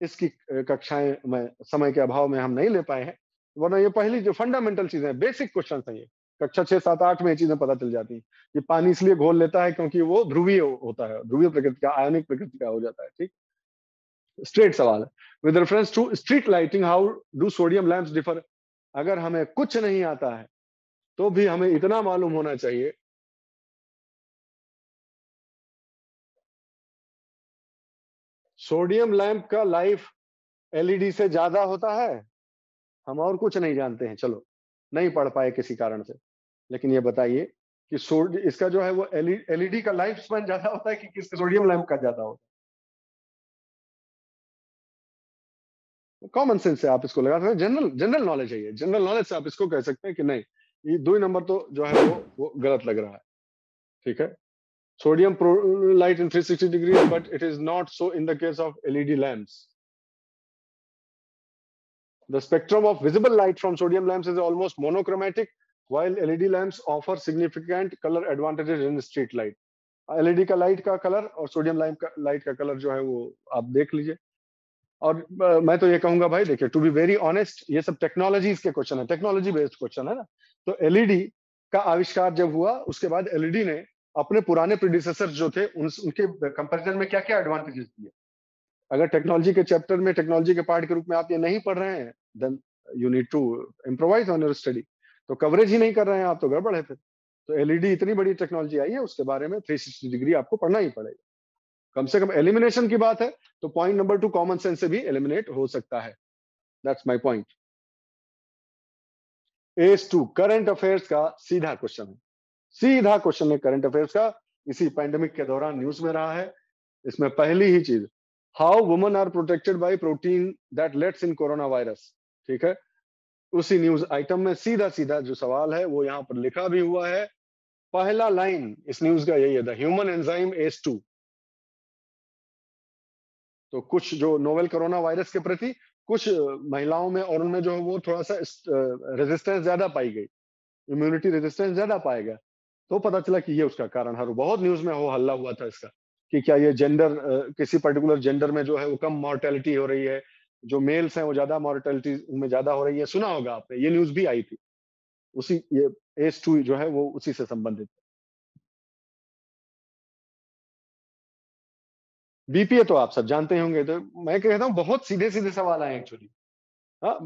इसकी कक्षाएं में समय के अभाव में हम नहीं ले पाए हैं, वरना ये पहली जो फंडामेंटल चीजें, बेसिक क्वेश्चन है, ये कक्षा 6, 7, 8 में ये चीजें पता चल जाती हैं। ये पानी इसलिए घोल लेता है क्योंकि वो ध्रुवीय होता है, ध्रुवीय प्रकृति का, आयनिक प्रकृति का हो जाता है। ठीक, स्ट्रेट सवाल है। With reference to street lighting, how do sodium lamps differ? अगर हमें कुछ नहीं आता है तो भी हमें इतना मालूम होना चाहिए। सोडियम लैंप का लाइफ एलईडी से ज्यादा होता है। हम और कुछ नहीं जानते हैं, चलो नहीं पढ़ पाए किसी कारण से, लेकिन ये बताइए कि इसका जो है वो एलईडी का लाइफ स्पैन ज्यादा होता है कि किस सोडियम लैंप का ज्यादा होता है? कॉमन सेंस से आप इसको लगा सकते हैं, जनरल जनरल नॉलेज है ये, जनरल नॉलेज से आप इसको कह सकते हैं कि नहीं, ये दो ही नंबर तो जो है वो गलत लग रहा है। ठीक है। Sodium light in 360 degrees, but it is not so in the case of LED lamps. The spectrum of visible light from sodium lamps is almost monochromatic, while LED lamps offer significant color advantages in street light. LED का लाइट का कलर और सोडियम लाइट का कलर जो है वो आप देख लीजिए। और मैं तो ये कहूंगा भाई, देखिए, टू बी वेरी ऑनेस्ट, ये सब टेक्नोलॉजीज के क्वेश्चन है, टेक्नोलॉजी बेस्ड क्वेश्चन है ना। तो एलईडी का आविष्कार जब हुआ, उसके बाद एलईडी ने अपने पुराने प्रीडिसेसर जो थे उनके कंपैरिजन में क्या क्या एडवांटेजेस दिए। अगर टेक्नोलॉजी के चैप्टर में, टेक्नोलॉजी के पार्ट के रूप में आप ये नहीं पढ़ रहे हैं, then you need to improvise on your study. तो कवरेज ही नहीं कर रहे हैं आप, तो गड़बड़ है फिर। तो एलईडी इतनी बड़ी टेक्नोलॉजी आई है, उसके बारे में 360 डिग्री आपको पढ़ना ही पड़ेगा। कम से कम एलिमिनेशन की बात है तो पॉइंट नंबर 2 कॉमन सेंस से भी एलिमिनेट हो सकता है। That's my point. As to current affairs का सीधा क्वेश्चन है, सीधा क्वेश्चन है करंट अफेयर्स का। इसी पैंडेमिक के दौरान न्यूज में रहा है। इसमें पहली ही चीज, how women are protected by protein that lets in corona virus. ठीक है। उसी न्यूज आइटम में सीधा सीधा जो सवाल है वो यहाँ पर लिखा भी हुआ है। पहला लाइन इस न्यूज का यही है, the human enzyme as to. तो कुछ जो नोवेल कोरोना वायरस के प्रति कुछ महिलाओं में और उनमें जो है वो थोड़ा सा रेजिस्टेंस ज्यादा पाई गई, इम्यूनिटी रेजिस्टेंस ज्यादा पाएगा। तो पता चला कि ये उसका कारण है। बहुत न्यूज में हो हल्ला हुआ था इसका कि क्या ये जेंडर, किसी पर्टिकुलर जेंडर में जो है वो कम मॉर्टेलिटी हो रही है, जो मेल्स हैं वो ज्यादा मॉर्टेलिटी उनमें ज्यादा हो रही है। सुना होगा आपने, ये न्यूज भी आई थी। उसी ये एज टू जो है वो उसी से संबंधित। बीपीए तो आप सब जानते ही होंगे। तो मैं कहता हूँ बहुत सीधे सीधे सवाल आए एक्चुअली। हाँ,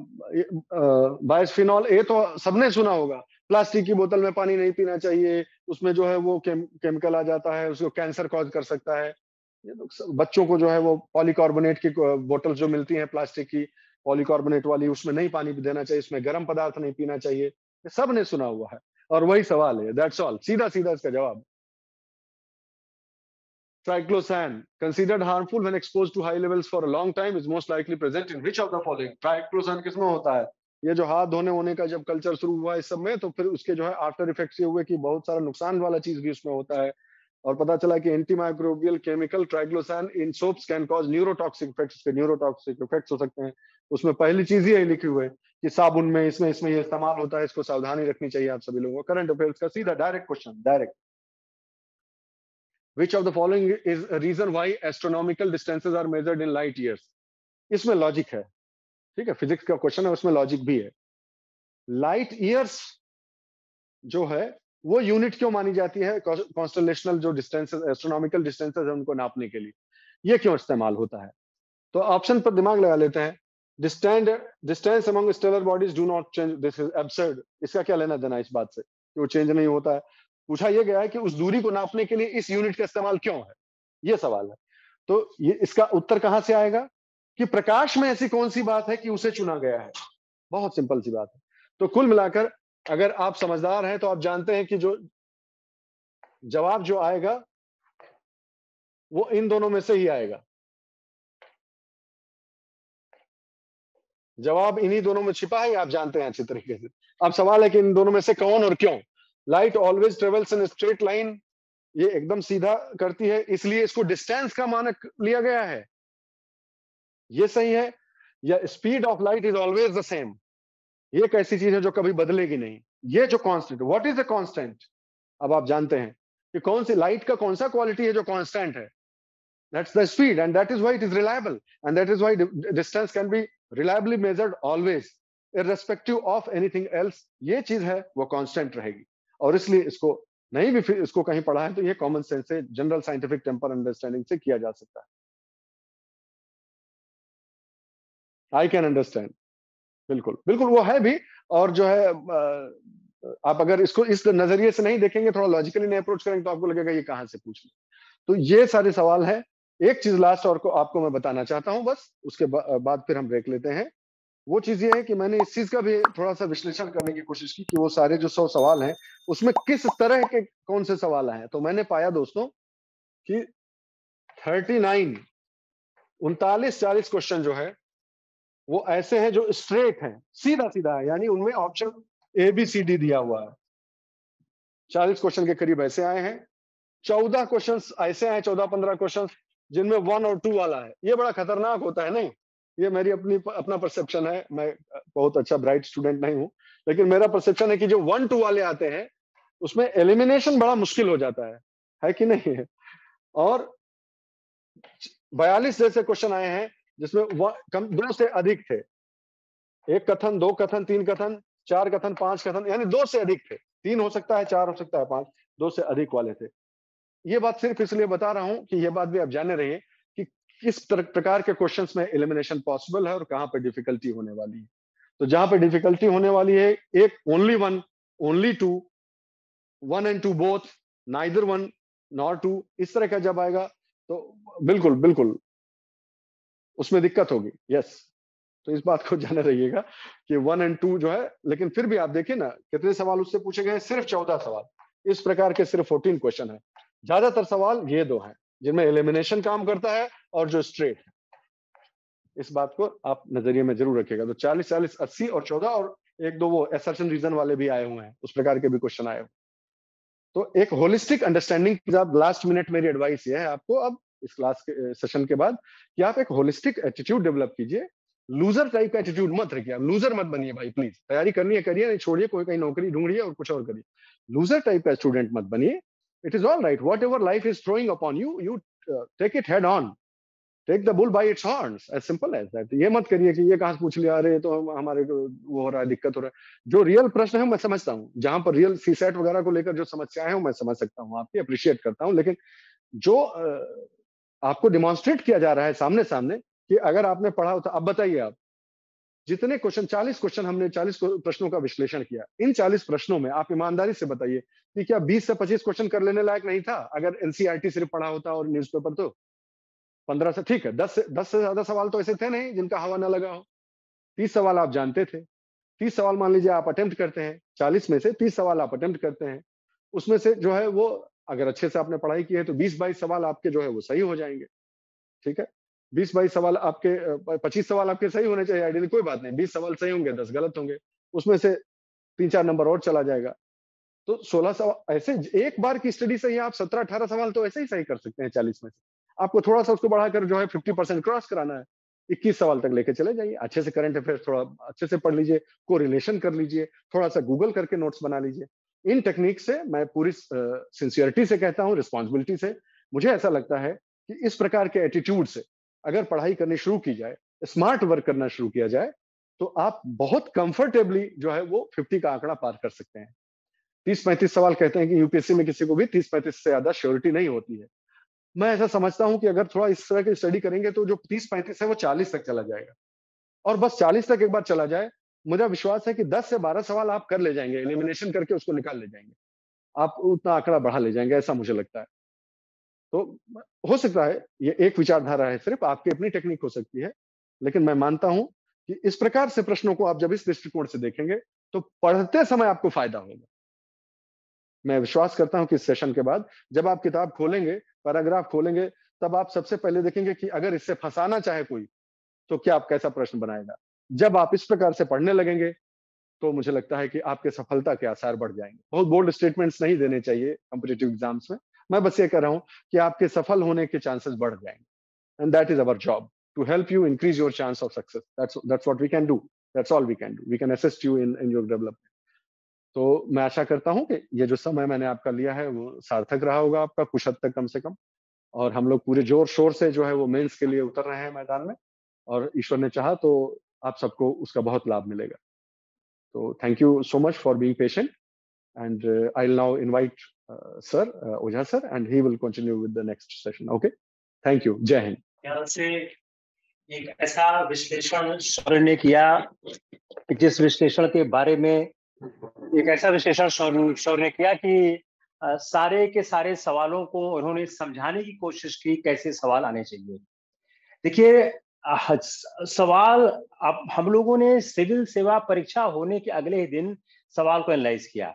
बायोस्फिनॉल ए तो सबने सुना होगा। प्लास्टिक की बोतल में पानी नहीं पीना चाहिए, उसमें जो है वो केमिकल आ जाता है, उसको कैंसर कॉज कर सकता है। ये तो बच्चों को जो है वो पॉलीकार्बोनेट की बोतल जो मिलती है प्लास्टिक की, पॉलीकार्बोनेट वाली, उसमें नहीं पानी देना चाहिए, उसमें गर्म पदार्थ नहीं पीना चाहिए। ये सब ने सुना हुआ है। और वही सवाल है, दैट्स ऑल, सीधा सीधा इसका जवाब। Triclosan, considered harmful when exposed to high levels for a long time, is most likely present in which of the following? Triclosan किसमें होता है? ये जो हाथ धोने होने का जब कल्चर शुरू हुआ इस सब में, तो फिर उसके जो है आफ्टर इफेक्ट्स ये हुए कि बहुत सारा नुकसान वाला चीज भी उसमें होता है। और पता चला कि antimicrobial chemical triclosan in soaps can cause neurotoxic effects, के न्यूरोटॉक्सिक इफेक्ट्स हो सकते हैं। उसमें पहली चीज ही यही लिखी हुई है कि साबुन में इसमें इसमें ये इस्तेमाल होता है, इसको सावधानी रखनी चाहिए आप सभी लोगों को। करंट अफेयर्स का सीधा direct question, direct. Which of the following is a reason why astronomical distances are measured in light years? इसमें लॉजिक है। ठीक है, फिजिक्स का क्वेश्चन है, उसमें लॉजिक भी है। लाइट ईयर्स जो है वो यूनिट क्यों मानी जाती है कॉन्स्टलेशनल जो डिस्टेंसेस, एस्ट्रोनॉमिकल डिस्टेंसेस है उनको नापने के लिए? ये क्यों इस्तेमाल होता है? तो ऑप्शन पर दिमाग लगा लेते हैं। Distance distance among stellar bodies do not change, this is absurd. इसका क्या लेना देना इस बात से कि वो चेंज नहीं होता है? पूछा यह गया है कि उस दूरी को नापने के लिए इस यूनिट का इस्तेमाल क्यों है, ये सवाल है। तो ये इसका उत्तर कहां से आएगा कि प्रकाश में ऐसी कौन सी बात है कि उसे चुना गया है? बहुत सिंपल सी बात है। तो कुल मिलाकर अगर आप समझदार हैं तो आप जानते हैं कि जो जवाब जो आएगा वो इन दोनों में से ही आएगा। जवाब इन्हीं दोनों में छिपा है, आप जानते हैं अच्छी तरीके से। अब सवाल है कि इन दोनों में से कौन और क्यों। Light always travels in straight line, ये एकदम सीधा करती है, इसलिए इसको डिस्टेंस का मानक लिया गया है, ये सही है। या speed of light is always the same, ये एक ऐसी चीज है जो कभी बदलेगी नहीं। ये जो constant, what is the constant? अब आप जानते हैं कि कौन सी लाइट का कौन सा क्वालिटी है जो कांस्टेंट है? That's the speed, and that is why it is reliable, and that is why distance can be reliably measured always irrespective of anything else. ये चीज है वो कांस्टेंट रहेगी। और इसलिए इसको नहीं भी फिर इसको कहीं पढ़ा है तो ये कॉमन सेंस से, जनरल साइंटिफिक टेम्पर अंडरस्टैंडिंग से किया जा सकता है। I can understand. बिल्कुल बिल्कुल वो है भी। और जो है आप अगर इसको इस नजरिए से नहीं देखेंगे, थोड़ा लॉजिकली नहीं अप्रोच करेंगे, तो आपको लगेगा ये कहाँ से पूछ लिया। तो ये सारे सवाल हैं। एक चीज लास्ट और को आपको मैं बताना चाहता हूं बस, उसके बाद फिर हम ब्रेक लेते हैं। वो चीज ये है कि मैंने इस चीज का भी थोड़ा सा विश्लेषण करने की कोशिश की कि वो सारे जो 100 सवाल हैं उसमें किस तरह के कौन से सवाल हैं। तो मैंने पाया दोस्तों कि 39 39-40 क्वेश्चन जो है वो ऐसे हैं जो स्ट्रेट हैं, सीधा सीधा है, यानी उनमें ऑप्शन ABCD दिया हुआ है। 40 क्वेश्चन के करीब ऐसे आए हैं। 14 क्वेश्चन ऐसे आए, 14-15 क्वेश्चन जिनमें 1 और 2 वाला है। ये बड़ा खतरनाक होता है नहीं? ये मेरी अपना परसेप्शन है। मैं बहुत अच्छा ब्राइट स्टूडेंट नहीं हूं, लेकिन मेरा परसेप्शन है कि जो 1-2 वाले आते हैं उसमें एलिमिनेशन बड़ा मुश्किल हो जाता है कि नहीं है? और 42 जैसे क्वेश्चन आए हैं जिसमें कम 2 से अधिक थे। 1 कथन, 2 कथन, 3 कथन, 4 कथन, 5 कथन, यानी 2 से अधिक थे। 3 हो सकता है, 4 हो सकता है, 5, 2 से अधिक वाले थे। ये बात सिर्फ इसलिए बता रहा हूं कि ये बात भी आप जाने रहिए कि किस प्रकार के क्वेश्चंस में एलिमिनेशन पॉसिबल है और कहां पर डिफिकल्टी होने वाली है। तो जहां पे डिफिकल्टी होने वाली है, एक only one, only two, 1 and 2 both, neither one nor two, इस तरह का जब आएगा तो बिल्कुल बिल्कुल उसमें दिक्कत होगी। यस। तो इस बात को जाने रहिएगा कि 1 and 2 जो है, लेकिन फिर भी आप देखिए ना कितने सवाल उससे पूछे गए, सिर्फ 14 सवाल। इस प्रकार के सिर्फ 14 क्वेश्चन है। ज्यादातर सवाल ये दो हैं जिनमें एलिमिनेशन काम करता है और जो स्ट्रेट है। इस बात को आप नजरिए में जरूर रखिएगा। तो 40, 40, 80 और 14, और एक दो वो असर्शन रीजन वाले भी आए हुए हैं, उस प्रकार के भी क्वेश्चन आए हुए। तो एक होलिस्टिक अंडरस्टैंडिंग, आप लास्ट मिनट मेरी एडवाइस ये है आपको अब इस क्लास के सेशन के बाद, कि आप एक होलिस्टिक एटीट्यूड डेवलप कीजिए। लूजर टाइप का एटीट्यूड मत रखिए, आप लूजर मत बनिए भाई प्लीज। तैयारी करनी है करिए, नहीं छोड़िए, कोई कहीं नौकरी ढूंढिए और कुछ और करिए। लूजर टाइप का स्टूडेंट मत बनिए। It is all right, whatever life is throwing upon you, you take it head on, take the bull by its horns, as simple as that. ये मत करिए कि ये कहां से पूछ लिया, अरे तो हमारे को वो हो रहा है, दिक्कत हो रहा है। जो रियल प्रश्न है मैं समझता हूँ, जहां पर रियल सीसेट वगैरह को लेकर जो समस्याएं हैं मैं समझ सकता हूँ, आपकी अप्रिशिएट करता हूँ। लेकिन जो आपको डिमॉन्स्ट्रेट किया जा रहा है सामने सामने, कि अगर आपने पढ़ा होता, अब बताइए आप, जितने क्वेश्चन, 40 क्वेश्चन हमने 40 प्रश्नों का विश्लेषण किया, इन 40 प्रश्नों में आप ईमानदारी से बताइए कि क्या 20 से 25 क्वेश्चन कर लेने लायक नहीं था अगर एनसीईआरटी सिर्फ पढ़ा होता और न्यूज़पेपर? तो 15 से ठीक है, 10 से ज्यादा सवाल तो ऐसे थे नहीं जिनका हवा ना लगा हो। 30 सवाल आप जानते थे। 30 सवाल मान लीजिए आप अटेम्प्ट करते हैं, 40 में से 30 सवाल आप अटेम्प्ट करते हैं, उसमें से जो है वो, अगर अच्छे से आपने पढ़ाई की है तो 20-22 सवाल आपके जो है वो सही हो जाएंगे। ठीक है, 20-22 सवाल आपके, 25 सवाल आपके सही होने चाहिए आइडियली, कोई बात नहीं, 20 सवाल सही होंगे, 10 गलत होंगे, उसमें से 3-4 नंबर और चला जाएगा। तो 16 सवाल ऐसे, एक बार की स्टडी से ही आप 17-18 सवाल तो ऐसे ही सही कर सकते हैं 40 में से। आपको थोड़ा सा उसको बढ़ाकर जो है 50% क्रॉस कराना है, 21 सवाल तक लेके चले जाइए। अच्छे से करंट अफेयर्स थोड़ा अच्छे से पढ़ लीजिए, कोरिलेशन कर लीजिए, थोड़ा सा गूगल करके नोट्स बना लीजिए। इन टेक्निक से मैं पूरी सिंसियरिटी से कहता हूँ, रिस्पॉन्सिबिलिटी से, मुझे ऐसा लगता है कि इस प्रकार के एटीट्यूड से अगर पढ़ाई करनी शुरू की जाए, स्मार्ट वर्क करना शुरू किया जाए, तो आप बहुत कंफर्टेबली जो है वो 50 का आंकड़ा पार कर सकते हैं। 30-35 सवाल कहते हैं कि यूपीएससी में किसी को भी 30-35 से ज्यादा श्योरिटी नहीं होती है। मैं ऐसा समझता हूं कि अगर थोड़ा इस तरह की स्टडी करेंगे तो जो 30-35 है वो 40 तक चला जाएगा। और बस 40 तक एक बार चला जाए, मुझे विश्वास है कि 10 से 12 सवाल आप कर ले जाएंगे, एलिमिनेशन करके उसको निकाल ले जाएंगे, आप उतना आंकड़ा बढ़ा ले जाएंगे, ऐसा मुझे लगता है। तो हो सकता है ये एक विचारधारा है, सिर्फ आपकी अपनी टेक्निक हो सकती है, लेकिन मैं मानता हूं कि इस प्रकार से प्रश्नों को आप जब इस दृष्टिकोण से देखेंगे तो पढ़ते समय आपको फायदा होगा। मैं विश्वास करता हूं कि इस सेशन के बाद जब आप किताब खोलेंगे, पैराग्राफ खोलेंगे, तब आप सबसे पहले देखेंगे कि अगर इससे फंसाना चाहे कोई, तो क्या आप कैसा प्रश्न बनाएगा। जब आप इस प्रकार से पढ़ने लगेंगे, तो मुझे लगता है कि आपके सफलता के आसार बढ़ जाएंगे। बहुत बोल्ड स्टेटमेंट्स नहीं देने चाहिए कॉम्पिटिटिव एग्जाम्स में। मैं बस ये कह रहा हूं कि आपके सफल होने के चांसेस बढ़ जाएंगे, and that is our job, to help you increase your chance of success. That's what we can do, that's all we can do, we can assist you in your development. तो मैं आशा करता हूं कि ये जो समय मैंने आपका लिया है वो सार्थक रहा होगा आपका, कुछ हद तक कम से कम। और हम लोग पूरे जोर शोर से जो है वो मेंस के लिए उतर रहे हैं मैदान में, और ईश्वर ने चाहा तो आप सबको उसका बहुत लाभ मिलेगा। तो thank you so much for being patient, and I will now invite sir Ojha sir, and he will continue with the next session. Okay, thank you, जय हिंद। एक ऐसा विश्लेषण शौर्य ने किया, जिस विश्लेषण के बारे में एक ऐसा विश्लेषण शौर्य ने किया कि सारे के सारे सवालों को उन्होंने समझाने की कोशिश की, कैसे सवाल आने चाहिए। देखिए, सवाल, अब हम लोगों ने सिविल सेवा परीक्षा होने के अगले ही दिन सवाल को एनालाइज किया।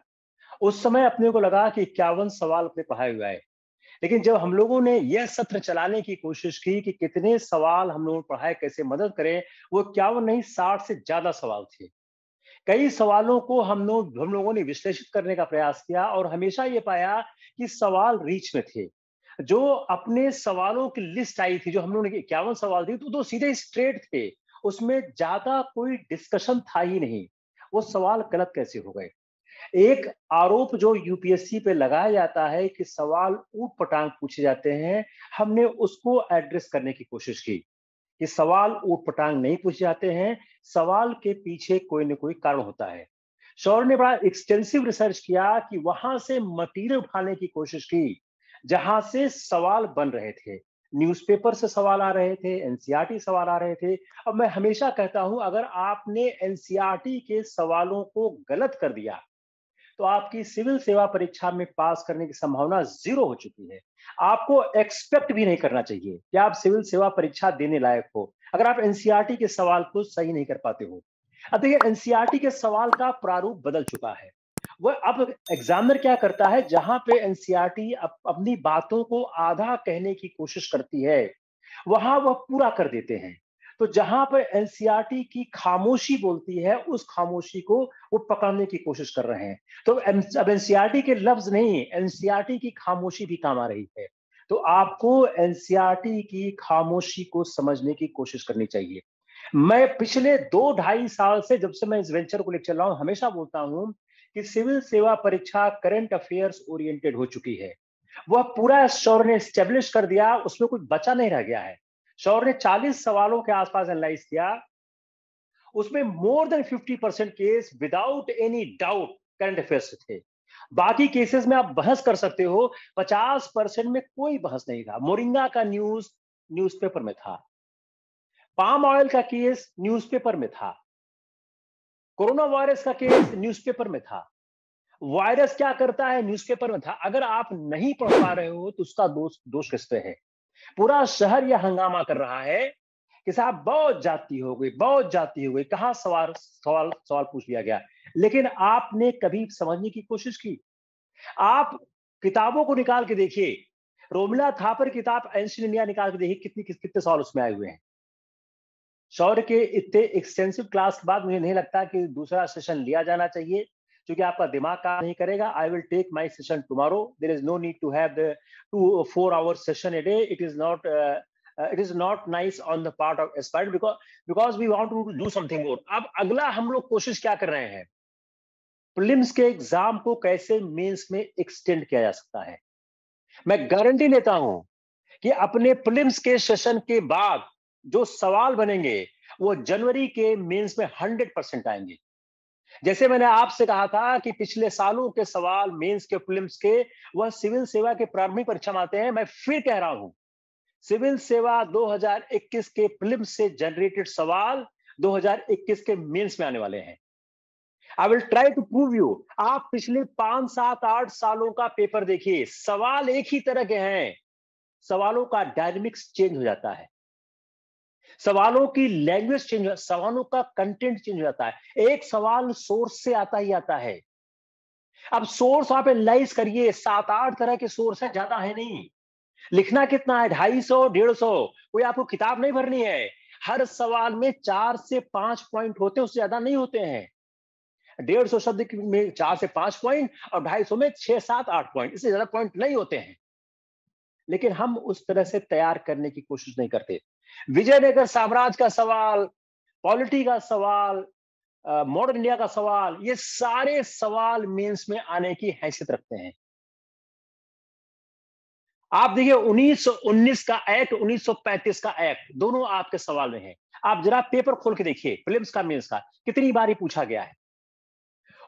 उस समय अपने को लगा कि 51 सवाल अपने पढ़ाए हुआ है। लेकिन जब हम लोगों ने यह सत्र चलाने की कोशिश की कि कितने सवाल हम लोगों ने पढ़ाए, कैसे मदद करें, वो 51 नहीं 60 से ज्यादा सवाल थे। कई सवालों को हम लोगों ने विश्लेषित करने का प्रयास किया और हमेशा ये पाया कि सवाल रीच में थे। जो अपने सवालों की लिस्ट आई थी, जो हम लोगों ने 51 सवाल दी, तो सीधे स्ट्रेट थे। उसमें ज्यादा कोई डिस्कशन था ही नहीं। वो सवाल गलत कैसे हो गए? एक आरोप जो यूपीएससी पे लगाया जाता है कि सवाल ऊट पटांग पूछे जाते हैं, हमने उसको एड्रेस करने की कोशिश की कि सवाल ऊट पटांग नहीं पूछे जाते हैं, सवाल के पीछे कोई ना कोई कारण होता है। शौर्य ने बड़ा एक्सटेंसिव रिसर्च किया कि वहां से मटेरियल उठाने की कोशिश की, जहां से सवाल बन रहे थे। न्यूज़पेपर से सवाल आ रहे थे, एनसीईआरटी सवाल आ रहे थे। अब मैं हमेशा कहता हूं, अगर आपने एनसीईआरटी के सवालों को गलत कर दिया, तो आपकी सिविल सेवा परीक्षा में पास करने की संभावना जीरो हो चुकी है। आपको एक्सपेक्ट भी नहीं करना चाहिए कि आप सिविल सेवा परीक्षा देने लायक हो, अगर आप एनसीईआरटी के सवाल को सही नहीं कर पाते हो। अब देखिए, एनसीईआरटी के सवाल का प्रारूप बदल चुका है। वह अब एग्जामिनर क्या करता है, जहां पे एनसीईआरटी अपनी बातों को आधा कहने की कोशिश करती है, वहां वह पूरा कर देते हैं। तो जहां पर एनसीईआरटी की खामोशी बोलती है, उस खामोशी को वो पकड़ने की कोशिश कर रहे हैं। तो अब एनसीईआरटी के लफ्ज नहीं, एनसीईआरटी की खामोशी भी काम आ रही है। तो आपको एनसीईआरटी की खामोशी को समझने की कोशिश करनी चाहिए। मैं पिछले 2-2.5 साल से, जब से मैं इस वेंचर को लेकर चल रहा हूं, हमेशा बोलता हूं कि सिविल सेवा परीक्षा करंट अफेयर्स ओरिएंटेड हो चुकी है। वह पूरा शौर्य ने स्टेब्लिश कर दिया, उसमें कुछ बचा नहीं रह गया है। शौर्य ने 40 सवालों के आसपास एनालाइज किया, उसमें more than 50% case without any doubt current affairs थे। बाकी केसेस में आप बहस कर सकते हो, 50% में कोई बहस नहीं था। मोरिंगा का न्यूज़पेपर में था, पाम ऑयल का केस न्यूज़पेपर में था, कोरोना वायरस का केस न्यूज़पेपर में था, वायरस क्या करता है न्यूज़पेपर में था। अगर आप नहीं पढ़ पा रहे हो, तो उसका दोष दोष किस पे है? पूरा शहर यह हंगामा कर रहा है कि साहब बहुत जाति हो गई, बहुत जाति हो गई, कहां सवाल सवाल सवाल पूछ लिया गया। लेकिन आपने कभी समझने की कोशिश की? आप किताबों को निकाल के देखिए, रोमिला थापर किताब एंशिएंट इंडिया निकाल के देखिए, कितने सवाल उसमें आए हुए हैं। शौर्य के इतने एक्सटेंसिव क्लास के बाद मुझे नहीं लगता कि दूसरा सेशन लिया जाना चाहिए, क्योंकि आपका दिमाग काम नहीं करेगा। I will take my session tomorrow. There is no need to have the 2 or 4 hour session a day. It is not nice on the part of aspired, because we want to do something more. अब अगला हम लोग कोशिश क्या कर रहे हैं, प्रीलिम्स के एग्जाम को कैसे मेंस में एक्सटेंड किया जा सकता है। मैं गारंटी लेता हूं कि अपने प्रीलिम्स के सेशन के बाद जो सवाल बनेंगे, वो जनवरी के मेंस में 100% आएंगे। जैसे मैंने आपसे कहा था कि पिछले सालों के सवाल मेंस के प्रीलिम्स के, वह सिविल सेवा के प्रारंभिक परीक्षा में आते हैं। मैं फिर कह रहा हूं, सिविल सेवा 2021 के प्रीलिम्स से जनरेटेड सवाल 2021 के मेंस में आने वाले हैं। I will try to prove you. आप पिछले 5, 7, 8 सालों का पेपर देखिए, सवाल एक ही तरह के हैं, सवालों का डायनेमिक्स चेंज हो जाता है, सवालों की लैंग्वेज चेंज हो, सवालों का कंटेंट चेंज हो जाता है। एक सवाल सोर्स से आता ही आता है। अब सोर्स आप एनालाइज करिए, 7-8 तरह के सोर्स है, ज्यादा है नहीं। लिखना कितना है, 250, 150। कोई आपको किताब नहीं भरनी है। हर सवाल में 4 से 5 पॉइंट होते हैं, उससे ज्यादा नहीं होते हैं। 150 शब्द में 4 से 5 पॉइंट और 250 में 6, 7, 8 पॉइंट, इससे ज्यादा पॉइंट नहीं होते हैं। लेकिन हम उस तरह से तैयार करने की कोशिश नहीं करते। विजयनगर साम्राज्य का सवाल, पॉलिटी का सवाल, मॉडर्न इंडिया का सवाल, ये सारे सवाल मेंस में आने की हैसियत रखते हैं। आप देखिए, 1919 का एक्ट, 1935 का एक्ट, दोनों आपके सवाल में है। आप जरा पेपर खोल के देखिए, प्रीलिम्स का मेंस का, कितनी बार ये पूछा गया है।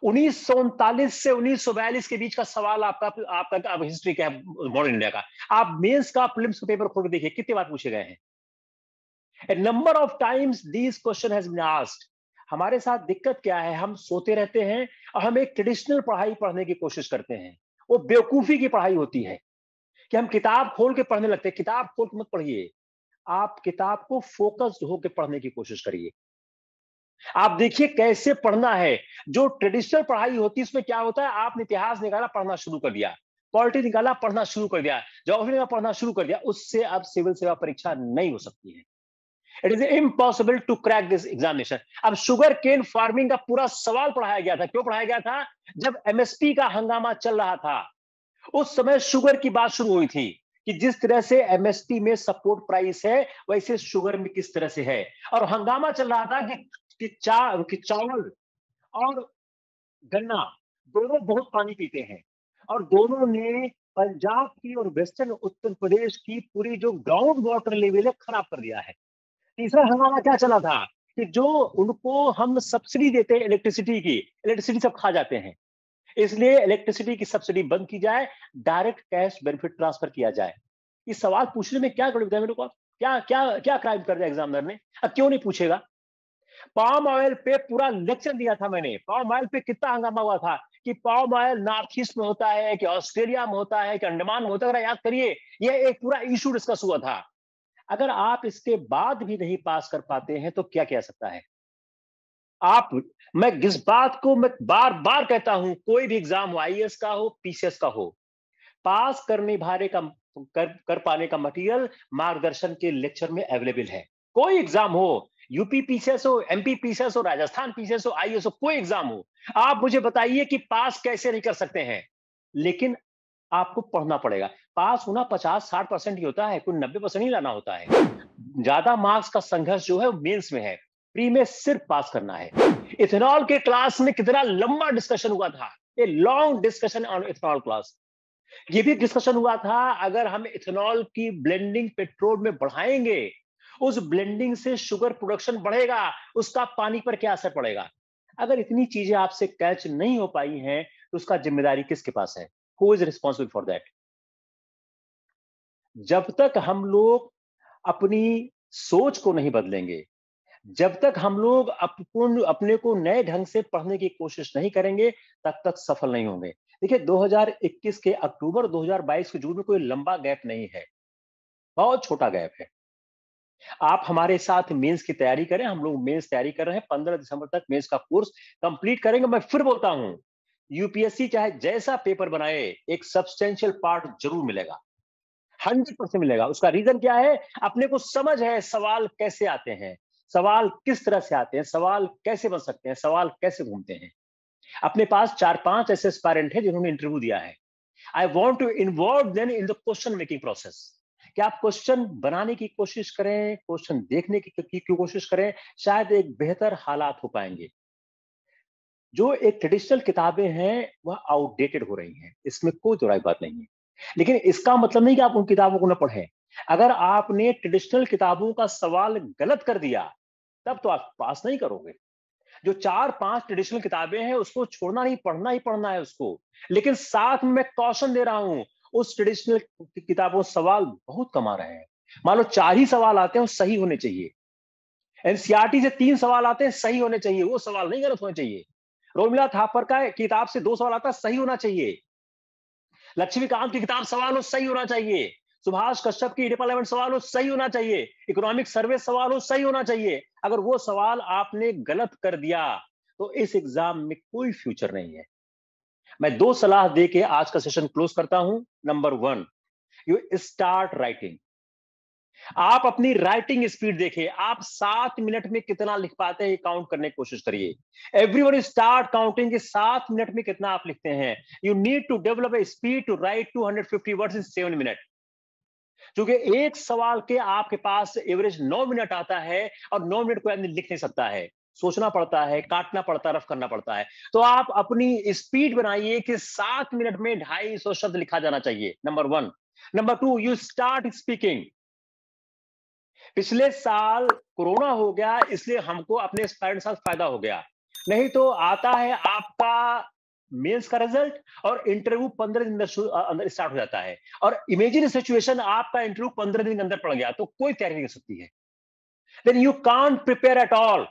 1939 से 1942 के बीच का सवाल आपका आपका हिस्ट्री का है, मॉडर्न इंडिया का। आप मेंस का प्रीलिम्स का पेपर खोल के देखिए, कितनी बार पूछे गए हैं। A number of times these question has been asked. हमारे साथ दिक्कत क्या है, हम सोते रहते हैं और हम एक ट्रेडिशनल पढ़ाई पढ़ने की कोशिश करते हैं। वो बेवकूफी की पढ़ाई होती है कि हम किताब खोल के पढ़ने लगते हैं। किताब खोल के मत पढ़िए, आप किताब को फोकस्ड होकर पढ़ने की कोशिश करिए। आप देखिए कैसे पढ़ना है। जो ट्रेडिशनल पढ़ाई होती है उसमें क्या होता है, आपने इतिहास निकाला पढ़ना शुरू कर दिया, पॉलिटी निकाला पढ़ना शुरू कर दिया, ज्योग्राफी निकाला पढ़ना शुरू कर दिया, उससे अब सिविल सेवा परीक्षा नहीं हो सकती है। It is impossible to crack this examination. अब शुगर केन फार्मिंग का पूरा सवाल पढ़ाया गया था। क्यों पढ़ाया गया था? जब एमएसपी का हंगामा चल रहा था, उस समय शुगर की बात शुरू हुई थी कि जिस तरह से एमएसपी में सपोर्ट प्राइस है वैसे शुगर में किस तरह से है। और हंगामा चल रहा था कि चावल और गन्ना दोनों बहुत पानी पीते हैं, और दोनों ने पंजाब की और वेस्टर्न उत्तर प्रदेश की पूरी जो ग्राउंड वाटर लेवल है खराब कर दिया है। तीसरा हंगामा क्या चला था कि जो उनको हम सब्सिडी देते हैं इलेक्ट्रिसिटी की, इलेक्ट्रिसिटी सब खा जाते हैं, इसलिए इलेक्ट्रिसिटी की सब्सिडी बंद की जाए, डायरेक्ट कैश बेनिफिट ट्रांसफर किया जाए। ये सवाल पूछने में क्या गलत है मेरे को? क्या क्या क्या क्राइम कर दिया एग्जामिनर ने? क्यों नहीं पूछेगा? पाम ऑयल पे पूरा लेक्चर दिया था मैंने। पाम ऑयल पे कितना हंगामा हुआ था कि पाम ऑयल नॉर्थ ईस्ट में होता है कि ऑस्ट्रेलिया में होता है कि अंडमान में होता है। याद करिए, ये एक पूरा इशू डिस्कस हुआ था। अगर आप इसके बाद भी नहीं पास कर पाते हैं तो क्या किया सकता है आप? मैं इस बात को मैं बार बार कहता हूं, कोई भी एग्जाम हो, आईएएस का हो, पीसीएस का हो, पास करने भारे का कर पाने का मटेरियल मार्गदर्शन के लेक्चर में अवेलेबल है। कोई एग्जाम हो, यूपी पीसीएस हो, एमपी पीसीएस हो, राजस्थान पीसीएस हो, आईएएस हो, कोई एग्जाम हो, आप मुझे बताइए कि पास कैसे नहीं कर सकते हैं। लेकिन आपको पढ़ना पड़ेगा। पास होना 50-60% ही होता है, कोई 90% ही लाना होता है। ज्यादा मार्क्स का संघर्ष जो है मेंस में है, प्री में सिर्फ पास करना है। इथेनॉल के क्लास में कितना लंबा डिस्कशन हुआ था, a long discussion on ethanol class. ये भी डिस्कशन हुआ था, अगर हम इथेनॉल की ब्लेंडिंग पेट्रोल में बढ़ाएंगे, उस ब्लेंडिंग से शुगर प्रोडक्शन बढ़ेगा, उसका पानी पर क्या असर पड़ेगा। अगर इतनी चीजें आपसे कैच नहीं हो पाई हैं तो उसका जिम्मेदारी किसके पास है? Who is responsible for that? जब तक हम लोग अपनी सोच को नहीं बदलेंगे, जब तक हम लोग अपने को नए ढंग से पढ़ने की कोशिश नहीं करेंगे, तब तक सफल नहीं होंगे। देखिए 2021 के अक्टूबर, 2022 के जून में कोई लंबा गैप नहीं है, बहुत छोटा गैप है। आप हमारे साथ मेंस की तैयारी करें, हम लोग मेंस तैयारी कर रहे हैं, 15 दिसंबर तक मेंस का कोर्स कंप्लीट करेंगे। मैं फिर बोलता हूं, यूपीएससी चाहे जैसा पेपर बनाए, एक सब्सटेंशियल पार्ट जरूर मिलेगा, 100% मिलेगा। उसका रीजन क्या है? अपने को समझ है सवाल कैसे आते हैं, सवाल किस तरह से आते हैं, सवाल कैसे बन सकते हैं, सवाल कैसे घूमते हैं। अपने पास 4-5 ऐसे एस्पायरेंट हैं जिन्होंने इंटरव्यू दिया है। I want to involve them in the question making process. कि आप क्वेश्चन बनाने की कोशिश करें, क्वेश्चन देखने की कोशिश करें, शायद एक बेहतर हालात हो पाएंगे। जो एक ट्रेडिशनल किताबें हैं वह आउटडेटेड हो रही हैं, इसमें कोई दो राय बात नहीं है। लेकिन इसका मतलब नहीं कि आप उन किताबों को न पढ़ें। अगर आपने ट्रेडिशनल किताबों का सवाल गलत कर दिया, तब तो आप पास नहीं करोगे। जो 4-5 ट्रेडिशनल किताबें हैं उसको छोड़ना नहीं, पढ़ना ही पढ़ना है उसको। लेकिन साथ में मैं कॉशन दे रहा हूं, उस ट्रेडिशनल किताबों सवाल बहुत कम आ रहे हैं। मान लो 4 ही सवाल आते हैं, वो सही होने चाहिए। एनसीईआरटी से 3 सवाल आते हैं, सही होने चाहिए, वो सवाल नहीं गलत होने चाहिए। रोमिला थापर का किताब से 2 सवाल आता है, सही होना चाहिए। लक्ष्मीकांत की किताब सवाल हो, सही होना चाहिए। सुभाष कश्यप की पार्लियामेंट सवाल हो, सही होना चाहिए। इकोनॉमिक सर्वे सवाल हो, सही होना चाहिए। अगर वो सवाल आपने गलत कर दिया तो इस एग्जाम में कोई फ्यूचर नहीं है। मैं 2 सलाह दे के आज का सेशन क्लोज करता हूं। Number 1, you start writing. आप अपनी राइटिंग स्पीड देखिए, आप 7 मिनट में कितना लिख पाते हैं काउंट करने की कोशिश करिए। एवरीवन स्टार्ट काउंटिंग 7 मिनट में कितना आप लिखते हैं। You need to develop a speed to write 250 words in 7 minute. क्योंकि एक सवाल के आपके पास एवरेज 9 मिनट आता है, और 9 मिनट कोई आदमी लिख नहीं सकता है, सोचना पड़ता है, काटना पड़ता है, रफ करना पड़ता है। तो आप अपनी स्पीड बनाइए कि 7 मिनट में 250 शब्द लिखा जाना चाहिए। Number 1। Number 2, you start speaking. पिछले साल कोरोना हो गया, इसलिए हमको अपने एस्पायरेंट के साथ फायदा हो गया। नहीं तो आता है आपका मेंस का रिजल्ट और इंटरव्यू 15 दिन अंदर स्टार्ट हो जाता है। और इमेजिन सिचुएशन, आपका इंटरव्यू 15 दिन के अंदर पड़ गया तो कोई तैयारी नहीं कर सकती है। then you can't prepare at all.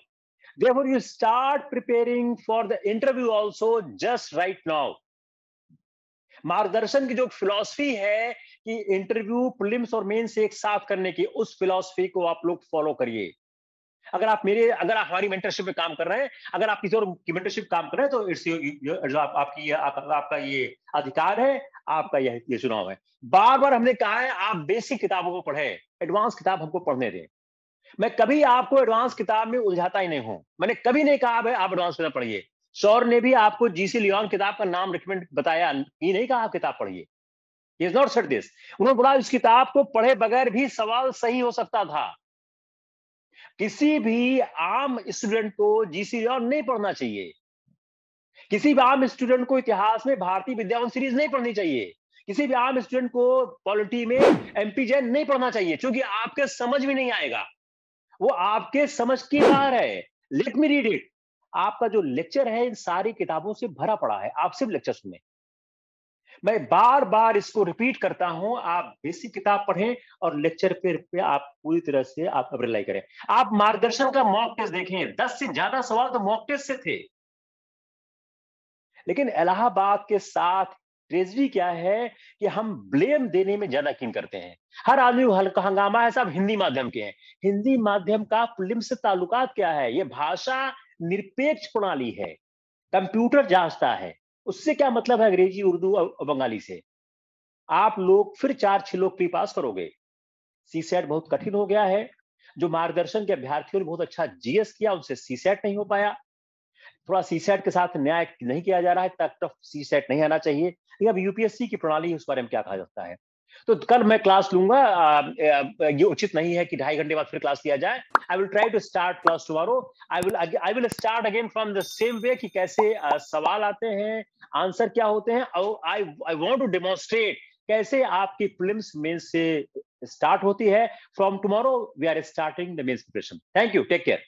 Therefore, you start preparing for the interview also just right now. मार्गदर्शन की जो फिलॉसफी है कि इंटरव्यू प्रीलिम्स और मेंस एक साथ करने की, उस फिलॉसफी को आप लोग फॉलो करिए। अगर आप हमारी मेंटरशिप में काम कर रहे हैं, अगर आप किसी और की मेंटरशिप काम कर रहे हैं, तो इट्स आपका ये अधिकार है, आपका ये चुनाव है। बार बार हमने कहा है आप बेसिक किताबों को पढ़े, एडवांस किताब हमको पढ़ने दें। मैं कभी आपको एडवांस किताब में उलझाता ही नहीं हूं। मैंने कभी नहीं कहा आप एडवांस किताब पढ़िए। शौर ने भी आपको जीसी लियोन किताब का नाम रिकमेंड बताया, ये नहीं कहा आप किताब पढ़िए। He has not said this. उन्होंने बोला इस किताब को पढ़े बगैर भी सवाल सही हो सकता था। किसी भी आम स्टूडेंट को जीसी लियोन नहीं पढ़ना चाहिए। किसी भी आम स्टूडेंट को इतिहास में भारतीय विद्यावन सीरीज नहीं पढ़नी चाहिए। किसी भी आम स्टूडेंट को पॉलिटी में एमपी जैन नहीं पढ़ना चाहिए, क्योंकि आपके समझ में नहीं आएगा, वो आपके समझ की बाहर है। Let me read it. आपका जो लेक्चर है इन सारी किताबों से भरा पड़ा है, आप सिर्फ लेक्चर सुने। मैं बार बार इसको रिपीट करता हूं, आप बेसिक किताब पढ़ें और लेक्चर पे आप पूरी तरह से आप रिलाई करें। आप मार्गदर्शन का मॉक टेस्ट देखें, 10 से ज्यादा सवाल तो मॉक टेस्ट से थे। लेकिन इलाहाबाद के साथ ट्रेजरी क्या है कि हम ब्लेम देने में ज्यादा यकीन करते हैं। हर आदमी हल्का हंगामा है, सब हिंदी माध्यम के हैं। हिंदी माध्यम का प्रीलिम्स से ताल्लुकात क्या है? ये भाषा निरपेक्ष प्रणाली है, कंप्यूटर जांचता है। उससे क्या मतलब है अंग्रेजी, उर्दू और बंगाली से? आप लोग फिर 4-6 लोग प्री पास करोगे। सीसेट बहुत कठिन हो गया है। जो मार्गदर्शन के अभ्यर्थियों ने बहुत अच्छा जीएस किया, उनसे सीसेट नहीं हो पाया। थोड़ा सीसेट के साथ न्याय नहीं किया जा रहा है, तक सीसेट नहीं आना चाहिए। लेकिन अब यूपीएससी की प्रणाली, उस बारे में क्या कहा जाता है? तो कल मैं क्लास लूंगा। ये उचित नहीं है कि 2.5 घंटे बाद फिर क्लास लिया जाए। I will try to start class tomorrow. I will start again from the same way कि कैसे सवाल आते हैं, आंसर क्या होते हैं। आई वांट टू डेमोन्स्ट्रेट कैसे आपकी प्रीलिम्स मेंस से स्टार्ट होती है। From tomorrow we are starting the mains preparation. Thank you, take care.